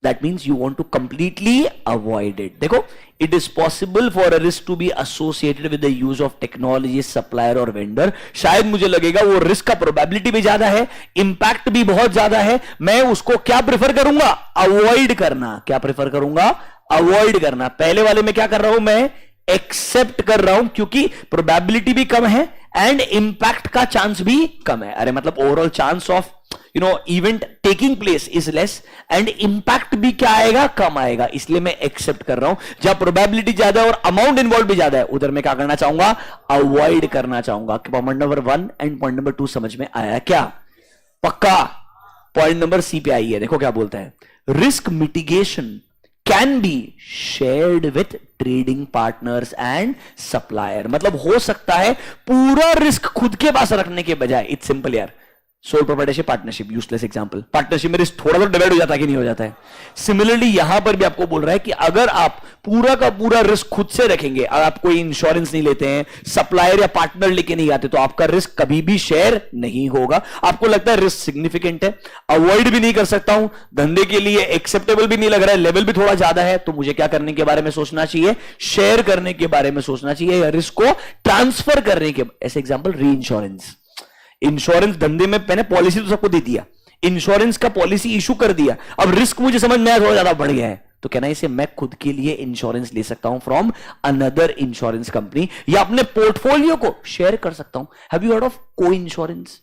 That means you want to completely avoid it. देखो, it is possible for a risk to be associated with the use of technology, supplier और vendor. शायद मुझे लगेगा वो risk का probability भी ज्यादा है, इंपैक्ट भी बहुत ज्यादा है. मैं उसको क्या प्रेफर करूंगा? अवॉइड करना. क्या प्रेफर करूंगा? अवॉइड करना. पहले वाले में क्या कर रहा हूं मैं? एक्सेप्ट कर रहा हूं, क्योंकि प्रोबेबिलिटी भी कम है एंड इंपैक्ट का चांस भी कम है. अरे मतलब overall chance of event taking place is less and impact भी क्या आएगा? कम आएगा. इसलिए मैं एक्सेप्ट कर रहा हूं. जहां प्रोबेबिलिटी ज्यादा है और अमाउंट इन्वॉल्व भी ज्यादा है, उधर मैं क्या करना चाहूंगा? अवॉइड करना चाहूंगा. Point number 1 and point number 2 समझ में आया क्या? पक्का. पॉइंट नंबर सी पे आई है. देखो क्या बोलता है. Risk mitigation can be shared with trading partners and supplier. मतलब हो सकता है पूरा रिस्क खुद के पास रखने के बजाय, इट्स सिंपल यार, sole proprietorship, partnership, useless example. Partnership में रिस्क थोड़ा तो डिवाइड हो जाता है कि नहीं हो जाता है? सिमिलरली यहां पर भी आपको बोल रहा है कि अगर आप पूरा का पूरा रिस्क खुद से रखेंगे, अगर आप कोई इंश्योरेंस नहीं लेते हैं, सप्लायर या पार्टनर लेके नहीं आते, तो आपका रिस्क कभी भी शेयर नहीं होगा. आपको लगता है रिस्क सिग्निफिकेंट है, अवॉइड भी नहीं कर सकता हूं, धंधे के लिए एक्सेप्टेबल भी नहीं लग रहा है, लेवल भी थोड़ा ज्यादा है, तो मुझे क्या करने के बारे में सोचना चाहिए? शेयर करने के बारे में सोचना चाहिए, या रिस्क को ट्रांसफर करने के. ऐसे एग्जाम्पल री इंश्योरेंस. इंश्योरेंस धंधे में मैंने पॉलिसी तो सबको दे दिया, इंश्योरेंस का पॉलिसी इशू कर दिया, अब रिस्क मुझे समझ में आया थोड़ा ज्यादा बढ़ गया है, तो कहना इसे मैं खुद के लिए इंश्योरेंस ले सकता हूं फ्रॉम अनदर इंश्योरेंस कंपनी, या अपने पोर्टफोलियो को शेयर कर सकता हूं. हैव यू हर्ड ऑफ को इंश्योरेंस?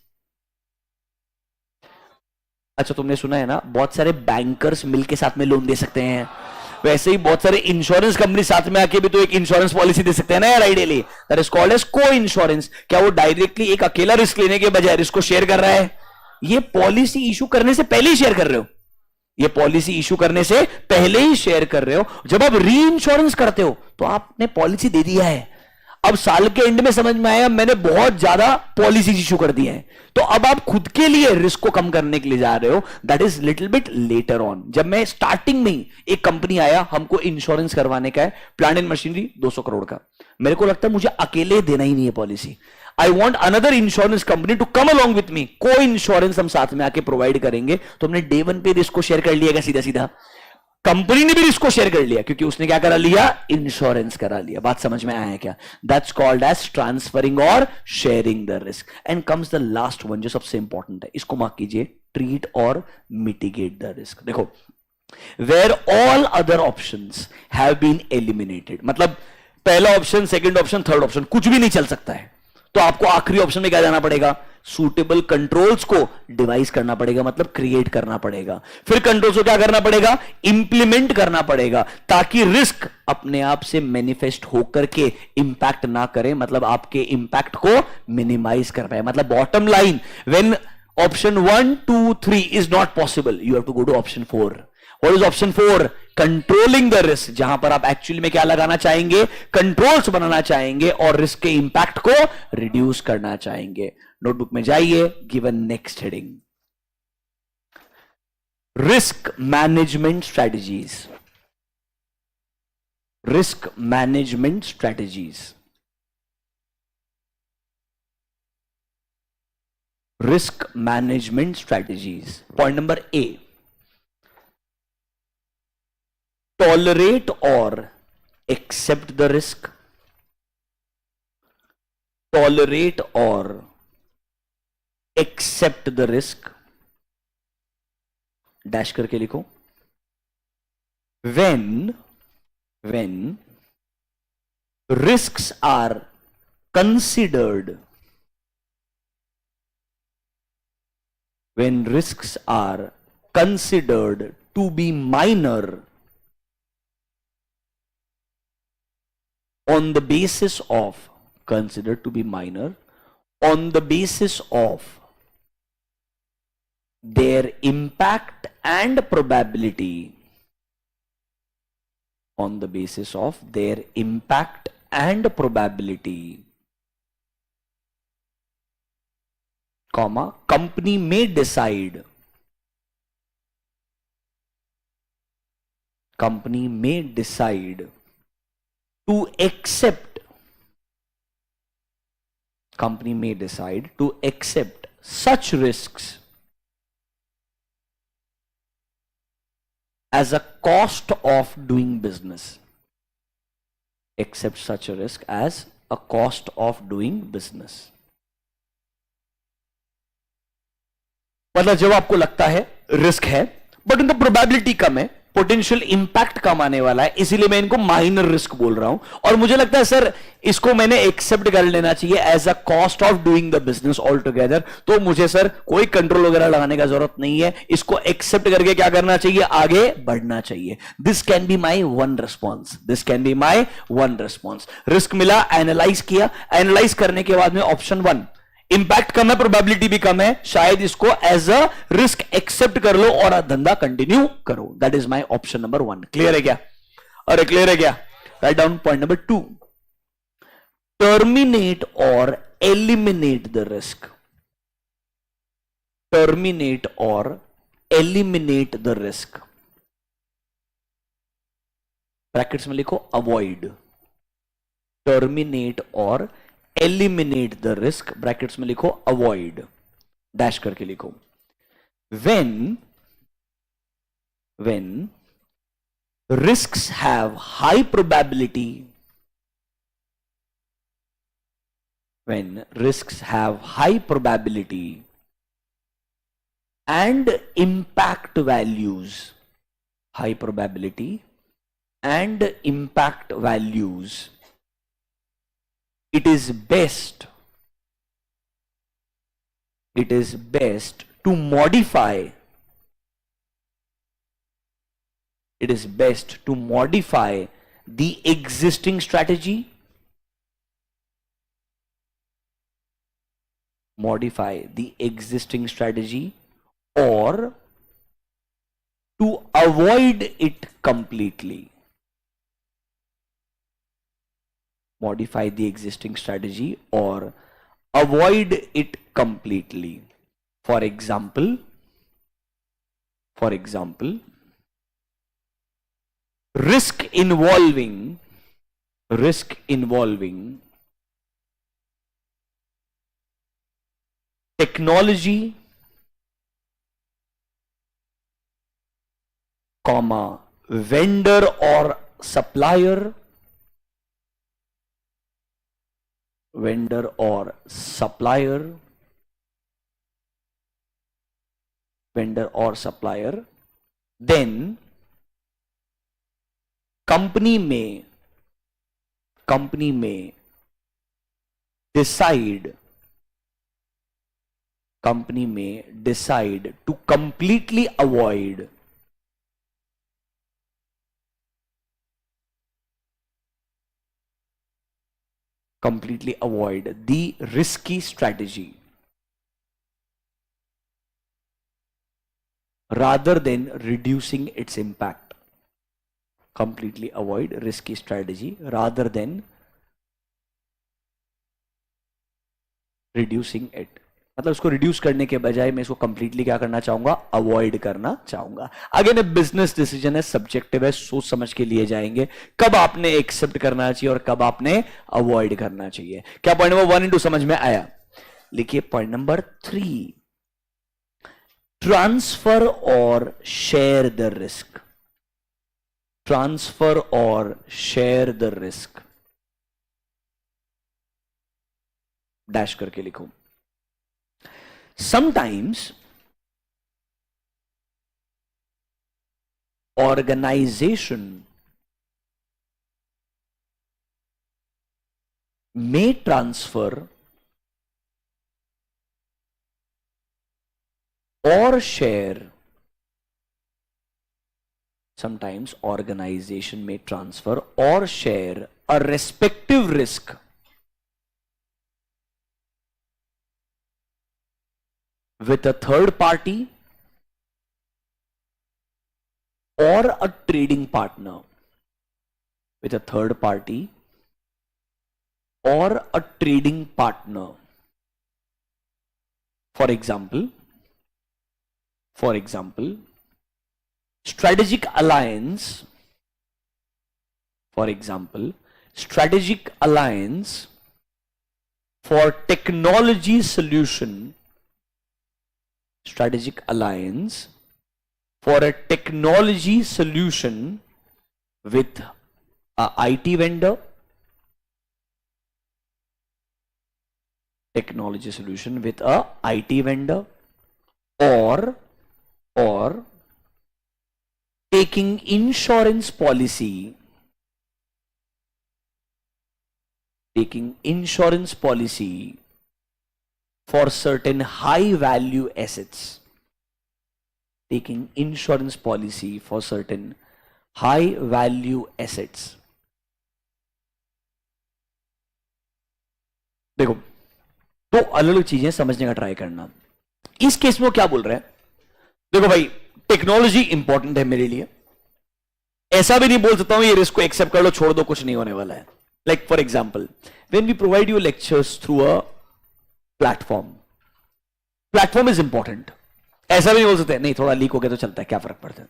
अच्छा, तुमने सुना है ना, बहुत सारे बैंकर्स मिलके साथ में लोन दे सकते हैं. वैसे ही बहुत सारे इंश्योरेंस कंपनी साथ में आके भी तो एक इंश्योरेंस पॉलिसी दे सकते हैं ना यार, ideally. That is called as coinsurance. क्या वो डायरेक्टली एक अकेला रिस्क लेने के बजाय रिस्क को शेयर कर रहा है? ये पॉलिसी इशू करने से पहले ही शेयर कर रहे हो. ये पॉलिसी इशू करने से पहले ही शेयर कर रहे हो. जब आप री इंश्योरेंस करते हो तो आपने पॉलिसी दे दिया है. अब साल के एंड में समझ में आया मैंने बहुत ज्यादा पॉलिसी इशू कर दी है, तो अब आप खुद के लिए रिस्क को कम करने के लिए जा रहे हो. That is little bit later on. जब मैं स्टार्टिंग में ही, एक कंपनी आया, हमको इंश्योरेंस करवाने का है, प्लांट एंड मशीनरी 200 करोड़ का. मेरे को लगता है मुझे अकेले देना ही नहीं है policy. I want another insurance company to come along with me. को इंश्योरेंस हम साथ में आके प्रोवाइड करेंगे. तो हमने डे 1 पे रिस्क को शेयर कर लिया, सीधा सीधा कंपनी ने भी रिस्क को शेयर कर लिया, क्योंकि उसने क्या करा लिया? इंश्योरेंस करा लिया. बात समझ में आया है क्या? दैट्स कॉल्ड एज ट्रांसफरिंग और sharing the risk. And comes the last one, जो सबसे इंपॉर्टेंट है, इसको मार्क कीजिए, ट्रीट और मिटिगेट द रिस्क. देखो, where all other options have been eliminated, मतलब पहला option, second option, third option कुछ भी नहीं चल सकता है, तो आपको आखिरी ऑप्शन में क्या जाना पड़ेगा? सूटेबल कंट्रोल्स को डिवाइस करना पड़ेगा, मतलब क्रिएट करना पड़ेगा. फिर कंट्रोल्स को क्या करना पड़ेगा? इंप्लीमेंट करना पड़ेगा, ताकि रिस्क अपने आप से मैनिफेस्ट होकर के इंपैक्ट ना करे, मतलब आपके इंपैक्ट को मिनिमाइज कर पाए. मतलब bottom line, when option 1, 2, 3 is not possible, you have to go to option 4. What is option 4? Controlling the risk, जहां पर आप एक्चुअली में क्या लगाना चाहेंगे? कंट्रोल्स बनाना चाहेंगे और रिस्क के इंपैक्ट को रिड्यूस करना चाहेंगे. नोटबुक में जाइए, given next heading, risk management strategies. Risk management strategies. Risk management strategies. Point number A, tolerate or accept the risk. Tolerate or accept the risk. Dash करके लिखो. when risks are considered, when risks are considered to be minor on the basis of, considered to be minor on the basis of their impact and probability, on the basis of their impact and probability, comma, company may decide, company may decide to accept, company may decide to accept such risks as a cost of doing business. Accept such a risk as a cost of doing business. मतलब जब आपको लगता है risk है but इनका probability कम है, potential impact कम आने वाला है, इसीलिए मैं इनको माइनर रिस्क बोल रहा हूं, और मुझे लगता है सर इसको मैंने एक्सेप्ट कर लेना चाहिए as a cost of doing the business all together, तो मुझे सर कोई कंट्रोल वगैरह लगाने का जरूरत नहीं है, इसको एक्सेप्ट करके क्या करना चाहिए, आगे बढ़ना चाहिए. This can be my one response, this can be my one response. Risk मिला, एनालाइज किया, एनालाइज करने के बाद में ऑप्शन वन, इंपैक्ट कम है, प्रोबेबिलिटी भी कम है, शायद इसको एज अ रिस्क एक्सेप्ट कर लो और धंधा कंटिन्यू करो. That is my option number one. Clear है क्या? अरे क्लियर है क्या? Right down point number two. Terminate और एलिमिनेट द रिस्क. टर्मिनेट और एलिमिनेट द रिस्क. ब्रैकेट्स में लिखो अवॉइड. टर्मिनेट और एलिमिनेट द रिस्क, ब्रैकेट्स में लिखो अवॉइड, डैश करके लिखो. when risks have high probability, when risks have high probability and impact values, high probability and impact values, it is best to modify, it is best to modify the existing strategy, modify the existing strategy, or to avoid it completely. Modify the existing strategy or avoid it completely. For example, risk involving technology, comma, vendor or supplier, then company may decide to completely avoid the risky strategy rather than reducing its impact. Completely avoid risky strategy rather than reducing it. मतलब उसको reduce करने के बजाय मैं इसको completely क्या करना चाहूंगा, अवॉइड करना चाहूंगा. अगेन बिजनेस डिसीजन है, सब्जेक्टिव है, सोच समझ के लिए जाएंगे कब आपने एक्सेप्ट करना चाहिए और कब आपने अवॉइड करना चाहिए. क्या पॉइंट नंबर 1 इंटू समझ में आया? लिखिए पॉइंट नंबर 3, ट्रांसफर और शेयर द रिस्क. ट्रांसफर और शेयर द रिस्क, डैश करके लिखो. Sometimes organization may transfer or share, sometimes organization may transfer or share a respective risk with a third party or a trading partner, with a third party or a trading partner. For example, strategic alliance, for technology solution, strategic alliance for a technology solution with a IT vendor, technology solution with a IT vendor, or taking insurance policy for certain high value assets, taking insurance policy for certain high value assets. देखो, तो अलग अलग चीजें समझने का try करना. इस case में वो क्या बोल रहे हैं? देखो भाई, टेक्नोलॉजी इंपॉर्टेंट है मेरे लिए, ऐसा भी नहीं बोल सकता हूं ये रिस्क को एक्सेप्ट कर लो, छोड़ दो, कुछ नहीं होने वाला है. Like for example, when we provide you lectures through a platform is important. ऐसा भी नहीं बोल सकते नहीं थोड़ा लीक हो गया तो चलता है, क्या फर्क पड़ता है.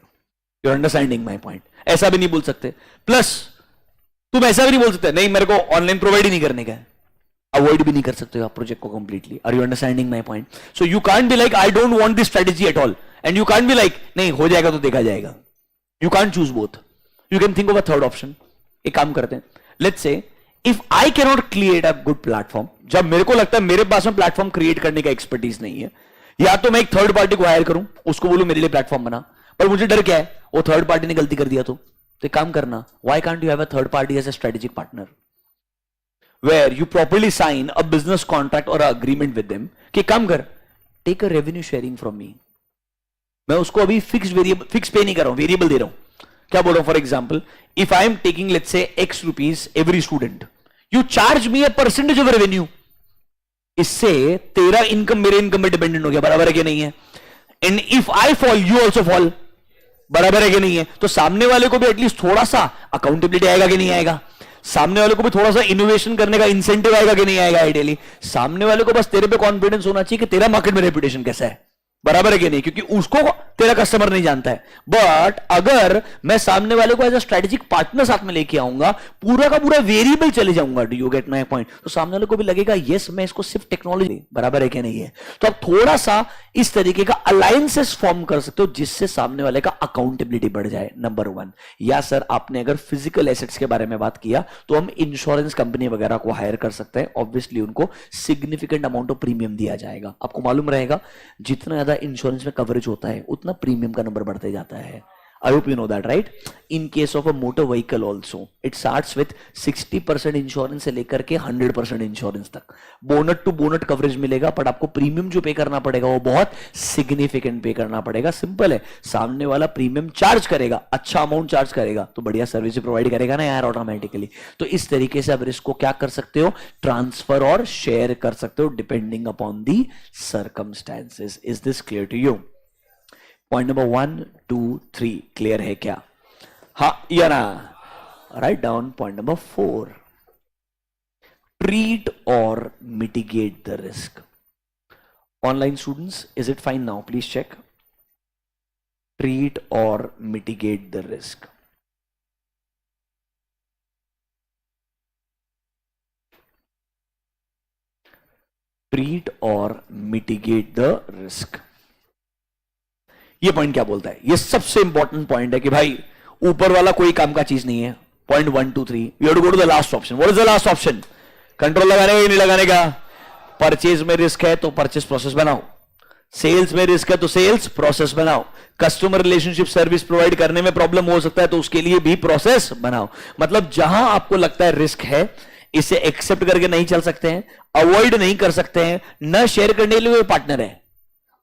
You understanding my point? ऐसा भी नहीं बोल सकते. प्लस तुम ऐसा भी नहीं बोल सकते नहीं मेरे को ऑनलाइन प्रोवाइड ही नहीं करने का है. अवॉइड भी नहीं कर सकते हो आप प्रोजेक्ट को completely. Are you understanding my point? So you can't be like I don't want this strategy at all, and you can't be like नहीं हो जाएगा तो देखा जाएगा. You can't choose both. You can think of a third option. एक काम करते हैं, let's say if I can not create a good platform, जब मेरे को लगता है मेरे पास में प्लेटफॉर्म क्रिएट करने का एक्सपर्टीज नहीं है, या तो मैं एक थर्ड पार्टी को हायर करूं, उसको बोलूं मेरे लिए प्लेटफॉर्म बना, पर मुझे डर क्या है वो थर्ड पार्टी ने गलती कर दिया तो एक काम करना, why can't you have a third party as a strategic partner where you properly sign a business contract or an agreement with them कि काम कर, take a revenue sharing from me. मैं उसको अभी फिक्स पे नहीं कर रहा हूं, वेरिएबल दे रहा हूं. क्या बोल रहा हूं? For example, if I am taking let's say X rupees every student, you charge me a percentage of revenue. इससे तेरा इनकम मेरे इनकम में डिपेंडेंट हो गया, बराबर है कि नहीं है? And if I fall you also fall, बराबर है कि नहीं है? तो सामने वाले को भी एटलीस्ट थोड़ा सा अकाउंटेबिलिटी आएगा कि नहीं आएगा? सामने वाले को भी थोड़ा सा इनोवेशन करने का इंसेंटिव आएगा कि नहीं आएगा? आइडियली सामने वाले को बस तेरे पे कॉन्फिडेंस होना चाहिए कि तेरा मार्केट में रेपुटेशन कैसा है, बराबर है कि नहीं? क्योंकि उसको तेरा कस्टमर नहीं जानता है. बट अगर मैं सामने वाले को एज अ स्ट्रेटेजिक पार्टनर साथ में लेके आऊंगा, पूरा का पूरा वेरिएबल चले जाऊंगा, do you get my point? तो सामने वाले को भी लगेगा यस मैं इसको सिर्फ टेक्नोलॉजी, बराबर है कि नहीं है? तो आप थोड़ा सा इस तरीके का अलायंसेस फॉर्म कर सकते हो जिससे सामने वाले का अकाउंटेबिलिटी बढ़ जाए, नंबर वन. या सर आपने अगर फिजिकल एसेट्स के बारे में बात किया तो हम इंश्योरेंस कंपनी वगैरह को हायर कर सकते हैं. ऑब्वियसली उनको सिग्निफिकेंट अमाउंट ऑफ प्रीमियम दिया जाएगा. आपको मालूम रहेगा जितना इंश्योरेंस में कवरेज होता है उतना प्रीमियम का नंबर बढ़ते जाता है. I hope you know that, right? In case of a motor vehicle also, it starts with 60% insurance से लेकर के 100% इंश्योरेंस तक. बोनट टू बोनट कवरेज मिलेगा, पर आपको प्रीमियम जो पे करना पड़ेगा वो बहुत सिग्निफिकेंट पे करना पड़ेगा. सिंपल है, सामने वाला प्रीमियम चार्ज करेगा, अच्छा अमाउंट चार्ज करेगा तो बढ़िया सर्विस प्रोवाइड करेगा ना यार ऑटोमेटिकली. तो इस तरीके से आप रिस्क को क्या कर सकते हो, ट्रांसफर और शेयर कर सकते हो depending upon the circumstances. Is this clear to you? Point number 1 2 3 clear है क्या? हाँ या ना? Write down point number 4. Treat और mitigate the risk. Online students, is it fine now? Please check. Treat और मिटिगेट द रिस्क. ट्रीट और mitigate the risk. ये point क्या बोलता है? ये सबसे इंपॉर्टेंट पॉइंट है कि भाई ऊपर वाला कोई काम का चीज नहीं है. Point 1 2 3 you have to go to the last option. What is the last option? Control लगाने का या नहीं लगाने का? परचेज में रिस्क है तो परचेज प्रोसेस बनाओ, सेल्स में रिस्क है तो सेल्स प्रोसेस बनाओ, कस्टमर रिलेशनशिप सर्विस प्रोवाइड करने में प्रॉब्लम हो सकता है तो उसके लिए भी प्रोसेस बनाओ. मतलब जहां आपको लगता है रिस्क है, इसे एक्सेप्ट करके नहीं चल सकते हैं, अवॉइड नहीं कर सकते हैं, न शेयर करने के लिए कोई पार्टनर है.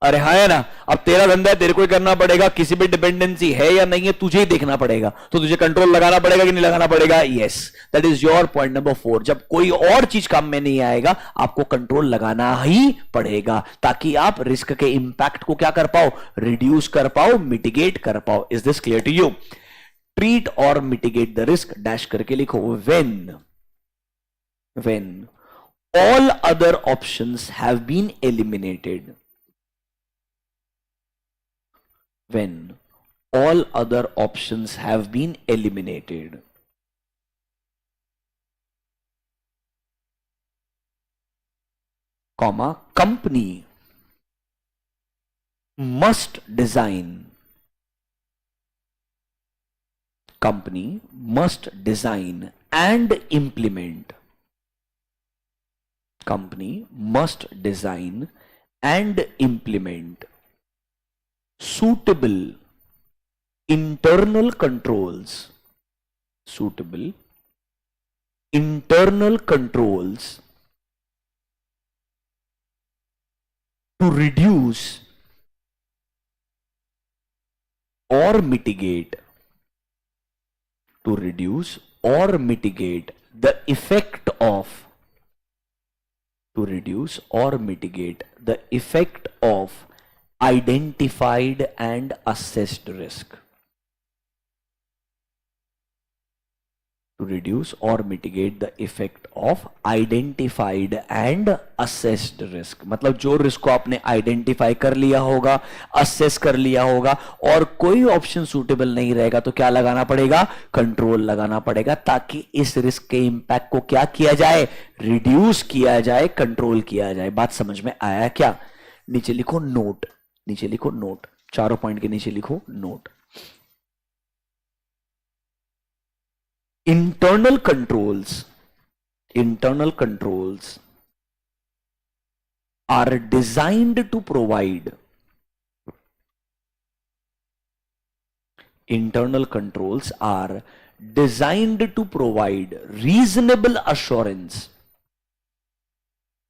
अरे हाँ है ना, अब तेरा धंधा है, तेरे को ही करना पड़ेगा, किसी पे डिपेंडेंसी है या नहीं है तुझे ही देखना पड़ेगा, तो तुझे कंट्रोल लगाना पड़ेगा कि नहीं लगाना पड़ेगा? Yes, that is your point number 4. जब कोई और चीज काम में नहीं आएगा आपको कंट्रोल लगाना ही पड़ेगा ताकि आप रिस्क के इंपैक्ट को क्या कर पाओ, रिड्यूस कर पाओ, मिटिगेट कर पाओ. Is this clear to you? Treat और मिटिगेट द रिस्क डैश करके लिखो. when all other options have been eliminated, when all other options have been eliminated, comma, company must design company must design and implement company must design and implement suitable internal controls to reduce or mitigate the effect of identified and assessed risk. To reduce or mitigate the effect of identified and assessed risk. मतलब जो risk को आपने identify कर लिया होगा, assess कर लिया होगा और कोई ऑप्शन सूटेबल नहीं रहेगा तो क्या लगाना पड़ेगा? कंट्रोल लगाना पड़ेगा, ताकि इस रिस्क के इंपैक्ट को क्या किया जाए? रिड्यूस किया जाए, कंट्रोल किया जाए. बात समझ में आया क्या? नीचे लिखो नोट, चारों पॉइंट के नीचे लिखो note. Internal controls are designed to provide reasonable assurance.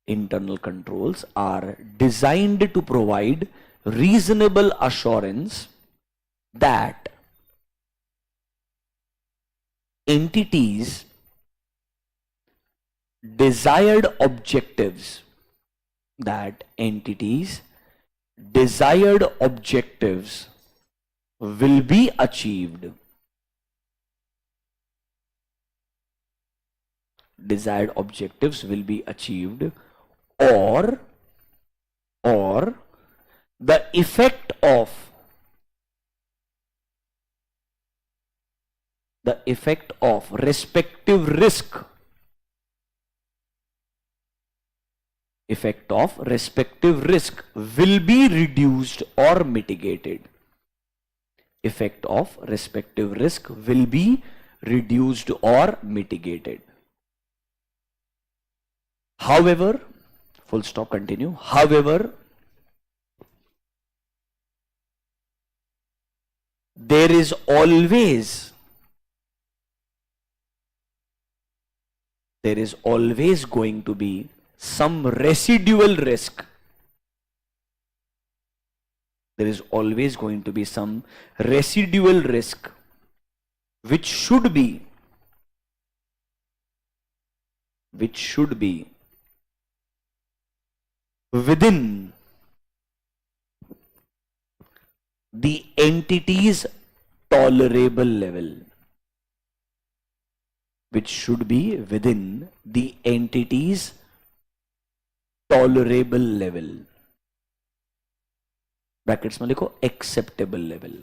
Internal controls are designed to provide reasonable assurance that entities' desired objectives will be achieved. Desired objectives will be achieved, or the effect of respective risk will be reduced or mitigated. Effect of respective risk will be reduced or mitigated. However, full stop, continue. However, there is always going to be some residual risk. There is always going to be some residual risk which should be within the entity's tolerable level. Which should be within the entity's tolerable level. Brackets में लिखो acceptable level.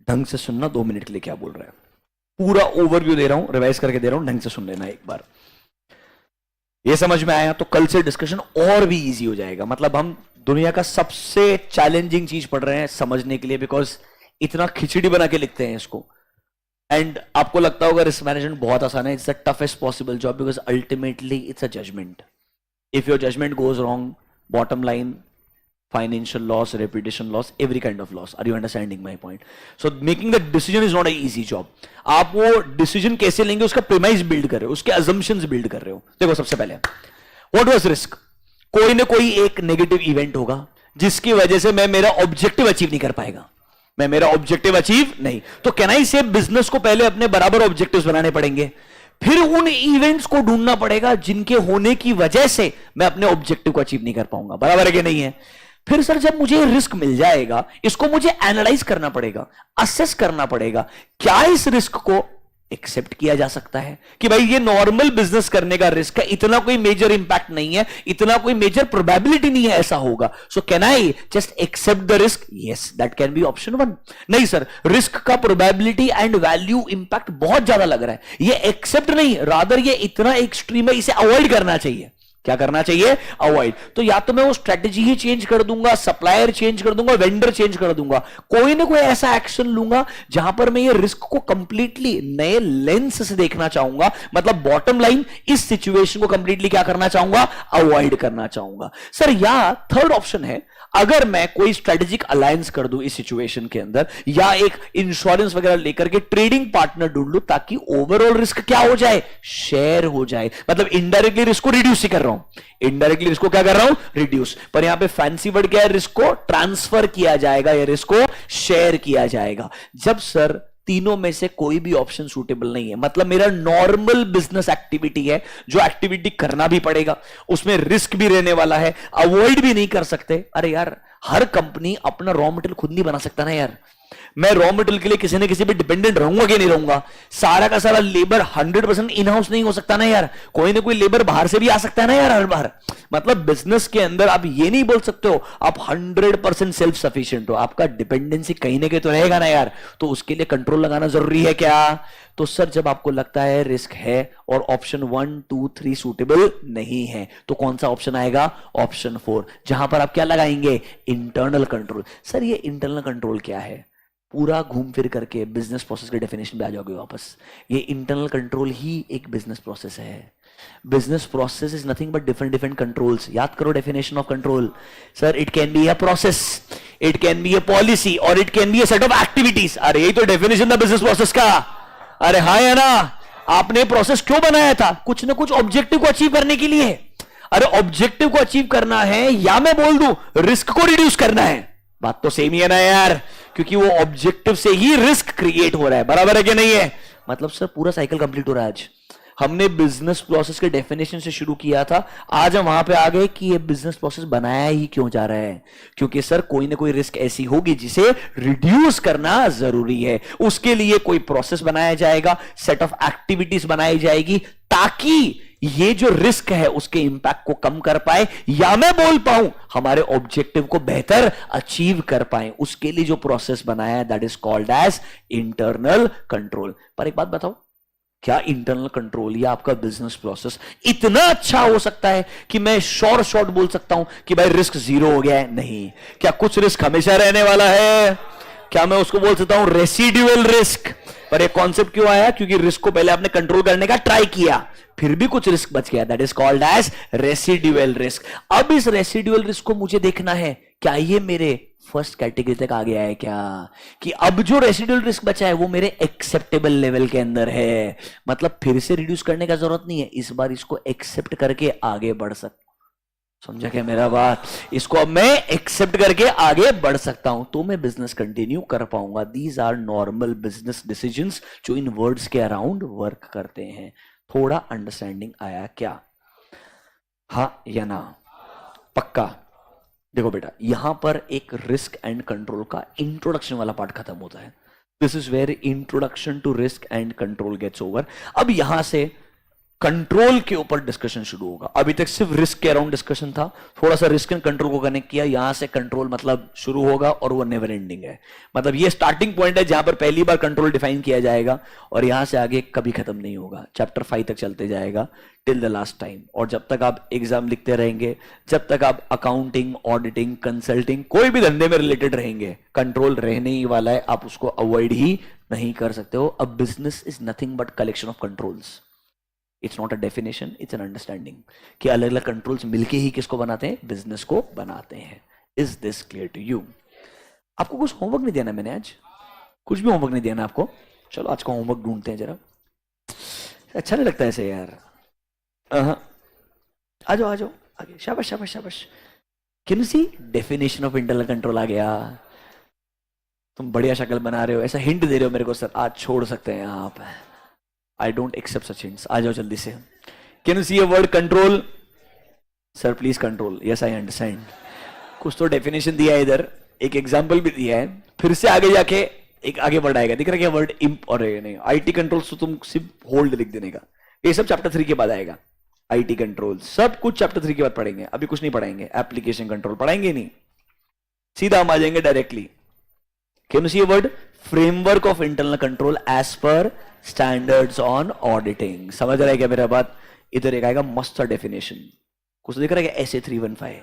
ढंग से सुनना, 2 minute के लिए क्या बोल रहा है. पूरा ओवरव्यू दे रहा हूं, रिवाइज करके दे रहा हूं, ढंग से सुन लेना एक बार. ये समझ में आया तो कल से डिस्कशन और भी इजी हो जाएगा. मतलब हम दुनिया का सबसे चैलेंजिंग चीज पढ़ रहे हैं समझने के लिए, बिकॉज इतना खिचड़ी बना के लिखते हैं इसको. एंड आपको लगता होगा रिस्क मैनेजमेंट बहुत आसान है. It's the toughest possible job, because ultimately it's a judgement. If your judgement goes wrong, bottom line financial loss, reputation loss, every kind of loss. Are you understanding my point? So making the decision is not an easy job. आप वो decision कैसे लेंगे उसका premise build कर रहे हो, उसके assumptions build कर रहे हो. देखो सबसे पहले what was risk? कोई ना कोई एक नेगेटिव इवेंट होगा जिसकी वजह से मैं मेरा ऑब्जेक्टिव अचीव नहीं कर पाएगा. मैं मेरा ऑब्जेक्टिव अचीव नहीं, तो कैन आई से बिजनेस को पहले अपने बराबर ऑब्जेक्टिव्स बनाने पड़ेंगे, फिर उन इवेंट्स को ढूंढना पड़ेगा जिनके होने की वजह से मैं अपने ऑब्जेक्टिव को अचीव नहीं कर पाऊंगा. बराबर है कि नहीं है? फिर सर जब मुझे रिस्क मिल जाएगा, इसको मुझे एनालाइज करना पड़ेगा, असेस करना पड़ेगा, क्या इस रिस्क को एक्सेप्ट किया जा सकता है कि भाई ये नॉर्मल बिजनेस करने का रिस्क है, इतना कोई मेजर इंपैक्ट नहीं है, इतना कोई मेजर प्रोबेबिलिटी नहीं है ऐसा होगा. So can I just accept the risk? Yes, that can be option 1. नहीं सर, रिस्क का प्रोबेबिलिटी एंड वैल्यू इंपैक्ट बहुत ज्यादा लग रहा है, ये एक्सेप्ट नहीं, रादर ये इतना एक्सट्रीम है, इसे अवॉइड करना चाहिए. क्या करना चाहिए? अवॉइड। तो या तो मैं वो स्ट्रेटेजी ही चेंज कर दूंगा, सप्लायर चेंज कर दूंगा, वेंडर चेंज कर दूंगा, कोई ना कोई ऐसा एक्शन लूंगा जहां पर मैं ये रिस्क को कंप्लीटली नए लेंस से देखना चाहूंगा। मतलब बॉटम लाइन, इस सिचुएशन को कंप्लीटली क्या करना चाहूंगा? अवॉइड करना चाहूंगा। सर या थर्ड ऑप्शन है, अगर मैं कोई स्ट्रेटेजिक अलायंस कर दूं इस सिचुएशन के अंदर, या एक इंश्योरेंस वगैरह लेकर के ट्रेडिंग पार्टनर ढूंढ लूं ताकि ओवरऑल रिस्क क्या हो जाए? शेयर हो जाए। मतलब इनडायरेक्टली रिस्क को रिड्यूस ही कर रहा हूं, इनडायरेक्टली रिस्क को क्या कर रहा हूं? रिड्यूस। पर यहां पे फैंसी वर्ड क्या है? रिस्क को ट्रांसफर किया जाएगा या रिस्क को शेयर किया जाएगा। जब सर तीनों में से कोई भी ऑप्शन सूटेबल नहीं है, मतलब मेरा नॉर्मल बिजनेस एक्टिविटी है, जो एक्टिविटी करना भी पड़ेगा, उसमें रिस्क भी रहने वाला है, अवॉइड भी नहीं कर सकते। अरे यार, हर कंपनी अपना रॉ मटेरियल खुद नहीं बना सकता ना यार। मैं रॉ मटेरियल के लिए किसी न किसी पे डिपेंडेंट रहूंगा कि नहीं रहूंगा? सारा का सारा लेबर 100% इन हाउस नहीं हो सकता ना यार, कोई ना कोई लेबर बाहर से भी आ सकता है ना यार हर बार। मतलब बिजनेस के अंदर आप ये नहीं बोल सकते हो आप 100% सेल्फ सफिशिएंट हो, आपका डिपेंडेंसी कहीं ना कहीं तो रहेगा ना यार। तो उसके लिए कंट्रोल लगाना जरूरी है क्या? तो सर जब आपको लगता है रिस्क है और ऑप्शन 1, 2, 3 सूटेबल नहीं है, तो कौन सा ऑप्शन आएगा? ऑप्शन 4, जहां पर आप क्या लगाएंगे? Internal control. सर ये इंटरनल कंट्रोल क्या है? पूरा घूम फिर करके बिजनेस प्रोसेस के डेफिनेशन पे आ जाओगे वापस। ये इंटरनल कंट्रोल ही एक बिजनेस प्रोसेस है। Business process is nothing but different different controls. याद करो definition of control. Sir it can be a process, it can be a policy, और it can be a set of activities. अरे यही तो definition था business process का। अरे हाँ है ना? आपने प्रोसेस क्यों बनाया था? कुछ ना कुछ ऑब्जेक्टिव को अचीव करने के लिए। अरे ऑब्जेक्टिव को अचीव करना है, या मैं बोल दूं रिस्क को रिड्यूस करना है, बात तो सेम ही है ना यार, क्योंकि वो ऑब्जेक्टिव से ही रिस्क क्रिएट हो रहा है। बराबर है कि नहीं है? मतलब सर पूरा साइकिल कंप्लीट हो रहा है। आज हमने बिजनेस प्रोसेस के डेफिनेशन से शुरू किया था, आज हम वहां पे आ गए कि ये बिजनेस प्रोसेस बनाया ही क्यों जा रहा है? क्योंकि सर कोई ना कोई रिस्क ऐसी होगी जिसे रिड्यूस करना जरूरी है। उसके लिए कोई प्रोसेस बनाया जाएगा, सेट ऑफ एक्टिविटीज बनाई जाएगी, ताकि ये जो रिस्क है उसके इंपैक्ट को कम कर पाए, या मैं बोल पाऊं हमारे ऑब्जेक्टिव को बेहतर अचीव कर पाए। उसके लिए जो प्रोसेस बनाया है that is called as internal control. पर एक बात बताओ, क्या इंटरनल कंट्रोल या आपका बिजनेस प्रोसेस इतना अच्छा हो सकता है कि मैं शॉर्ट बोल सकता हूं कि भाई रिस्क 0 हो गया है? नहीं। क्या कुछ रिस्क हमेशा रहने वाला है? क्या मैं उसको बोल सकता हूं रेसिडुअल रिस्क? पर ये कॉन्सेप्ट क्यों आया? क्योंकि रिस्क को पहले आपने कंट्रोल करने का ट्राई किया, फिर भी कुछ रिस्क बच गया, that is called as residual risk. अब इस रेसिडुअल रिस्क को मुझे देखना है, क्या ये मेरे फर्स्ट कैटेगरी तक आ गया है क्या? कि अब जो रेसिडुअल रिस्क बचा है वो मेरे एक्सेप्टेबल लेवल के अंदर है। मतलब फिर से रिड्यूस करने का जरूरत नहीं है, इस बार इसको एक्सेप्ट करके आगे बढ़ सकता। समझा क्या मेरा बात? इसको अब मैं एक्सेप्ट करके आगे बढ़ सकता हूं, तो मैं बिजनेस कंटिन्यू कर पाऊंगा। These are normal business decisions जो इन वर्ड्स के अराउंड वर्क करते हैं। थोड़ा अंडरस्टैंडिंग आया क्या? हाँ या ना? पक्का? देखो बेटा, यहां पर एक रिस्क एंड कंट्रोल का इंट्रोडक्शन वाला पार्ट खत्म होता है। This is where introduction to risk and control gets over. अब यहां से कंट्रोल के ऊपर डिस्कशन शुरू होगा। अभी तक सिर्फ रिस्क के अराउंड डिस्कशन था, थोड़ा सा रिस्क एंड कंट्रोल को कनेक्ट किया, यहां से कंट्रोल मतलब शुरू होगा और वो नेवर एंडिंग है। मतलब ये स्टार्टिंग पॉइंट है जहां पर पहली बार कंट्रोल डिफाइन किया जाएगा और यहां से आगे कभी खत्म नहीं होगा। चैप्टर 5 तक चलते जाएगा टिल द लास्ट टाइम। और जब तक आप एग्जाम लिखते रहेंगे, जब तक आप अकाउंटिंग, ऑडिटिंग, कंसल्टिंग, कोई भी धंधे में रिलेटेड रहेंगे, कंट्रोल रहने ही वाला है। आप उसको अवॉइड ही नहीं कर सकते हो। अब business is nothing but collection of controls. It's not a definition, it's an understanding कि अलग अलग कंट्रोल्स मिलके ही किसको बनाते हैं? बिजनेस को बनाते हैं। Is this clear to you? आपको कुछ होमवर्क नहीं देना मैंने आज, कुछ भी होमवर्क नहीं देना आपको। चलो आज का होमवर्क ढूंढते हैं जरा। अच्छा नहीं लगता ऐसे यार? आ जाओ आगे। शाबाश शाबाश शाबाश। Can you see definition of internal control आ गया। तुम बढ़िया शक्ल बना रहे हो, ऐसा हिंट दे रहे हो मेरे को सर आज छोड़ सकते हैं आप। I don't accept such hints. आ जाओ जल्दी से। Can you see a word control? Sir, please control. Yes, I understand. कुछ तो डेफिनेशन दिया है इधर, एक एग्जाम्पल भी दिया है, फिर से आगे जाके एक आगे बढ़ाएगा। दिख रहा है क्या वर्ड? इम्प और नहीं, आईटी कंट्रोल्स तो तुम सिर्फ होल्ड लिख देने का, ये सब चैप्टर 3 के बाद आएगा। आईटी कंट्रोल सब कुछ चैप्टर 3 के बाद पढ़ेंगे, अभी कुछ नहीं पढ़ाएंगे। एप्लीकेशन कंट्रोल पढ़ाएंगे नहीं, सीधा हम आ जाएंगे directly. Can you see a word? Framework of internal control as per standards on auditing. समझ रहा है क्या मेरा बात? इधर एक आएगा मस्त डेफिनेशन, कुछ दिख रहा है क्या? SA315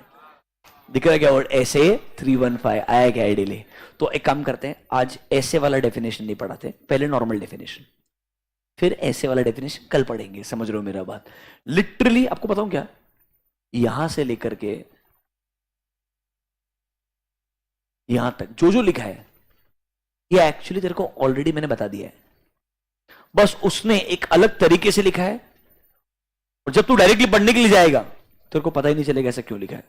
दिख रहा है क्या? वर्ड SA315 आया क्या आइडियली? तो एक काम करते हैं, आज ऐसे वाला डेफिनेशन नहीं पढ़ाते, पहले नॉर्मल डेफिनेशन, फिर ऐसे वाला डेफिनेशन कल पढ़ेंगे। समझ रहे हो मेरा बात? लिटरली आपको बताऊं क्या, यहां से लेकर के यहां तक जो जो लिखा है ये एक्चुअली तेरे को ऑलरेडी मैंने बता दिया है, बस उसने एक अलग तरीके से लिखा है, और जब तू डायरेक्टली पढ़ने के लिए जाएगा तेरे को पता ही नहीं चलेगा ऐसा क्यों लिखा है।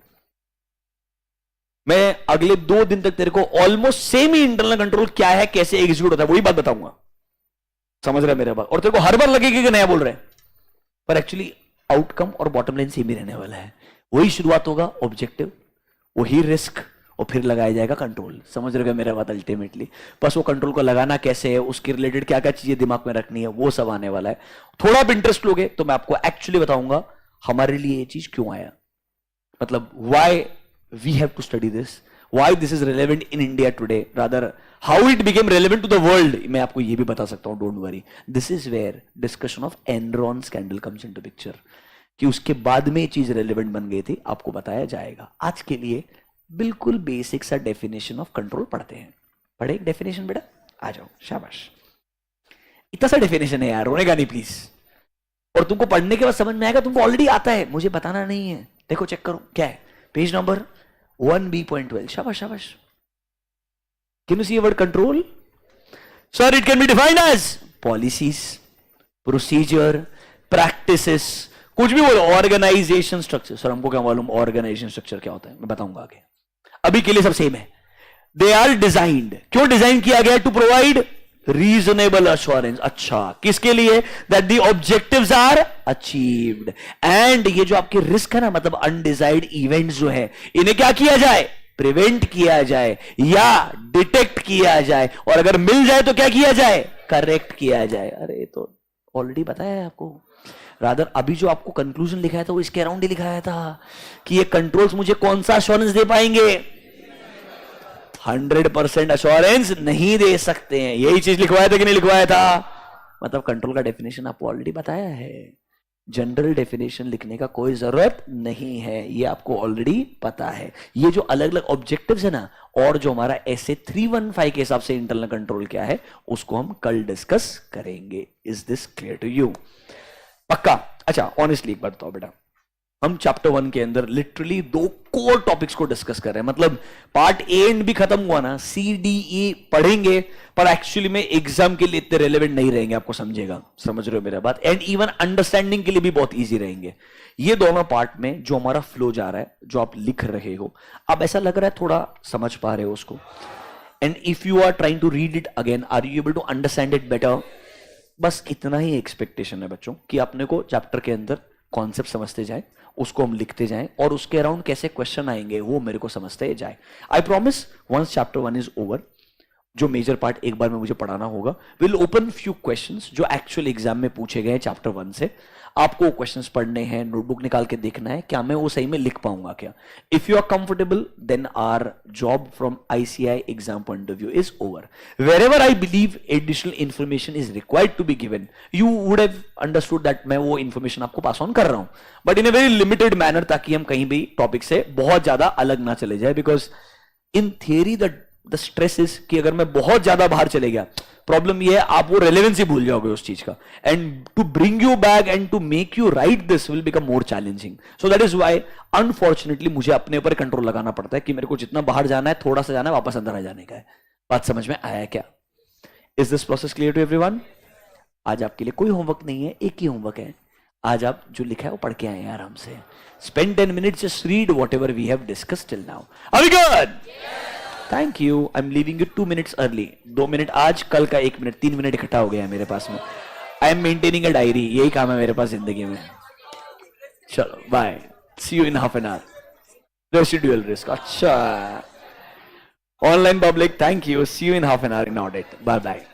मैं अगले 2 दिन तक तेरे को ऑलमोस्ट सेम ही इंटरनल कंट्रोल क्या है, कैसे एग्जीक्यूट होता है, वही बात बताऊंगा। समझ रहा है मेरा बात? और तेरे को हर बार लगेगा कि नया बोल रहे हैं, पर एक्चुअली आउटकम और बॉटम लाइन सेम ही रहने वाला है। वही शुरुआत होगा ऑब्जेक्टिव, वही रिस्क, और फिर लगाया जाएगा कंट्रोल। समझ रहे हो मेरा बात? अल्टीमेटली बस वो कंट्रोल को लगाना कैसे है, उसके रिलेटेड क्या क्या चीजें दिमाग में रखनी है, वो सब आने वाला है। थोड़ा आप इंटरेस्ट लोगे तो मैं आपको एक्चुअली बताऊंगा हमारे लिए ये चीज क्यों आया, मतलब why we have to study this, why this is relevant in India today, rather how it became relevant to the world. मैं आपको ये भी बता सकता हूं, don't worry. This is where discussion of Enron scandal comes into picture, कि उसके बाद में ये चीज रेलेवेंट बन गई थी, आपको बताया जाएगा। आज के लिए बिल्कुल बेसिक सा डेफिनेशन ऑफ कंट्रोल पढ़ते हैं। पढ़े एक डेफिनेशन बेटा, आ जाओ, शाबाश। इतना सा डेफिनेशन है यार, रोने का नहीं प्लीज। और तुमको पढ़ने के बाद समझ में आएगा, तुमको ऑलरेडी आता है, मुझे बताना नहीं है। देखो चेक करो क्या है, पेज नंबर 1B.12। शाबाश शाबाश। Can you see word control? Sir it can be defined as policies, procedure, practices, कुछ भी बोलो, ऑर्गेनाइजेशन स्ट्रक्चर। सर हमको क्या मालूम ऑर्गेनाइजेशन स्ट्रक्चर क्या होता है, मैं बताऊंगा आगे। अभी के लिए सब सेम है। दे आर डिजाइंड, क्यों डिजाइन किया गया? To provide reasonable assurance. अच्छा, किसके लिए? That the objectives are achieved, and ये जो आपके रिस्क है ना, मतलब अनडिजायर्ड इवेंट्स जो है, इन्हें क्या किया जाए? प्रिवेंट किया जाए या डिटेक्ट किया जाए, और अगर मिल जाए तो क्या किया जाए? करेक्ट किया जाए। अरे तो ऑलरेडी बताया है आपको। रादर अभी जो आपको कंक्लूजन लिखा है था वो इसके अराउंड ही लिखाया था कि ये कंट्रोल्स मुझे कौन सा अश्योरेंस दे पाएंगे? 100% अश्योरेंस नहीं दे सकते हैं। यही चीज लिखवाया था कि नहीं लिखवाया था? मतलब कंट्रोल का डेफिनेशन आपको ऑलरेडी बताया है, जनरल डेफिनेशन लिखने का कोई जरूरत नहीं है, ये आपको ऑलरेडी पता है। ये जो अलग अलग ऑब्जेक्टिव्स है ना, और जो हमारा SA315 के हिसाब से इंटरनल कंट्रोल क्या है, उसको हम कल डिस्कस करेंगे। Is this clear to you? पक्का? अच्छा ऑनेस्टली एक बात बताओ बेटा, हम चैप्टर 1 के अंदर लिटरली 2 कोर टॉपिक्स को डिस्कस कर रहे हैं। मतलब पार्ट A एंड B खत्म हुआ ना, CDE पढ़ेंगे, पर एक्चुअली में एग्जाम के लिए इतने रेलेवेंट नहीं रहेंगे, आपको समझेगा। समझ रहे हो मेरा बात? एंड इवन अंडरस्टैंडिंग के लिए भी बहुत इजी रहेंगे। ये दोनों पार्ट में जो हमारा फ्लो जा रहा है, जो आप लिख रहे हो, अब ऐसा लग रहा है थोड़ा समझ पा रहे हो उसको। And if you are trying to read it again, are you able to understand it better? बस इतना ही एक्सपेक्टेशन है बच्चों, कि अपने को चैप्टर के अंदर कॉन्सेप्ट समझते जाए, उसको हम लिखते जाएं, और उसके अराउंड कैसे क्वेश्चन आएंगे वो मेरे को समझते जाए। I promise once chapter 1 is over, जो मेजर पार्ट एक बार में मुझे पढ़ाना होगा, विल ओपन फ्यू क्वेश्चंस जो एक्चुअल एग्जाम में पूछे गए चैप्टर 1 से। आपको क्वेश्चंस पढ़ने हैं, नोटबुक निकाल के देखना है क्या मैं वो सही में लिख पाऊंगा क्या। If you are comfortable then our job from ICI exam point of view is over. Wherever I believe additional information is required to be given, you would have understood that मैं वो इंफॉर्मेशन आपको pass on कर रहा हूं, but in a very limited manner, ताकि हम कहीं भी टॉपिक से बहुत ज्यादा अलग ना चले जाए। Because in theory the stress is कि अगर मैं बहुत ज्यादा बाहर चले गया, प्रॉब्लम ये है आप वो रेलेवेंसी भूल जाओगे उस चीज का, and to bring you back and to make you write this will become more challenging. So that is why unfortunately मुझे अपने ऊपर कंट्रोल लगाना पड़ता है कि मेरे को जितना बाहर जाना है, थोड़ा सा जाना है, वापस अंदर आ जाने का है। बात समझ में आया क्या? Is this process clear to everyone? आज आपके लिए कोई होमवर्क नहीं है, एक ही होमवर्क है। आज आप जो लिखा है वो पढ़ के आए हैं आराम से। Spend 10 minutes, just read whatever we have discussed till now. Are we good? Thank you. I am leaving you 2 minutes early. 2 मिनट आज, कल का 1 मिनट, 3 मिनट इकट्ठा हो गया है मेरे पास में। I am maintaining a diary, यही काम है मेरे पास जिंदगी में। चलो bye, see you in half an hour. Residual risk, अच्छा online public, thank you, see you in half an hour in audit. Bye bye.